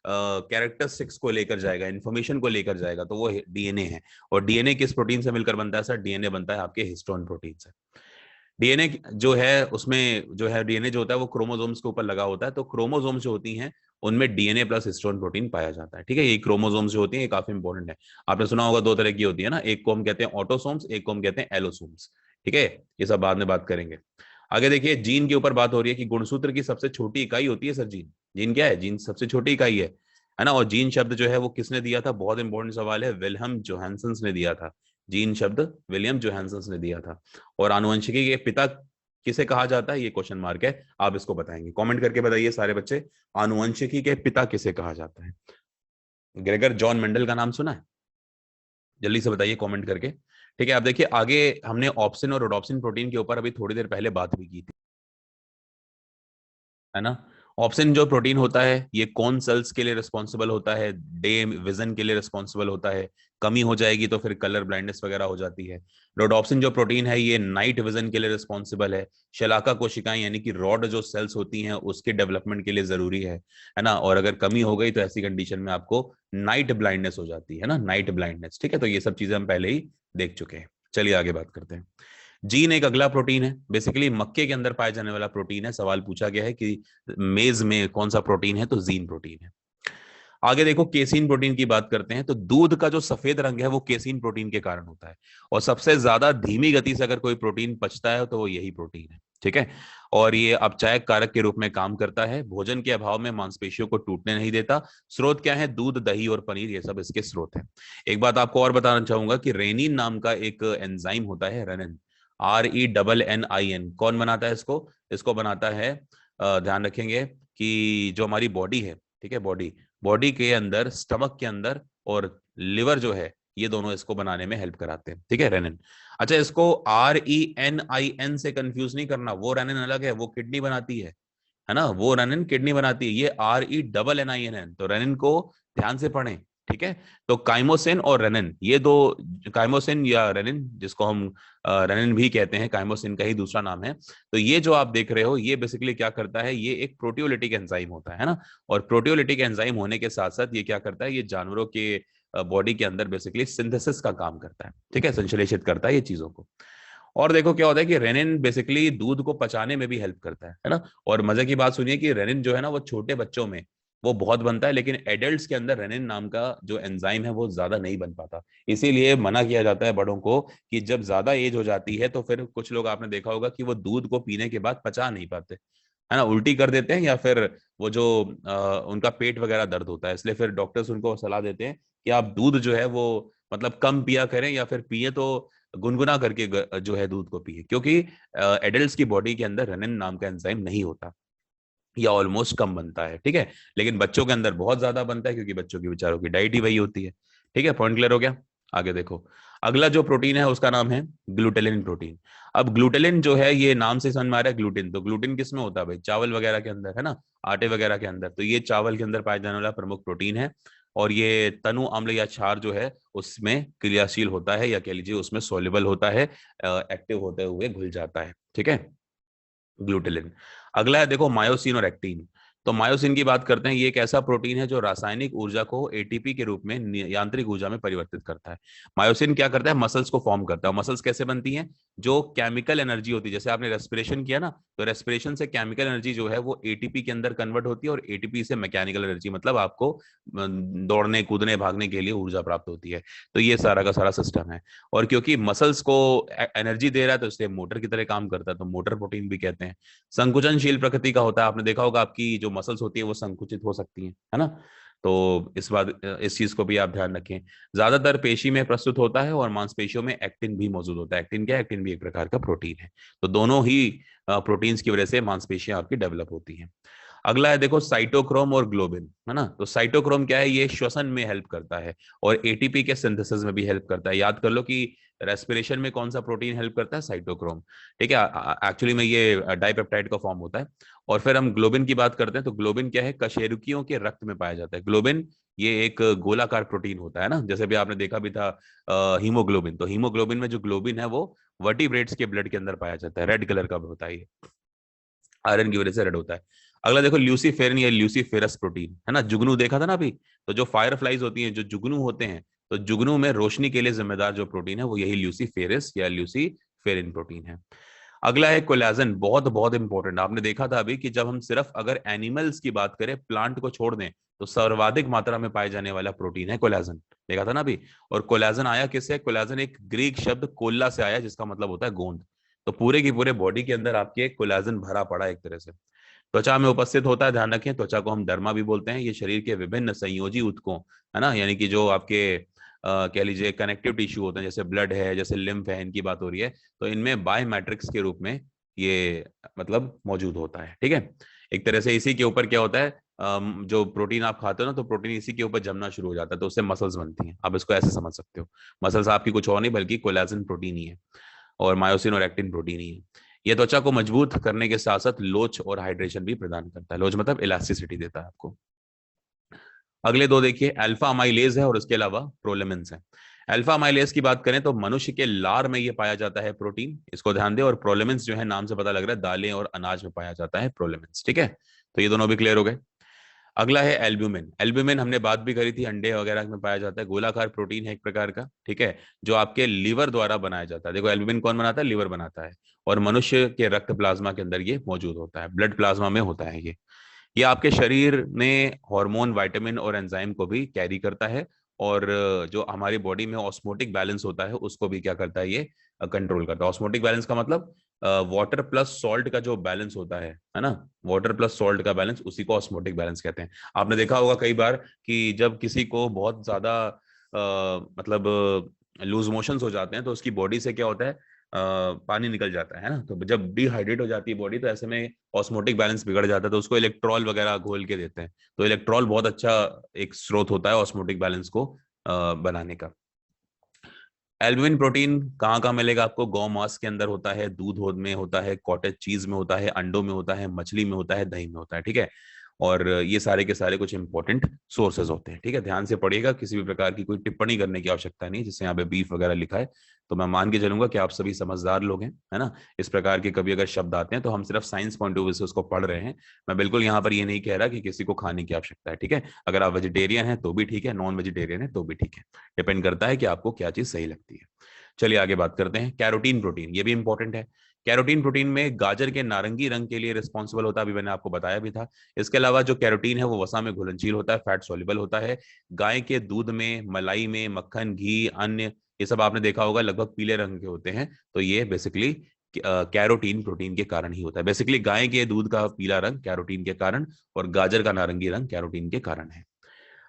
कैरेक्टरिस्टिक्स को लेकर जाएगा, इन्फॉर्मेशन को लेकर जाएगा, तो वो डीएनए है। और डीएनए किस प्रोटीन से मिलकर बनता है सर, डीएनए बनता है आपके हिस्टोन प्रोटीन से। डीएनए जो है उसमें जो है डीएनए जो होता है वो क्रोमोसोम्स के ऊपर लगा होता है, तो क्रोमोसोम्स जो होती हैं उनमें डीएनए प्लस हिस्टोन प्रोटीन पाया जाता है, ठीक है। ये क्रोमोसोम्स जो होती हैं ये काफी इंपॉर्टेंट है। आपने सुना होगा 2 तरह की होती है ना, एक को हम कहते हैं ऑटोसोम्स, एक को हम कहते हैं एलोसोम्स, ठीक है। ये सब बाद में बात करेंगे। आगे देखिए, जीन के ऊपर बात हो रही है कि गुणसूत्र की सबसे छोटी इकाई होती है सर जीन। जीन क्या है, जीन सबसे छोटी इकाई है ना। और जीन शब्द जो है वो किसने दिया था, बहुत इंपॉर्टेंट सवाल है, विल्हम जोहानसन ने दिया था। जीन शब्द विलियम जोहानसन ने दिया था। और आनुवंशिकी के पिता किसे कहा जाता है, ये क्वेश्चन मार्क है, आप इसको बताएंगे, कमेंट करके बताइए सारे बच्चे, आनुवंशिकी के पिता किसे कहा जाता है। ग्रेगर जॉन मेंडल का नाम सुना है, जल्दी से बताइए कमेंट करके, ठीक है। आप देखिए आगे हमने ऑप्सिन और रोडोप्सिन प्रोटीन के ऊपर अभी थोड़ी देर पहले बात भी की थी, है ना। ऑप्सिन जो प्रोटीन होता है ये कौन सेल्स के लिए रिस्पॉन्सिबल होता है, डे विजन के लिए रिस्पॉन्सिबल होता है, कमी हो जाएगी तो फिर कलर ब्लाइंडनेस वगैरह हो जाती है। रोडोप्सिन जो प्रोटीन है ये नाइट विजन के लिए रिस्पॉन्सिबल है, शलाका कोशिकाएं यानी कि रॉड जो सेल्स होती हैं उसके डेवलपमेंट के लिए जरूरी है ना। और अगर कमी हो गई तो ऐसी कंडीशन में आपको नाइट ब्लाइंडनेस हो जाती है ना, नाइट ब्लाइंडनेस, ठीक है। तो ये सब चीजें हम पहले ही देख चुके हैं। चलिए आगे बात करते हैं। जीन एक अगला प्रोटीन है, बेसिकली मक्के के अंदर पाया जाने वाला प्रोटीन है। सवाल पूछा गया है कि मेज में कौन सा प्रोटीन है, तो जीन प्रोटीन है। आगे देखो केसीन प्रोटीन की बात करते हैं, तो दूध का जो सफेद रंग है वो केसीन प्रोटीन के कारण होता है। और सबसे ज्यादा धीमी गति से अगर कोई प्रोटीन पचता है तो वो यही प्रोटीन है, ठीक है। और ये अपचायक कारक के रूप में काम करता है, भोजन के अभाव में मांसपेशियों को टूटने नहीं देता। स्रोत क्या है, दूध, दही और पनीर, ये सब इसके स्रोत है। एक बात आपको और बताना चाहूंगा कि रेनिन नाम का एक एंजाइम होता है, रेनिन, RENNIN। कौन बनाता है इसको? इसको बनाता है, ध्यान रखेंगे कि जो हमारी बॉडी है, ठीक है, बॉडी बॉडी के अंदर, स्टमक के अंदर और लिवर जो है, ये दोनों इसको बनाने में हेल्प कराते हैं, ठीक है, रेनिन। अच्छा, इसको RENIN से कंफ्यूज नहीं करना, वो रेनिन अलग है, वो किडनी बनाती है ना, वो रेनिन किडनी बनाती है, ये RENNIN। तो रेनिन को ध्यान से पढ़ें, ठीक है। तो काइमोसिन और रेनिन, ये दो, काइमोसिन या रेनिन, जिसको हम रेनिन भी कहते हैं, काइमोसिन का ही दूसरा नाम है। तो ये जो आप देख रहे हो, ये बेसिकली क्या करता है, ये एक प्रोटियोलिटिक एंजाइम होता है ना। और प्रोटियोलिटिक एंजाइम होने के साथ साथ ये क्या करता है, ये जानवरों के बॉडी के अंदर बेसिकली सिंथेसिस का काम करता है, ठीक है, संश्लेषित करता है ये चीजों को। और देखो क्या होता है कि रेनिन बेसिकली दूध को पचाने में भी हेल्प करता है ना। और मजे की बात सुनिए कि रेनिन जो है ना, वो छोटे बच्चों में वो बहुत बनता है, लेकिन एडल्ट्स के अंदर रेनिन नाम का जो एंजाइम है वो ज्यादा नहीं बन पाता। इसीलिए मना किया जाता है बड़ों को कि जब ज्यादा एज हो जाती है तो फिर कुछ लोग आपने देखा होगा कि वो दूध को पीने के बाद पचा नहीं पाते, है ना, उल्टी कर देते हैं, या फिर वो जो उनका पेट वगैरह दर्द होता है। इसलिए फिर डॉक्टर्स उनको सलाह देते हैं कि आप दूध जो है वो मतलब कम पिया करें, या फिर पिए तो गुनगुना करके जो है दूध को पिए, क्योंकि एडल्ट्स की बॉडी के अंदर रेनिन नाम का एंजाइम नहीं होता, या ऑलमोस्ट कम बनता है, ठीक है। लेकिन बच्चों के अंदर बहुत ज्यादा बनता है, क्योंकि बच्चों की बेचारों की डाइट ही वही होती है, ठीक है। पॉइंट क्लियर हो गया? आगे देखो, अगला जो प्रोटीन है उसका नाम है ग्लूटेलिन प्रोटीन। अब ग्लूटेलिन जो है, ये नाम से समझ में आ रहा है ग्लूटिन, तो ग्लूटिन किस में होता है भाई? चावल वगैरह के अंदर, है ना, आटे वगैरह के अंदर। तो ये चावल के अंदर पाया जाने वाला प्रमुख प्रोटीन है, और ये तनु अम्ल या क्षार जो है उसमें क्रियाशील होता है, या कह लीजिए उसमें सोल्यूबल होता है, एक्टिव होते हुए घुल जाता है, ठीक है, ग्लूटेलिन। अगला है देखो मायोसिन और एक्टिन। तो मायोसिन की बात करते हैं, ये एक ऐसा प्रोटीन है जो रासायनिक ऊर्जा को एटीपी के रूप में यांत्रिक ऊर्जा में परिवर्तित करता है। मायोसिन क्या करता है? मसल्स को फॉर्म करता है। मसल्स कैसे बनती हैं? जो केमिकल एनर्जी होती है, जैसे आपने रेस्पिरेशन किया ना, तो रेस्पिरेशन से केमिकल एनर्जी जो है वो एटीपी के अंदर कन्वर्ट होती है, और एटीपी से मैकेनिकल एनर्जी, मतलब आपको दौड़ने कूदने भागने के लिए ऊर्जा प्राप्त होती है। तो ये सारा का सारा सिस्टम है। और क्योंकि मसल्स को एनर्जी दे रहा है, तो इसलिए मोटर की तरह काम करता है, तो मोटर प्रोटीन भी कहते हैं। संकुचनशील प्रकृति का होता है, आपने देखा होगा आपकी जो मसल्स होती है वो संकुचित हो सकती हैं, है ना। तो इस चीज को भी आप ध्यान रखें। ज्यादातर पेशी में प्रस्तुत होता है, और मांसपेशियों में एक्टिन भी मौजूद होता है। एक्टिन क्या है? एक्टिन भी एक प्रकार का प्रोटीन है। तो दोनों ही प्रोटीन्स की वजह से मांसपेशियां आपकी डेवलप होती हैं। अगला है देखो साइटोक्रोम और ग्लोबिन, है ना। तो साइटोक्रोम क्या है? ये श्वसन में हेल्प करता है, और एटीपी के सिंथेसिस में भी हेल्प करता है। याद कर लो कि रेस्पिरेशन में कौन सा प्रोटीन हेल्प करता है? साइटोक्रोम, ठीक है। एक्चुअली में ये डाइपेप्टाइड का फॉर्म होता है। और फिर हम ग्लोबिन की बात करते हैं, तो ग्लोबिन क्या है? कशेरुकियों के रक्त में पाया जाता है। ग्लोबिन ये एक गोलाकार प्रोटीन होता है ना, जैसे भी आपने देखा भी था हीमोग्लोबिन। तो हीमोग्लोबिन में जो ग्लोबिन है वो वर्टिब्रेट्स के ब्लड के अंदर पाया जाता है, रेड कलर का होता है, आयरन की वजह से रेड होता है। अगला देखो ल्यूसीफेरिन या ल्यूसीफेरस प्रोटीन, है ना। जुगनू देखा था ना अभी, तो जो फायर फ्लाइज होती हैं, जो जुगनू होते हैं, तो जुगनू में रोशनी के लिए जिम्मेदार जो प्रोटीन है वो यही ल्यूसीफेरस या ल्यूसीफेरिन प्रोटीन है। अगला है कोलेजन, बहुत बहुत इंपॉर्टेंट। आपने देखा था अभी कि जब हम सिर्फ अगर एनिमल्स की बात करें, प्लांट को छोड़ दें, तो सर्वाधिक मात्रा में पाए जाने वाला प्रोटीन है कोलेजन, देखा था ना अभी। और कोलेजन आया किससे? कोलेजन एक ग्रीक शब्द कोल्ला से आया, जिसका मतलब होता है गोंद। तो पूरे की पूरे बॉडी के अंदर आपके कोलेजन भरा पड़ा है एक तरह से। त्वचा में उपस्थित होता है, ध्यान रखें, त्वचा को हम डर्मा भी बोलते हैं। ये शरीर के विभिन्न संयोजी ऊतकों, है ना, यानी कि जो आपके कह लीजिए कनेक्टिव टिश्यू होते हैं, जैसे ब्लड है, जैसे लिम्फ है, इनकी बात हो रही है, तो इनमें बायोमेट्रिक्स के रूप में ये मतलब मौजूद होता है, ठीक है। एक तरह से इसी के ऊपर क्या होता है, जो प्रोटीन आप खाते हो ना, तो प्रोटीन इसी के ऊपर जमना शुरू हो जाता है, तो उससे मसल्स बनती हैं। आप इसको ऐसे समझ सकते हो, मसल्स आपकी कुछ और नहीं बल्कि कोलेजन प्रोटीन ही है, और मायोसिन और एक्टिन प्रोटीन ही है। यह त्वचा को मजबूत करने के साथ साथ लोच और हाइड्रेशन भी प्रदान करता है। लोच मतलब इलास्टिसिटी देता है आपको। अगले दो देखिए, अल्फा अमाइलेज है और उसके अलावा प्रोलेमिन्स है। अल्फा अमाइलेज की बात करें तो मनुष्य के लार में ये पाया जाता है प्रोटीन, इसको ध्यान दें। और प्रोलेमिन्स जो है, नाम से पता लग रहा है, दालें और अनाज में पाया जाता है प्रोलेमिन्स, ठीक है। तो ये दोनों भी क्लियर हो गए। अगला है एल्ब्यूमिन। एल्ब्यूमिन हमने बात भी करी थी, अंडे वगैरह में पाया जाता है, गोलाकार प्रोटीन है एक प्रकार का, ठीक है, जो आपके लीवर द्वारा बनाया जाता है। देखो एल्ब्यूमिन कौन बनाता है? लीवर बनाता है। और मनुष्य के रक्त प्लाज्मा के अंदर ये मौजूद होता है, ब्लड प्लाज्मा में होता है ये आपके शरीर में हार्मोन, विटामिन और एंजाइम को भी कैरी करता है। और जो हमारी बॉडी में ऑस्मोटिक बैलेंस होता है उसको भी क्या करता है? ये कंट्रोल करता है। ऑस्मोटिक बैलेंस का मतलब वाटर प्लस सॉल्ट का जो बैलेंस होता है ना, वाटर प्लस सॉल्ट का बैलेंस, उसी को ऑस्मोटिक बैलेंस कहते हैं। आपने देखा होगा कई बार कि जब किसी को बहुत ज्यादा मतलब लूज मोशंस हो जाते हैं, तो उसकी बॉडी से क्या होता है, पानी निकल जाता है ना। तो जब डिहाइड्रेट हो जाती है बॉडी तो ऐसे में ऑस्मोटिक बैलेंस बिगड़ जाता है, तो उसको इलेक्ट्रॉल वगैरह घोल के देते हैं। तो इलेक्ट्रॉल बहुत अच्छा एक स्रोत होता है ऑस्मोटिक बैलेंस को बनाने का। एल्बुमिन प्रोटीन कहाँ कहाँ मिलेगा आपको? गौ मांस के अंदर होता है, दूध में होता है, कॉटेज चीज में होता है, अंडों में होता है, मछली में होता है, दही में होता है, ठीक है। और ये सारे के सारे कुछ इंपॉर्टेंट सोर्सेज होते हैं, ठीक है। ध्यान से पढ़िएगा, किसी भी प्रकार की कोई टिप्पणी करने की आवश्यकता नहीं, जिससे यहाँ पे बीफ वगैरह लिखा है तो मैं मान के चलूंगा कि आप सभी समझदार लोग हैं, है ना। इस प्रकार के कभी अगर शब्द आते हैं तो हम सिर्फ साइंस पॉइंट ऑफ व्यू से उसको पढ़ रहे हैं। मैं बिल्कुल यहाँ पर ये नहीं कह रहा कि किसी को खाने की आवश्यकता है, ठीक है। अगर आप वेजिटेरियन है तो भी ठीक है, नॉन वेजिटेरियन है तो भी ठीक है, डिपेंड करता है कि आपको क्या चीज सही लगती है। चलिए आगे बात करते हैं। कैरोटीन प्रोटीन, ये भी इंपॉर्टेंट है। कैरोटीन प्रोटीन में गाजर के नारंगी रंग के लिए रिस्पॉन्सिबल होता है, अभी मैंने आपको बताया भी था। इसके अलावा जो कैरोटीन है वो वसा में घुलनशील होता है, फैट सॉल्युबल होता है। गाय के दूध में, मलाई में, मक्खन, घी, अन्य ये सब आपने देखा होगा लगभग पीले रंग के होते हैं, तो ये बेसिकली कैरोटीन प्रोटीन के कारण ही होता है। बेसिकली गाय के दूध का पीला रंग कैरोटीन के कारण, और गाजर का नारंगी रंग कैरोटीन के कारण है।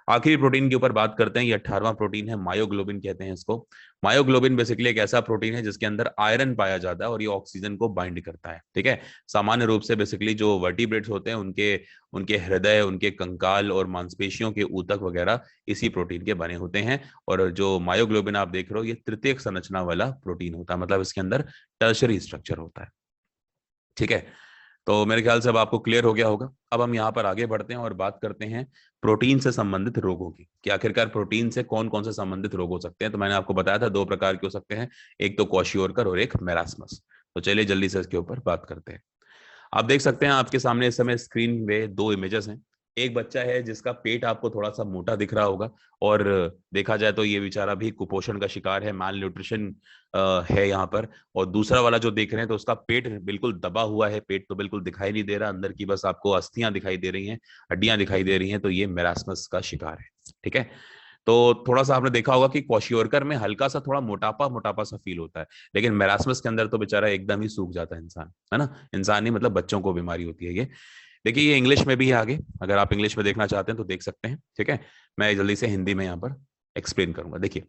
आखिरी प्रोटीन के ऊपर बात करते हैं, ये 18वां प्रोटीन है, मायोग्लोबिन कहते हैं इसको। मायोग्लोबिन बेसिकली एक ऐसा प्रोटीन है जिसके अंदर आयरन पाया जाता है और ये ऑक्सीजन को बाइंड करता है, ठीक है। सामान्य रूप से बेसिकली जो वर्टिब्रेट्स होते हैं उनके उनके हृदय, उनके कंकाल और मांसपेशियों के ऊतक वगैरह इसी प्रोटीन के बने होते हैं। और जो मायोग्लोबिन आप देख रहे हो ये तृतीयक संरचना वाला प्रोटीन होता है, मतलब इसके अंदर टर्शरी स्ट्रक्चर होता है, ठीक है। तो मेरे ख्याल से अब आपको क्लियर हो गया होगा। अब हम यहाँ पर आगे बढ़ते हैं और बात करते हैं प्रोटीन से संबंधित रोगों की, कि आखिरकार प्रोटीन से कौन कौन से संबंधित रोग हो सकते हैं। तो मैंने आपको बताया था दो प्रकार के हो सकते हैं, एक तो क्वाशियोरकर और एक मेरास्मस। तो चलिए जल्दी से इसके ऊपर बात करते हैं। आप देख सकते हैं आपके सामने इस समय स्क्रीन पे दो इमेजेस हैं। एक बच्चा है जिसका पेट आपको थोड़ा सा मोटा दिख रहा होगा, और देखा जाए तो ये बेचारा भी कुपोषण का शिकार है, माल न्यूट्रिशन है यहाँ पर। और दूसरा वाला जो देख रहे हैं तो उसका पेट बिल्कुल दबा हुआ है, पेट तो बिल्कुल दिखाई नहीं दे रहा, अंदर की बस आपको अस्थियां दिखाई दे रही हैं, हड्डियां दिखाई दे रही हैं, तो ये मेरास्मस का शिकार है, ठीक है। तो थोड़ा सा आपने देखा होगा कि क्वाशियोरकर में हल्का सा थोड़ा मोटापा मोटापा सा फील होता है, लेकिन मेरास्मस के अंदर तो बेचारा एकदम ही सूख जाता है इंसान, है ना। इंसान ही मतलब बच्चों को बीमारी होती है ये। देखिए ये इंग्लिश में भी है आगे, अगर आप इंग्लिश में देखना चाहते हैं तो देख सकते हैं, ठीक है। मैं जल्दी से हिंदी में यहाँ पर एक्सप्लेन करूंगा। देखिए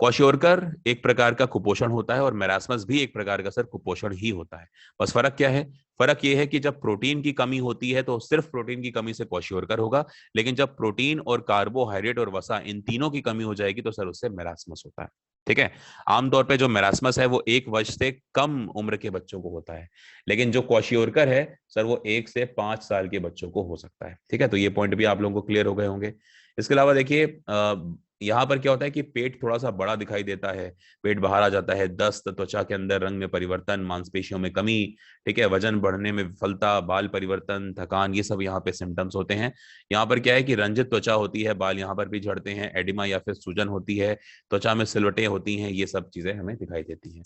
क्वाशियोरकर एक प्रकार का कुपोषण होता है और मेरास्मस भी एक प्रकार का सर कुपोषण ही होता है। बस फर्क क्या है? फर्क यह है कि जब प्रोटीन की कमी होती है तो सिर्फ प्रोटीन की कमी से क्वाशियोरकर होगा, लेकिन जब प्रोटीन और कार्बोहाइड्रेट और वसा इन तीनों की कमी हो जाएगी तो सर उससे मेरास्मस होता है, ठीक है। आमतौर पे जो मेरास्मस है वो 1 वर्ष से कम उम्र के बच्चों को होता है, लेकिन जो क्वाशियोरकर है सर वो 1 से 5 साल के बच्चों को हो सकता है, ठीक है। तो ये पॉइंट भी आप लोगों को क्लियर हो गए होंगे। इसके अलावा देखिए यहाँ पर क्या होता है कि पेट थोड़ा सा बड़ा दिखाई देता है, पेट बाहर आ जाता है, दस्त, त्वचा के अंदर रंग में परिवर्तन, मांसपेशियों में कमी, ठीक है, वजन बढ़ने में विफलता, बाल परिवर्तन, थकान, ये सब यहाँ पे सिम्टम्स होते हैं। यहाँ पर क्या है कि रंजित त्वचा होती है, बाल यहाँ पर भी झड़ते हैं, एडिमा या फिर सूजन होती है, त्वचा में सिलवटें होती हैं, ये सब चीजें हमें दिखाई देती हैं।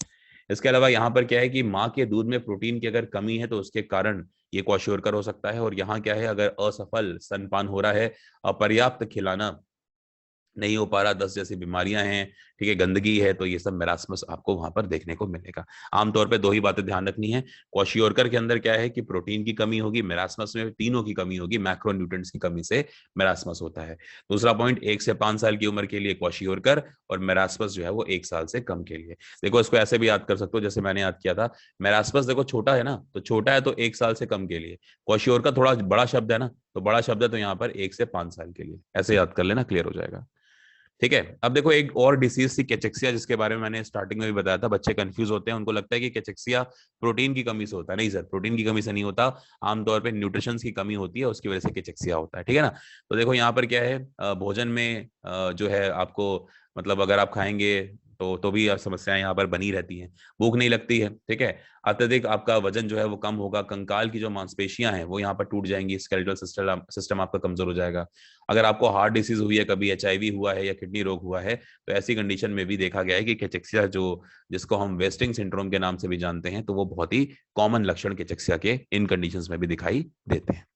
इसके अलावा यहाँ पर क्या है कि माँ के दूध में प्रोटीन की अगर कमी है तो उसके कारण ये क्वाशियोरकर हो सकता है। और यहाँ क्या है, अगर असफल स्तनपान हो रहा है, अपर्याप्त खिलाना नहीं हो पा रहा, दस्त जैसी बीमारियां हैं, ठीक है, गंदगी है, तो ये सब मेरास्मस आपको वहां पर देखने को मिलेगा। आमतौर पे दो ही बातें ध्यान रखनी है, क्वाशियोरकर के अंदर क्या है कि प्रोटीन की कमी होगी, मेरास्मस में तीनों की कमी होगी, मैक्रोन्यूट्रिएंट्स की कमी से मेरास्मस होता है। दूसरा पॉइंट, 1 से 5 साल की उम्र के लिए क्वाशियोरकर और मेरास्मस जो है वो 1 साल से कम के लिए। देखो इसको ऐसे भी याद कर सकते हो जैसे मैंने याद किया था, मेरास्मस देखो छोटा है ना, तो छोटा है तो 1 साल से कम के लिए, क्वाशियोरकर थोड़ा बड़ा शब्द है ना, तो बड़ा शब्द है तो यहाँ पर 1 से 5 साल के लिए, ऐसे याद कर लेना, क्लियर हो जाएगा, ठीक है। अब देखो एक और डिसीज थी कैचेक्सिया, जिसके बारे में मैंने स्टार्टिंग में भी बताया था। बच्चे कंफ्यूज होते हैं, उनको लगता है कि कैचेक्सिया प्रोटीन की कमी से होता है। नहीं सर, प्रोटीन की कमी से नहीं होता, आमतौर पे न्यूट्रिशन की कमी होती है, उसकी वजह से कैचेक्सिया होता है, ठीक है ना। तो देखो यहाँ पर क्या है, भोजन में जो है आपको, मतलब अगर आप खाएंगे तो भी समस्याएं यहाँ पर बनी रहती हैं, भूख नहीं लगती है, ठीक है। अत्यधिक आपका वजन जो है वो कम होगा, कंकाल की जो मांसपेशियां हैं वो यहाँ पर टूट जाएंगी, स्केलेटल सिस्टम आपका कमजोर हो जाएगा। अगर आपको हार्ट डिसीज हुई है, कभी HIV हुआ है या किडनी रोग हुआ है, तो ऐसी कंडीशन में भी देखा गया है कि कैचेक्सिया जो, जिसको हम वेस्टिंग सिंड्रोम के नाम से भी जानते हैं, तो वो बहुत ही कॉमन लक्षण कैचेक्सिया के इन कंडीशंस में भी दिखाई देते हैं,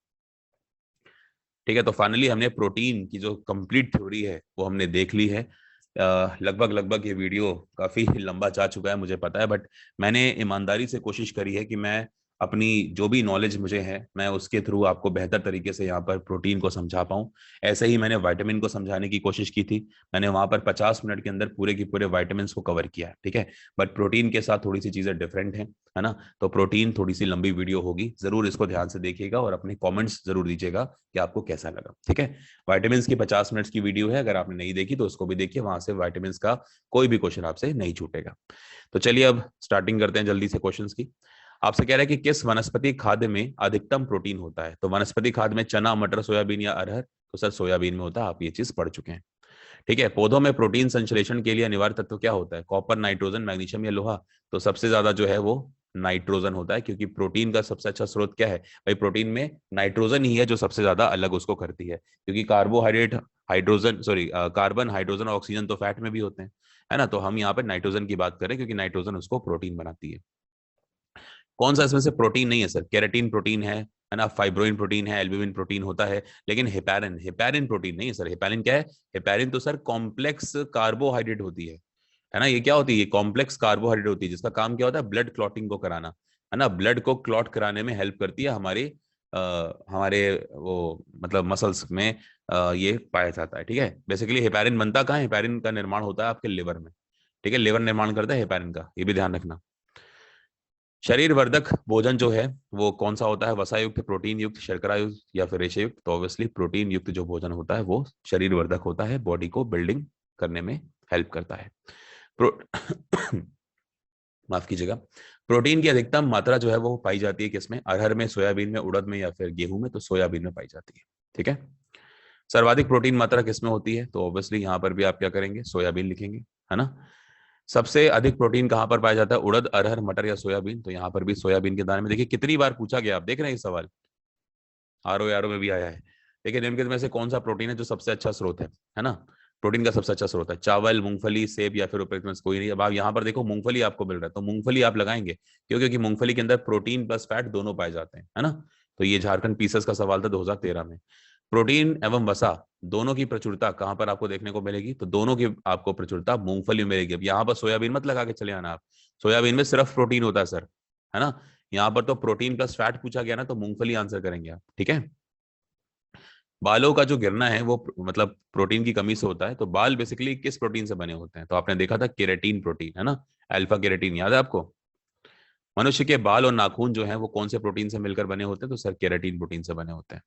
ठीक है। तो फाइनली हमने प्रोटीन की जो कंप्लीट थ्योरी है वो हमने देख ली है। लगभग ये वीडियो काफी लंबा जा चुका है मुझे पता है, बट मैंने ईमानदारी से कोशिश करी है कि मैं अपनी जो भी नॉलेज मुझे है मैं उसके थ्रू आपको बेहतर तरीके से यहाँ पर प्रोटीन को समझा पाऊँ। ऐसे ही मैंने विटामिन को समझाने की कोशिश की थी, मैंने वहां पर 50 मिनट के अंदर पूरे के पूरे विटामिन को कवर किया, ठीक है। बट प्रोटीन के साथ थोड़ी सी चीजें डिफरेंट है ना। तो प्रोटीन थोड़ी सी लंबी वीडियो होगी, जरूर इसको ध्यान से देखिएगा और अपने कॉमेंट्स जरूर दीजिएगा कि आपको कैसा लगा, ठीक है। विटामिन की 50 मिनट की वीडियो है, अगर आपने नहीं देखी तो उसको भी देखिए, वहां से विटामिन का कोई भी क्वेश्चन आपसे नहीं छूटेगा। तो चलिए अब स्टार्टिंग करते हैं जल्दी से क्वेश्चन की। आपसे कह रहा है कि किस वनस्पति खाद्य में अधिकतम प्रोटीन होता है। तो वनस्पति खाद्य में चना, मटर, सोयाबीन या अरहर। तो सर सोयाबीन में होता है, आप ये चीज पढ़ चुके हैं, ठीक है। पौधों में प्रोटीन संश्लेषण के लिए अनिवार्य तत्व क्या होता है। कॉपर, नाइट्रोजन, मैग्नीशियम या लोहा। तो सबसे ज्यादा जो है वो नाइट्रोजन होता है, क्योंकि प्रोटीन का सबसे अच्छा स्रोत क्या है भाई, प्रोटीन में नाइट्रोजन ही है जो सबसे ज्यादा अलग उसको करती है। क्योंकि carbohydrate, hydrogen sorry carbon, hydrogen और ऑक्सीजन तो फैट में भी होते हैं, है ना। तो हम यहाँ पर नाइट्रोजन की बात करें क्योंकि नाइट्रोजन उसको प्रोटीन बनाती है। कौन सा इसमें से प्रोटीन नहीं है सर। केराटिन प्रोटीन है ना, फाइब्रोइन प्रोटीन है, एल्ब्यूमिन प्रोटीन होता है, लेकिन हेपेरिन, हेपेरिन प्रोटीन नहीं है सर। हेपेरिन क्या है, हेपेरिन तो सर कॉम्प्लेक्स कार्बोहाइड्रेट होती है ना। ये क्या होती है, ये कॉम्प्लेक्स कार्बोहाइड्रेट होती है जिसका काम क्या होता है, ब्लड क्लॉटिंग को कराना, है ना। ब्लड को क्लॉट कराने में हेल्प करती है हमारे वो मतलब मसल्स में ये पाया जाता है, ठीक है। बेसिकली हेपेरिन बनता कहाँ है, हेपेरिन का निर्माण होता है आपके लिवर में, ठीक है। लिवर निर्माण करता है हेपेरिन का, ये भी ध्यान रखना। शरीर वर्धक भोजन जो है वो कौन सा होता है, वसा युक्त, प्रोटीन युक्त, शर्करा युक्त या फिर रेशे युक्त। तो ऑब्वियसली प्रोटीन युक्त जो भोजन होता है वो शरीर वर्धक होता है, बॉडी को बिल्डिंग करने में हेल्प करता है। प्रो माफ कीजिएगा। प्रोटीन की अधिकतम मात्रा जो है वो पाई जाती है किसमें, अरहर में, सोयाबीन में, उड़द में या फिर गेहूं में। तो सोयाबीन में पाई जाती है, ठीक है। सर्वाधिक प्रोटीन मात्रा किसमें होती है, तो ऑब्वियसली यहाँ पर भी आप क्या करेंगे, सोयाबीन लिखेंगे, है ना। सबसे अधिक प्रोटीन कहां पर पाया जाता है, उड़द, अरहर, मटर या सोयाबीन। तो यहाँ पर भी सोयाबीन के दाने में। देखिए कितनी बार पूछा गया, आप देख रहे हैं ये सवाल, आर ओ आर ओ में भी आया है। देखिए निम्नलिखित में से कौन सा प्रोटीन है जो सबसे अच्छा स्रोत है ना। प्रोटीन का सबसे अच्छा स्रोत है चावल, मूंगफली, सेब या फिर उपरोक्त में से कोई नहीं। अब आप यहाँ पर देखो मूंगफली आपको मिल रहा है तो मूंगफली आप लगाएंगे, क्यों, क्योंकि मूंगफली के अंदर प्रोटीन प्लस फैट दोनों पाए जाते हैं, है ना। तो ये झारखंड पीसेस का सवाल था 2013 में। प्रोटीन एवं वसा दोनों की प्रचुरता कहां पर आपको देखने को मिलेगी, तो दोनों की आपको प्रचुरता मूंगफली में मिलेगी। अब यहाँ पर सोयाबीन मत लगा के चले आना आप, सोयाबीन में सिर्फ प्रोटीन होता है सर, है ना। यहाँ पर तो प्रोटीन प्लस फैट पूछा गया ना, तो मूंगफली आंसर करेंगे आप, ठीक है। बालों का जो गिरना है वो मतलब प्रोटीन की कमी से होता है। तो बाल बेसिकली किस प्रोटीन से बने होते हैं, तो आपने देखा था केराटिन प्रोटीन, है ना, अल्फा केराटिन, याद है आपको। मनुष्य के बाल और नाखून जो है वो कौन से प्रोटीन से मिलकर बने होते हैं, तो सर केराटिन प्रोटीन से बने होते हैं।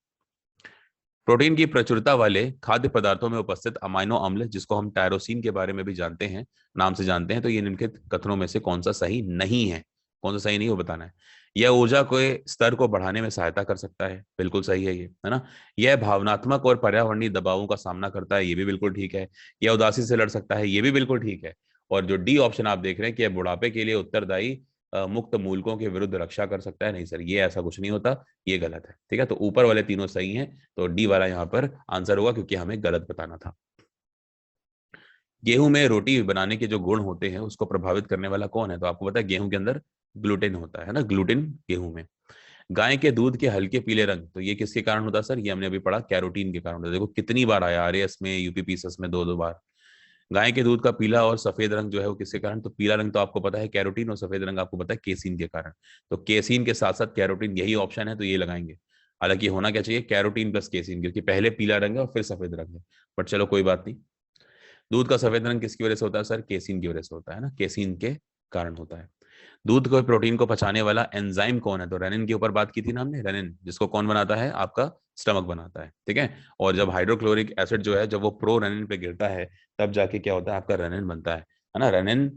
प्रोटीन की प्रचुरता वाले खाद्य पदार्थों में उपस्थित अमाइनो अम्ल, जिसको हम टायरोसिन के बारे में भी जानते हैं, नाम से जानते हैं, तो ये निम्नलिखित कथनों में से कौन सा सही नहीं है, कौन सा सही नहीं, वो बताना है। यह ऊर्जा के स्तर को बढ़ाने में सहायता कर सकता है, बिल्कुल सही है ये, है ना। यह भावनात्मक और पर्यावरणीय दबावों का सामना करता है, ये भी बिल्कुल ठीक है। यह उदासी से लड़ सकता है, ये भी बिल्कुल ठीक है। और जो डी ऑप्शन आप देख रहे हैं कि यह बुढ़ापे के लिए उत्तरदायी मुक्त मूलकों के विरुद्ध रक्षा कर सकता है, नहीं सर ये ऐसा कुछ नहीं होता, ये गलत है, ठीक है। तो ऊपर वाले तीनों सही हैं, तो डी वाला यहाँ पर आंसर होगा, क्योंकि हमें गलत बताना था। गेहूं में रोटी बनाने के जो गुण होते हैं उसको प्रभावित करने वाला कौन है, तो आपको पता है गेहूं के अंदर ग्लूटेन होता है ना, ग्लूटेन गेहूं में। गाय के दूध के हल्के पीले रंग, तो ये किसके कारण होता है सर, ये हमने अभी पढ़ा, कैरोटीन के कारण होता है। देखो कितनी बार आया आरएएस में, यूपीपीएसएस में, दो दो बार। गाय के दूध का पीला और सफेद रंग जो है वो किसके कारण, तो पीला रंग तो आपको पता है कैरोटीन, और सफेद रंग आपको पता है केसीन के कारण। तो केसीन के साथ साथ कैरोटीन, यही ऑप्शन है, तो ये लगाएंगे। हालांकि होना क्या चाहिए, कैरोटीन प्लस केसीन, क्योंकि पहले पीला रंग है और फिर सफेद रंग है, बट चलो कोई बात नहीं। दूध का सफेद रंग किसकी वजह से होता है सर, केसीन की वजह से होता है ना, केसीन के कारण होता है। दूध को प्रोटीन को पचाने वाला एंजाइम कौन है, तो रेनिन के ऊपर बात की थी ना हमने, रेनिन जिसको कौन बनाता है, आपका स्टमक बनाता है, ठीक है। और जब हाइड्रोक्लोरिक एसिड जो है जब वो प्रो रेनिन पे गिरता है तब जाके क्या होता है, आपका रेनिन बनता है ना। रेनिन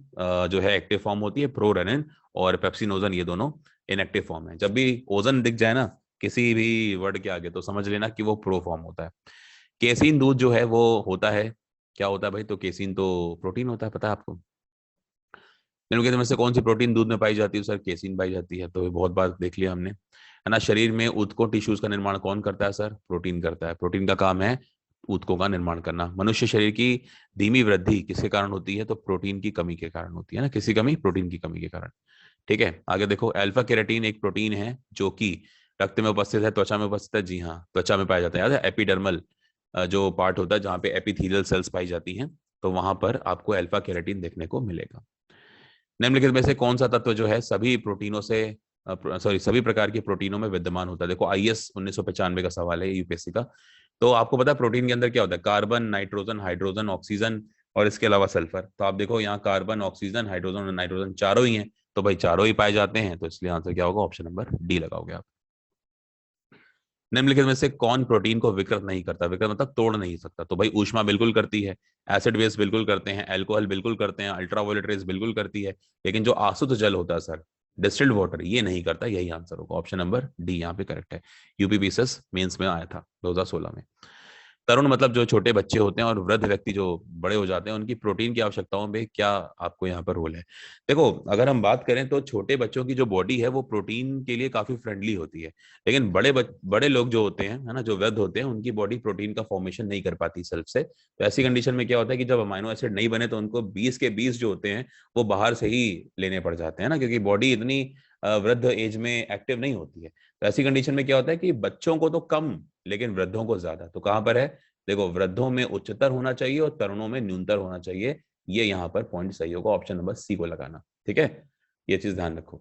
जो है एक्टिव फॉर्म होती है, प्रो रेनिन, और पेप्सिनोजन ये दोनों इनएक्टिव फॉर्म है। जब भी ओजन दिख जाए ना किसी भी वर्ड के आगे तो समझ लेना कि वो प्रो फॉर्म होता है। केसीन दूध जो है वो होता है, क्या होता है भाई, तो केसीन तो प्रोटीन होता है, पता है आपको। निम्नलिखित में से कौन सी प्रोटीन दूध में पाई जाती है, सर केसीन पाई जाती है, तो ये बहुत बार देख लिया हमने, है ना। शरीर में ऊतकों टिश्यूज का निर्माण कौन करता है, सर प्रोटीन करता है। प्रोटीन का काम है ऊतकों का निर्माण करना। मनुष्य शरीर की धीमी वृद्धि किसके कारण होती है, तो प्रोटीन की कमी के कारण होती है ना, किसी कमी, प्रोटीन की कमी के कारण, ठीक है। आगे देखो, अल्फा केराटीन एक प्रोटीन है जो कि रक्त में उपस्थित है, त्वचा में उपस्थित है, जी हाँ त्वचा में पाया जाता है, याद है एपिडर्मल जो पार्ट होता है जहाँ पे एपिथेलियल सेल्स पाई जाती हैं, तो वहां पर आपको अल्फा केराटीन देखने को मिलेगा। निम्नलिखित में से कौन सा तत्व जो है सभी प्रोटीनों से सभी प्रकार के प्रोटीनों में विद्यमान होता है। देखो आईएएस 1995 का सवाल है यूपीएससी का। तो आपको पता है प्रोटीन के अंदर क्या होता है, कार्बन, नाइट्रोजन, हाइड्रोजन, ऑक्सीजन और इसके अलावा सल्फर। तो आप देखो यहाँ कार्बन, ऑक्सीजन, हाइड्रोजन और नाइट्रोजन चारों ही हैं, तो भाई चारों ही पाए जाते हैं, तो इसलिए आंसर क्या होगा, ऑप्शन नंबर डी लगाओगे आप। निम्नलिखित में से कौन प्रोटीन को विकृत नहीं करता, विकृत मतलब तोड़ नहीं सकता, तो भाई ऊष्मा बिल्कुल करती है, एसिड बेस बिल्कुल करते हैं, अल्कोहल बिल्कुल करते हैं, अल्ट्रावायलेट रेज बिल्कुल करती है, लेकिन जो आसुत जल होता है सर, डिस्टिल्ड वाटर, ये नहीं करता। यही आंसर होगा, ऑप्शन नंबर डी यहाँ पे करेक्ट है। यूपीपीसीएस मेंस में आया था 2016 में। तरुण मतलब जो छोटे बच्चे होते हैं और वृद्ध व्यक्ति जो बड़े हो जाते हैं, उनकी प्रोटीन की आवश्यकताओं में क्या आपको यहाँ पर रोल है। देखो अगर हम बात करें तो छोटे बच्चों की जो बॉडी है वो प्रोटीन के लिए काफी फ्रेंडली होती है, लेकिन बड़े लोग जो होते हैं, है ना, जो वृद्ध होते हैं, उनकी बॉडी प्रोटीन का फॉर्मेशन नहीं कर पाती सेल्फ से। तो ऐसी कंडीशन में क्या होता है कि जब अमाइनो एसिड नहीं बने तो उनको 20 के 20 जो होते हैं वो बाहर से ही लेने पड़ जाते हैं ना, क्योंकि बॉडी इतनी वृद्ध एज में एक्टिव नहीं होती है। तो ऐसी कंडीशन में क्या होता है कि बच्चों को तो कम लेकिन वृद्धों को ज्यादा। तो कहां पर है, देखो वृद्धों में उच्चतर होना चाहिए और तरुणों में न्यूनतर होना चाहिए। ये यहाँ पर पॉइंट सही होगा, ऑप्शन नंबर सी को लगाना। ठीक है, ये चीज ध्यान रखो।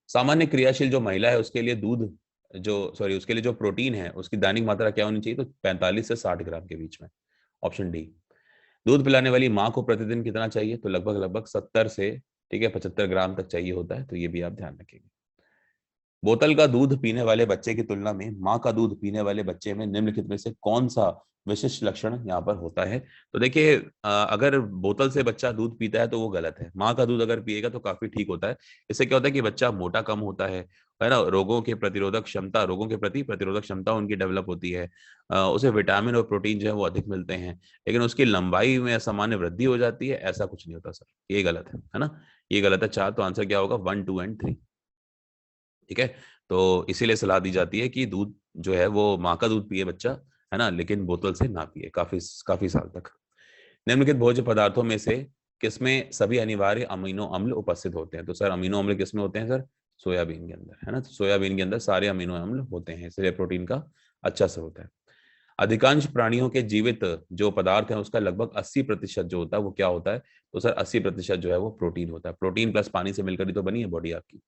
सामान्य क्रियाशील जो महिला है उसके लिए दूध जो सॉरी उसके लिए जो प्रोटीन है उसकी दैनिक मात्रा क्या होनी चाहिए, तो 45 से 60 ग्राम के बीच में, ऑप्शन डी। दूध पिलाने वाली माँ को प्रतिदिन कितना चाहिए, तो लगभग लगभग 70 से, ठीक है, 75 ग्राम तक चाहिए होता है, तो ये भी आप ध्यान रखेंगे। बोतल का दूध पीने वाले बच्चे की तुलना में माँ का दूध पीने वाले बच्चे में निम्नलिखित में से कौन सा विशिष्ट लक्षण यहाँ पर होता है। तो देखिए अगर बोतल से बच्चा दूध पीता है तो वो गलत है, माँ का दूध अगर पिएगा तो काफी ठीक होता है। इससे क्या होता है कि बच्चा मोटा कम होता है ना, रोगों के प्रति प्रतिरोधक क्षमता उनकी डेवलप होती है, उसे विटामिन और प्रोटीन जो है वो अधिक मिलते हैं, लेकिन उसकी लंबाई में असामान्य वृद्धि हो जाती है, ऐसा कुछ नहीं होता सर, ये गलत है ना, ये गलत है। चार, तो आंसर क्या होगा, 1, 2 एंड 3। ठीक है, तो इसीलिए सलाह दी जाती है कि दूध जो है वो माँ का दूध पिए बच्चा, है ना, लेकिन बोतल से ना पिए काफी काफी साल तक। निम्नलिखित भोज्य पदार्थों में से किसमें सभी अनिवार्य अमीनो अम्ल उपस्थित होते हैं, तो सर अमीनो अम्ल किसमें होते हैं सर, सोयाबीन के अंदर, है ना, तो सोयाबीन के अंदर सारे अमीनो अम्ल होते हैं, इसलिए प्रोटीन का अच्छा स्रोत है। अधिकांश प्राणियों के जीवित जो पदार्थ है उसका लगभग 80% जो होता है वो क्या होता है, तो सर 80% जो है वो प्रोटीन होता है। प्रोटीन प्लस पानी से मिलकर ही तो बनी है बॉडी आपकी।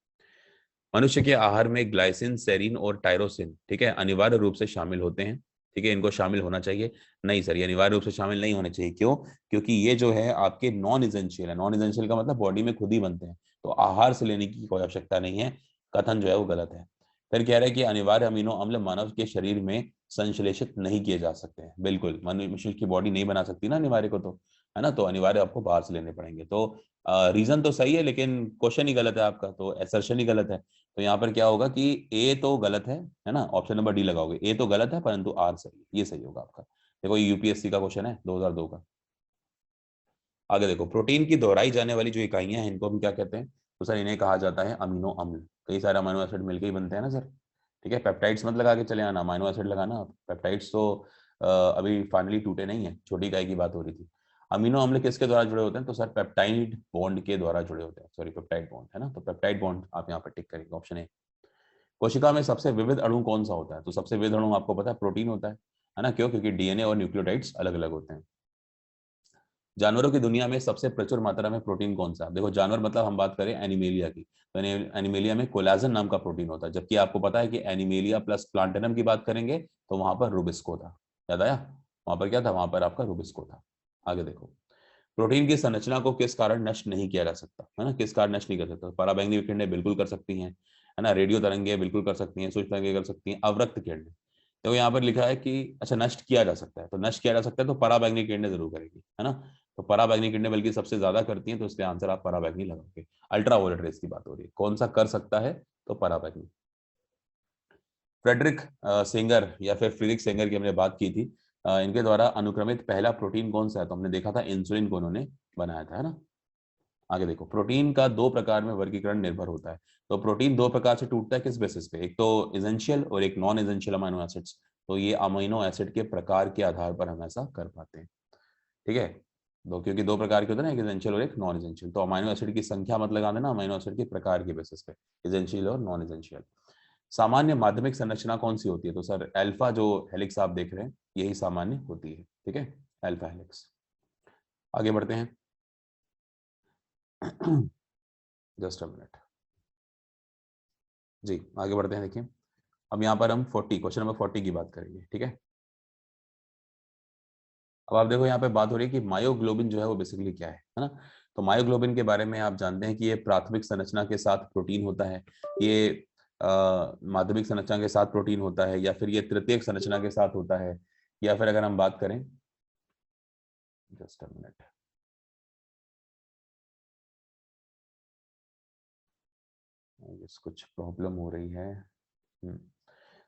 मनुष्य के आहार में ग्लाइसिन, सेरीन और टायरोसिन, ठीक है, अनिवार्य रूप से शामिल होते हैं। ठीक है, इनको शामिल होना चाहिए, नहीं सर ये अनिवार्य रूप से शामिल नहीं होने चाहिए। क्यों, क्योंकि ये जो है आपके नॉन इजेंशियल है, नॉन इजेंशियल का मतलब बॉडी में खुद ही बनते हैं, तो आहार से लेने की कोई आवश्यकता नहीं है। कथन जो है वो गलत है। फिर कह रहे हैं कि अनिवार्य अमीनो अम्ल मानव के शरीर में संश्लेषित नहीं किए जा सकते हैं। बिल्कुल, मनुष्य की बॉडी नहीं बना सकती ना अनिवार्य को, तो है ना, तो अनिवार्य आपको बाहर से लेने पड़ेंगे। तो रीजन तो सही है लेकिन क्वेश्चन ही गलत है आपका, तो एसर्शन ही गलत है। तो यहाँ पर क्या होगा कि ए तो गलत है ना, ऑप्शन नंबर डी लगाओगे, ए तो गलत है परंतु आर सही है, ये सही होगा आपका। देखो ये यूपीएससी का क्वेश्चन है 2002 का। आगे देखो, प्रोटीन की दोहराई जाने वाली जो इकाइयां हैं इनको हम क्या कहते हैं, तो सर इन्हें कहा जाता है अमीनो अम्ल। कई सारे अमीनो एसिड मिलकर ही बनते हैं ना सर। ठीक है, पेप्टाइड्स मत लगा के चले आना, अमीनो एसिड लगाना। पेप्टाइड्स तो अभी फाइनली टूटे नहीं है, छोटी इकाई की बात हो रही थी। अमीनो अम्ल किसके द्वारा जुड़े होते हैं, तो सर पेप्टाइड बॉन्ड के द्वारा जुड़े होते हैं, सॉरी पेप्टाइड बॉन्ड, है ना, तो पेप्टाइड बॉन्ड आप यहाँ पर टिक करेंगे, ऑप्शन ए। कोशिका में सबसे विविध अणु कौन सा होता है, तो सबसे विविध अणु आपको पता है प्रोटीन होता है ना, क्यों, क्योंकि डीएनए और न्यूक्लियोटाइड्स अलग अलग होते हैं। जानवरों की दुनिया में सबसे प्रचुर मात्रा में प्रोटीन कौन सा है, देखो जानवर मतलब हम बात करें एनिमेलिया की, तो एनिमेलिया में कोलाजन नाम का प्रोटीन होता है, जबकि आपको पता है कि एनिमेलिया प्लस प्लांटेनम की बात करेंगे तो वहां पर रुबिस्को था। याद आया, वहां पर क्या था, वहां पर आपका रुबिस्को था। आगे देखो, प्रोटीन की संरचना को किस कारण नष्ट नहीं किया जा सकता, है ना, किस कारण नष्ट नहीं कर सकता, पराबैंगनी किरणें बिल्कुल कर सकती हैं, है ना, रेडियो तरंगे बिल्कुल कर सकती हैं, सूक्ष्म तरंगे कर सकती हैं, अवरक्त किरणें। तो यहाँ पर लिखा है कि अच्छा नष्ट किया जा सकता है, तो नष्ट किया जा सकता है तो पराबैंगनी किरणें जरूर करेगी, है ना, तो पराबैंगनी किरणें बल्कि सबसे ज्यादा करती हैं, तो इसलिए आंसर आप पराबैंगनी लगाओगे। अल्ट्रावायलेट रेस की बात हो रही है, कौन सा कर सकता है, तो पराबैंगनी। फ्रेडरिक सेंगर या फिर फ्रीडरिक सेंगर की हमने बात की थी, इनके द्वारा अनुक्रमित पहला प्रोटीन कौन सा है, तो हमने देखा था इंसुलिन को उन्होंने बनाया था, है ना। आगे देखो, प्रोटीन का दो प्रकार में वर्गीकरण निर्भर होता है, तो प्रोटीन दो प्रकार से टूटता है किस बेसिस पे, एक तो इसेंशियल और एक नॉन इसेंशियल अमीनो एसिड्स। तो ये अमीनो एसिड के प्रकार के आधार पर हम ऐसा कर पाते हैं। ठीक है, दो, क्योंकि दो प्रकार के होते हैं ना, एक इसेंशियल और एक नॉन इसेंशियल, तो अमीनो एसिड की संख्या मत लगा देना, अमीनो एसिड के प्रकार के बेसिस पे, इसेंशियल और नॉन इसेंशियल। सामान्य माध्यमिक संरचना कौन सी होती है, तो सर अल्फा जो हेलिक्स आप देख रहे हैं यही सामान्य होती है। ठीक है, अल्फा हेलिक्स। आगे बढ़ते हैं। Just a minute. जी आगे बढ़ते हैं। देखिए अब यहाँ पर हम 40 क्वेश्चन नंबर 40 की बात करेंगे, ठीक है। अब आप देखो यहाँ पे बात हो रही है कि मायोग्लोबिन जो है वो बेसिकली क्या है ना। तो मायोग्लोबिन के बारे में आप जानते हैं कि ये प्राथमिक संरचना के साथ प्रोटीन होता है, ये माध्यमिक संरचना के साथ प्रोटीन होता है, या फिर ये तृतीयक संरचना के साथ होता है, या फिर अगर हम बात करें, जस्ट अ मिनट, कुछ प्रॉब्लम हो रही है।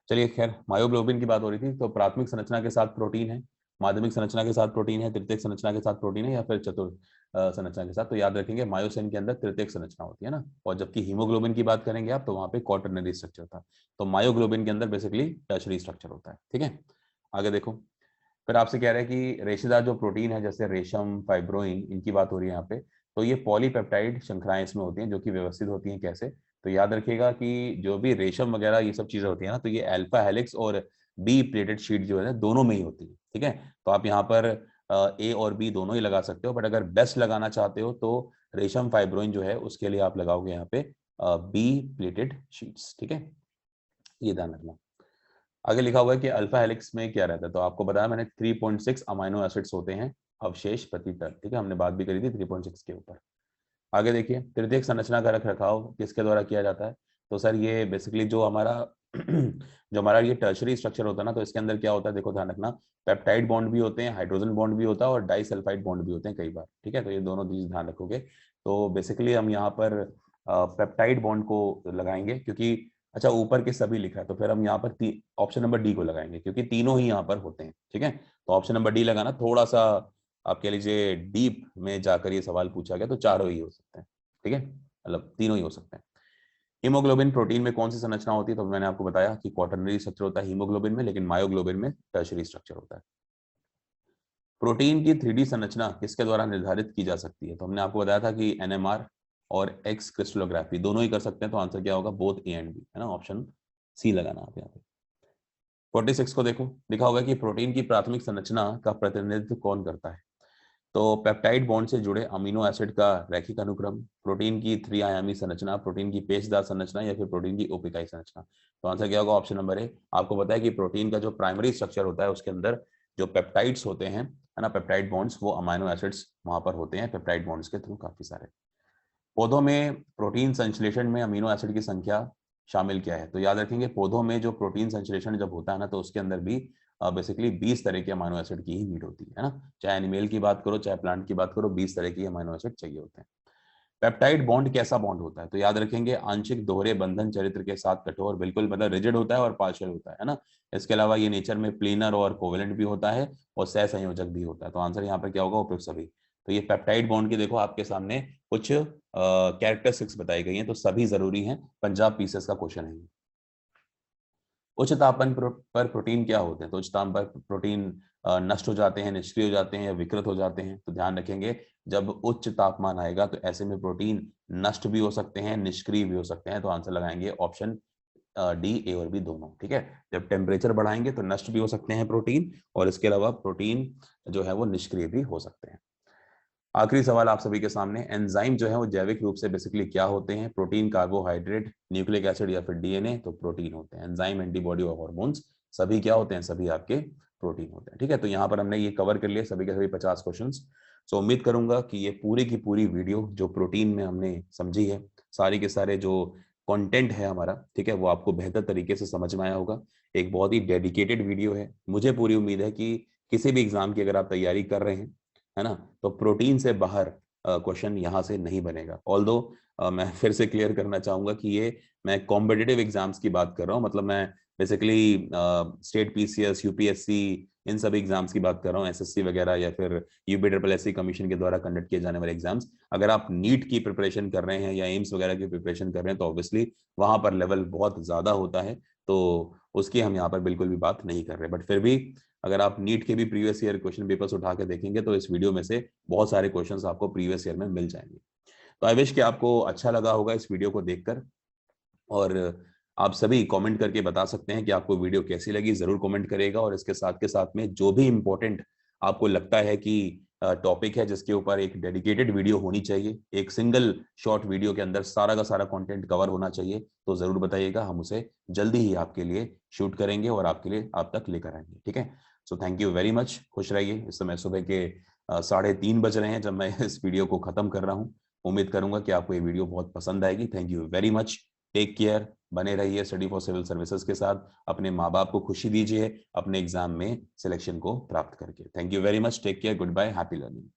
चलिए खैर, मायोग्लोबिन की बात हो रही थी। तो प्राथमिक संरचना के साथ प्रोटीन है, माध्यमिक संरचना के साथ प्रोटीन है, तृतीयक संरचना के साथ प्रोटीन है, या फिर चतुर्थ संरचना के साथ। तो याद रखेंगे मायोसिन के अंदर तृतीयक संरचना होती है ना, और जबकि हीमोग्लोबिन की बात करेंगे आप तो वहां पे क्वाटरनरी स्ट्रक्चर था। तो मायोग्लोबिन के अंदर बेसिकली टर्शरी स्ट्रक्चर होता है, ठीक है। आगे देखो, फिर आपसे कह रहे हैं कि रेशेदार जो प्रोटीन है जैसे रेशम, फाइब्रोइन, इनकी बात हो रही है यहाँ पे। तो ये पॉलीपेप्टाइड श्रृंखलाएं इसमें होती हैं जो कि व्यवस्थित होती हैं कैसे। तो याद रखिएगा कि जो भी रेशम वगैरह ये सब चीजें होती है ना, तो ये अल्फा हेलिक्स और बी प्लेटेड शीट जो है दोनों में ही होती है, ठीक है। तो आप यहाँ पर ए और बी दोनों ही लगा सकते हो, बट अगर बेस्ट लगाना चाहते हो तो रेशम फाइब्रोइन जो है उसके लिए आप लगाओगे यहाँ पे बी प्लेटेड शीट्स, ठीक है। ये ध्यान रखना। आगे लिखा हुआ है कि अल्फा हेलिक्स में क्या रहता है। तो आपको बताया मैंने 3.6 अमाइनो एसिड्स होते हैं अवशेष प्रति टन, ठीक है। हमने बात भी करी थी 3.6 के ऊपर। आगे देखिए, तृतीयक संरचना का रख रखाव किसके द्वारा किया जाता है। तो सर ये बेसिकली जो हमारा जो हमारा ये टर्शरी स्ट्रक्चर होता है ना, तो इसके अंदर क्या होता है, देखो ध्यान रखना, पेप्टाइड बॉन्ड भी होते हैं, हाइड्रोजन बॉन्ड भी होता है, और डाइसल्फाइड बॉन्ड भी होते हैं कई बार, ठीक है। तो ये दोनों चीज ध्यान रखोगे। तो बेसिकली हम यहाँ पर पेप्टाइड बॉन्ड को लगाएंगे, क्योंकि अच्छा ऊपर के सभी लिखा है, तो फिर हम यहाँ पर ऑप्शन नंबर डी को लगाएंगे, क्योंकि तीनों ही यहाँ पर होते हैं, ठीक है। तो ऑप्शन नंबर डी लगाना। थोड़ा सा आप कह लीजिए डीप में जाकर ये सवाल पूछा गया, तो चारों ही हो सकते हैं, ठीक है, मतलब तीनों ही हो सकते हैं। हीमोग्लोबिन प्रोटीन में कौन सी संरचना होती है। तो मैंने आपको बताया कि क्वाटरनरी स्ट्रक्चर होता है हीमोग्लोबिन में, लेकिन मायोग्लोबिन में टर्शरी स्ट्रक्चर होता है। प्रोटीन की 3D संरचना किसके द्वारा निर्धारित की जा सकती है। तो हमने आपको बताया था कि एनएमआर और एक्स क्रिस्टलोग्राफी दोनों ही कर सकते हैं। तो आंसर क्या होगा, बोथ ए एंड बी, है ना, ऑप्शन सी लगाना आप यहाँ पे। 46 को देखो, लिखा हुआ है कि प्रोटीन की प्राथमिक संरचना का प्रतिनिधित्व कौन करता है। तो पेप्टाइड बॉन्ड से जुड़े अमीनो एसिड का रैखिक अनुक्रम, प्रोटीन की त्रिआयामी संरचना, प्रोटीन की पेचदार संरचना, या फिर प्रोटीन की उप-इकाई संरचना। तो आंसर क्या होगा, ऑप्शन नंबर ए। आपको पता है कि प्रोटीन का जो प्राइमरी स्ट्रक्चर होता है उसके अंदर जो पेप्टाइड्स होते हैं, है ना, पेप्टाइड बॉन्ड्स, वो अमीनो एसिड्स वहां पर होते हैं पेप्टाइड बॉन्ड्स के थ्रू काफी सारे। पौधों में प्रोटीन संश्लेषण में अमीनो एसिड की संख्या शामिल क्या है। तो याद रखेंगे, पौधों में जो प्रोटीन संश्लेषण जब होता है ना, तो उसके अंदर भी बेसिकली 20 तरह के अमीनो एसिड की ही नीड होती है ना। चाहे एनिमल की बात करो चाहे प्लांट की बात करो, 20 तरह की अमीनो एसिड चाहिए होते हैं। पेप्टाइड बॉन्ड कैसा बॉन्ड होता है। तो याद रखेंगे, आंशिक दोहरे बंधन चरित्र के साथ कठोर, बिल्कुल मतलब रिजिड होता है और पार्शियल होता है ना। इसके अलावा ये नेचर में प्लीनर और कोवेलेंट भी होता है और सहसंयोजक भी होता है। तो आंसर यहाँ पर क्या होगा, उपयुक्त सभी। तो ये पेप्टाइड बॉन्ड की देखो आपके सामने कुछ कैरेक्टरिस्टिक्स बताई गई हैं, तो सभी जरूरी हैं। पंजाब पीसेस का क्वेश्चन है। उच्च तापमान पर प्रोटीन क्या होते हैं। तो उच्च तापमान पर प्रोटीन नष्ट हो जाते हैं, निष्क्रिय हो जाते हैं या विकृत हो जाते हैं। तो ध्यान रखेंगे, जब उच्च तापमान आएगा तो ऐसे में प्रोटीन नष्ट भी हो सकते हैं, निष्क्रिय भी हो सकते हैं। तो आंसर लगाएंगे ऑप्शन डी, ए और बी दोनों, ठीक है। जब टेम्परेचर बढ़ाएंगे तो नष्ट भी हो सकते हैं प्रोटीन, और इसके अलावा प्रोटीन जो है वो निष्क्रिय भी हो सकते हैं। आखिरी सवाल आप सभी के सामने, एंजाइम जो है वो जैविक रूप से बेसिकली क्या होते हैं। प्रोटीन, कार्बोहाइड्रेट, न्यूक्लिक एसिड या फिर डीएनए। तो प्रोटीन होते हैं। एंजाइम, एंटीबॉडी और हार्मोन्स सभी क्या होते हैं, सभी आपके प्रोटीन होते हैं, ठीक है। तो यहाँ पर हमने ये कवर कर लिए सभी के सभी 50 क्वेश्चन। सो उम्मीद करूंगा कि ये पूरी की पूरी वीडियो जो प्रोटीन में हमने समझी है, सारी के सारे जो कंटेंट है हमारा, ठीक है, वो आपको बेहतर तरीके से समझ में आया होगा। एक बहुत ही डेडिकेटेड वीडियो है। मुझे पूरी उम्मीद है कि किसी भी एग्जाम की अगर आप तैयारी कर रहे हैं, है ना, तो प्रोटीन से बाहर क्वेश्चन यहाँ से नहीं बनेगा। ऑल्दो मैं फिर से क्लियर करना चाहूंगा कि ये मैं कॉम्पिटिटिव एग्जाम्स की बात कर रहा हूँ, मतलब मैं बेसिकली स्टेट पीसीएस, यूपीएससी, इन सभी एग्जाम्स की बात कर रहा हूँ, एसएससी वगैरह या फिर यूपीएससी कमीशन के द्वारा कंडक्ट किए जाने वाले एग्जाम्स। अगर आप नीट की प्रिपरेशन कर रहे हैं या एम्स वगैरह की प्रिपरेशन कर रहे हैं, तो ऑब्वियसली वहां पर लेवल बहुत ज्यादा होता है, तो उसकी हम यहाँ पर बिल्कुल भी बात नहीं कर रहे। बट फिर भी अगर आप नीट के भी प्रीवियस ईयर क्वेश्चन पेपर्स उठा के देखेंगे तो इस वीडियो में से बहुत सारे क्वेश्चंस आपको प्रीवियस ईयर में मिल जाएंगे। तो आई विश कि आपको अच्छा लगा होगा इस वीडियो को देखकर, और आप सभी कमेंट करके बता सकते हैं कि आपको वीडियो कैसी लगी, जरूर कमेंट करेगा। और इसके साथ के साथ में जो भी इंपॉर्टेंट आपको लगता है कि टॉपिक है जिसके ऊपर एक डेडिकेटेड वीडियो होनी चाहिए, एक सिंगल शॉर्ट वीडियो के अंदर सारा का सारा कंटेंट कवर होना चाहिए, तो जरूर बताइएगा, हम उसे जल्दी ही आपके लिए शूट करेंगे और आपके लिए आप तक लेकर आएंगे। ठीक है, so thank you very much, खुश रहिए। इस समय सुबह के 3:30 बज रहे हैं जब मैं इस वीडियो को खत्म कर रहा हूँ। उम्मीद करूंगा कि आपको ये वीडियो बहुत पसंद आएगी। Thank you very much, take care, बने रहिए स्टडी फॉर सिविल सर्विसेज के साथ, अपने माँ बाप को खुशी दीजिए अपने एग्जाम में सिलेक्शन को प्राप्त करके। Thank you very much, take care, good bye, happy learning.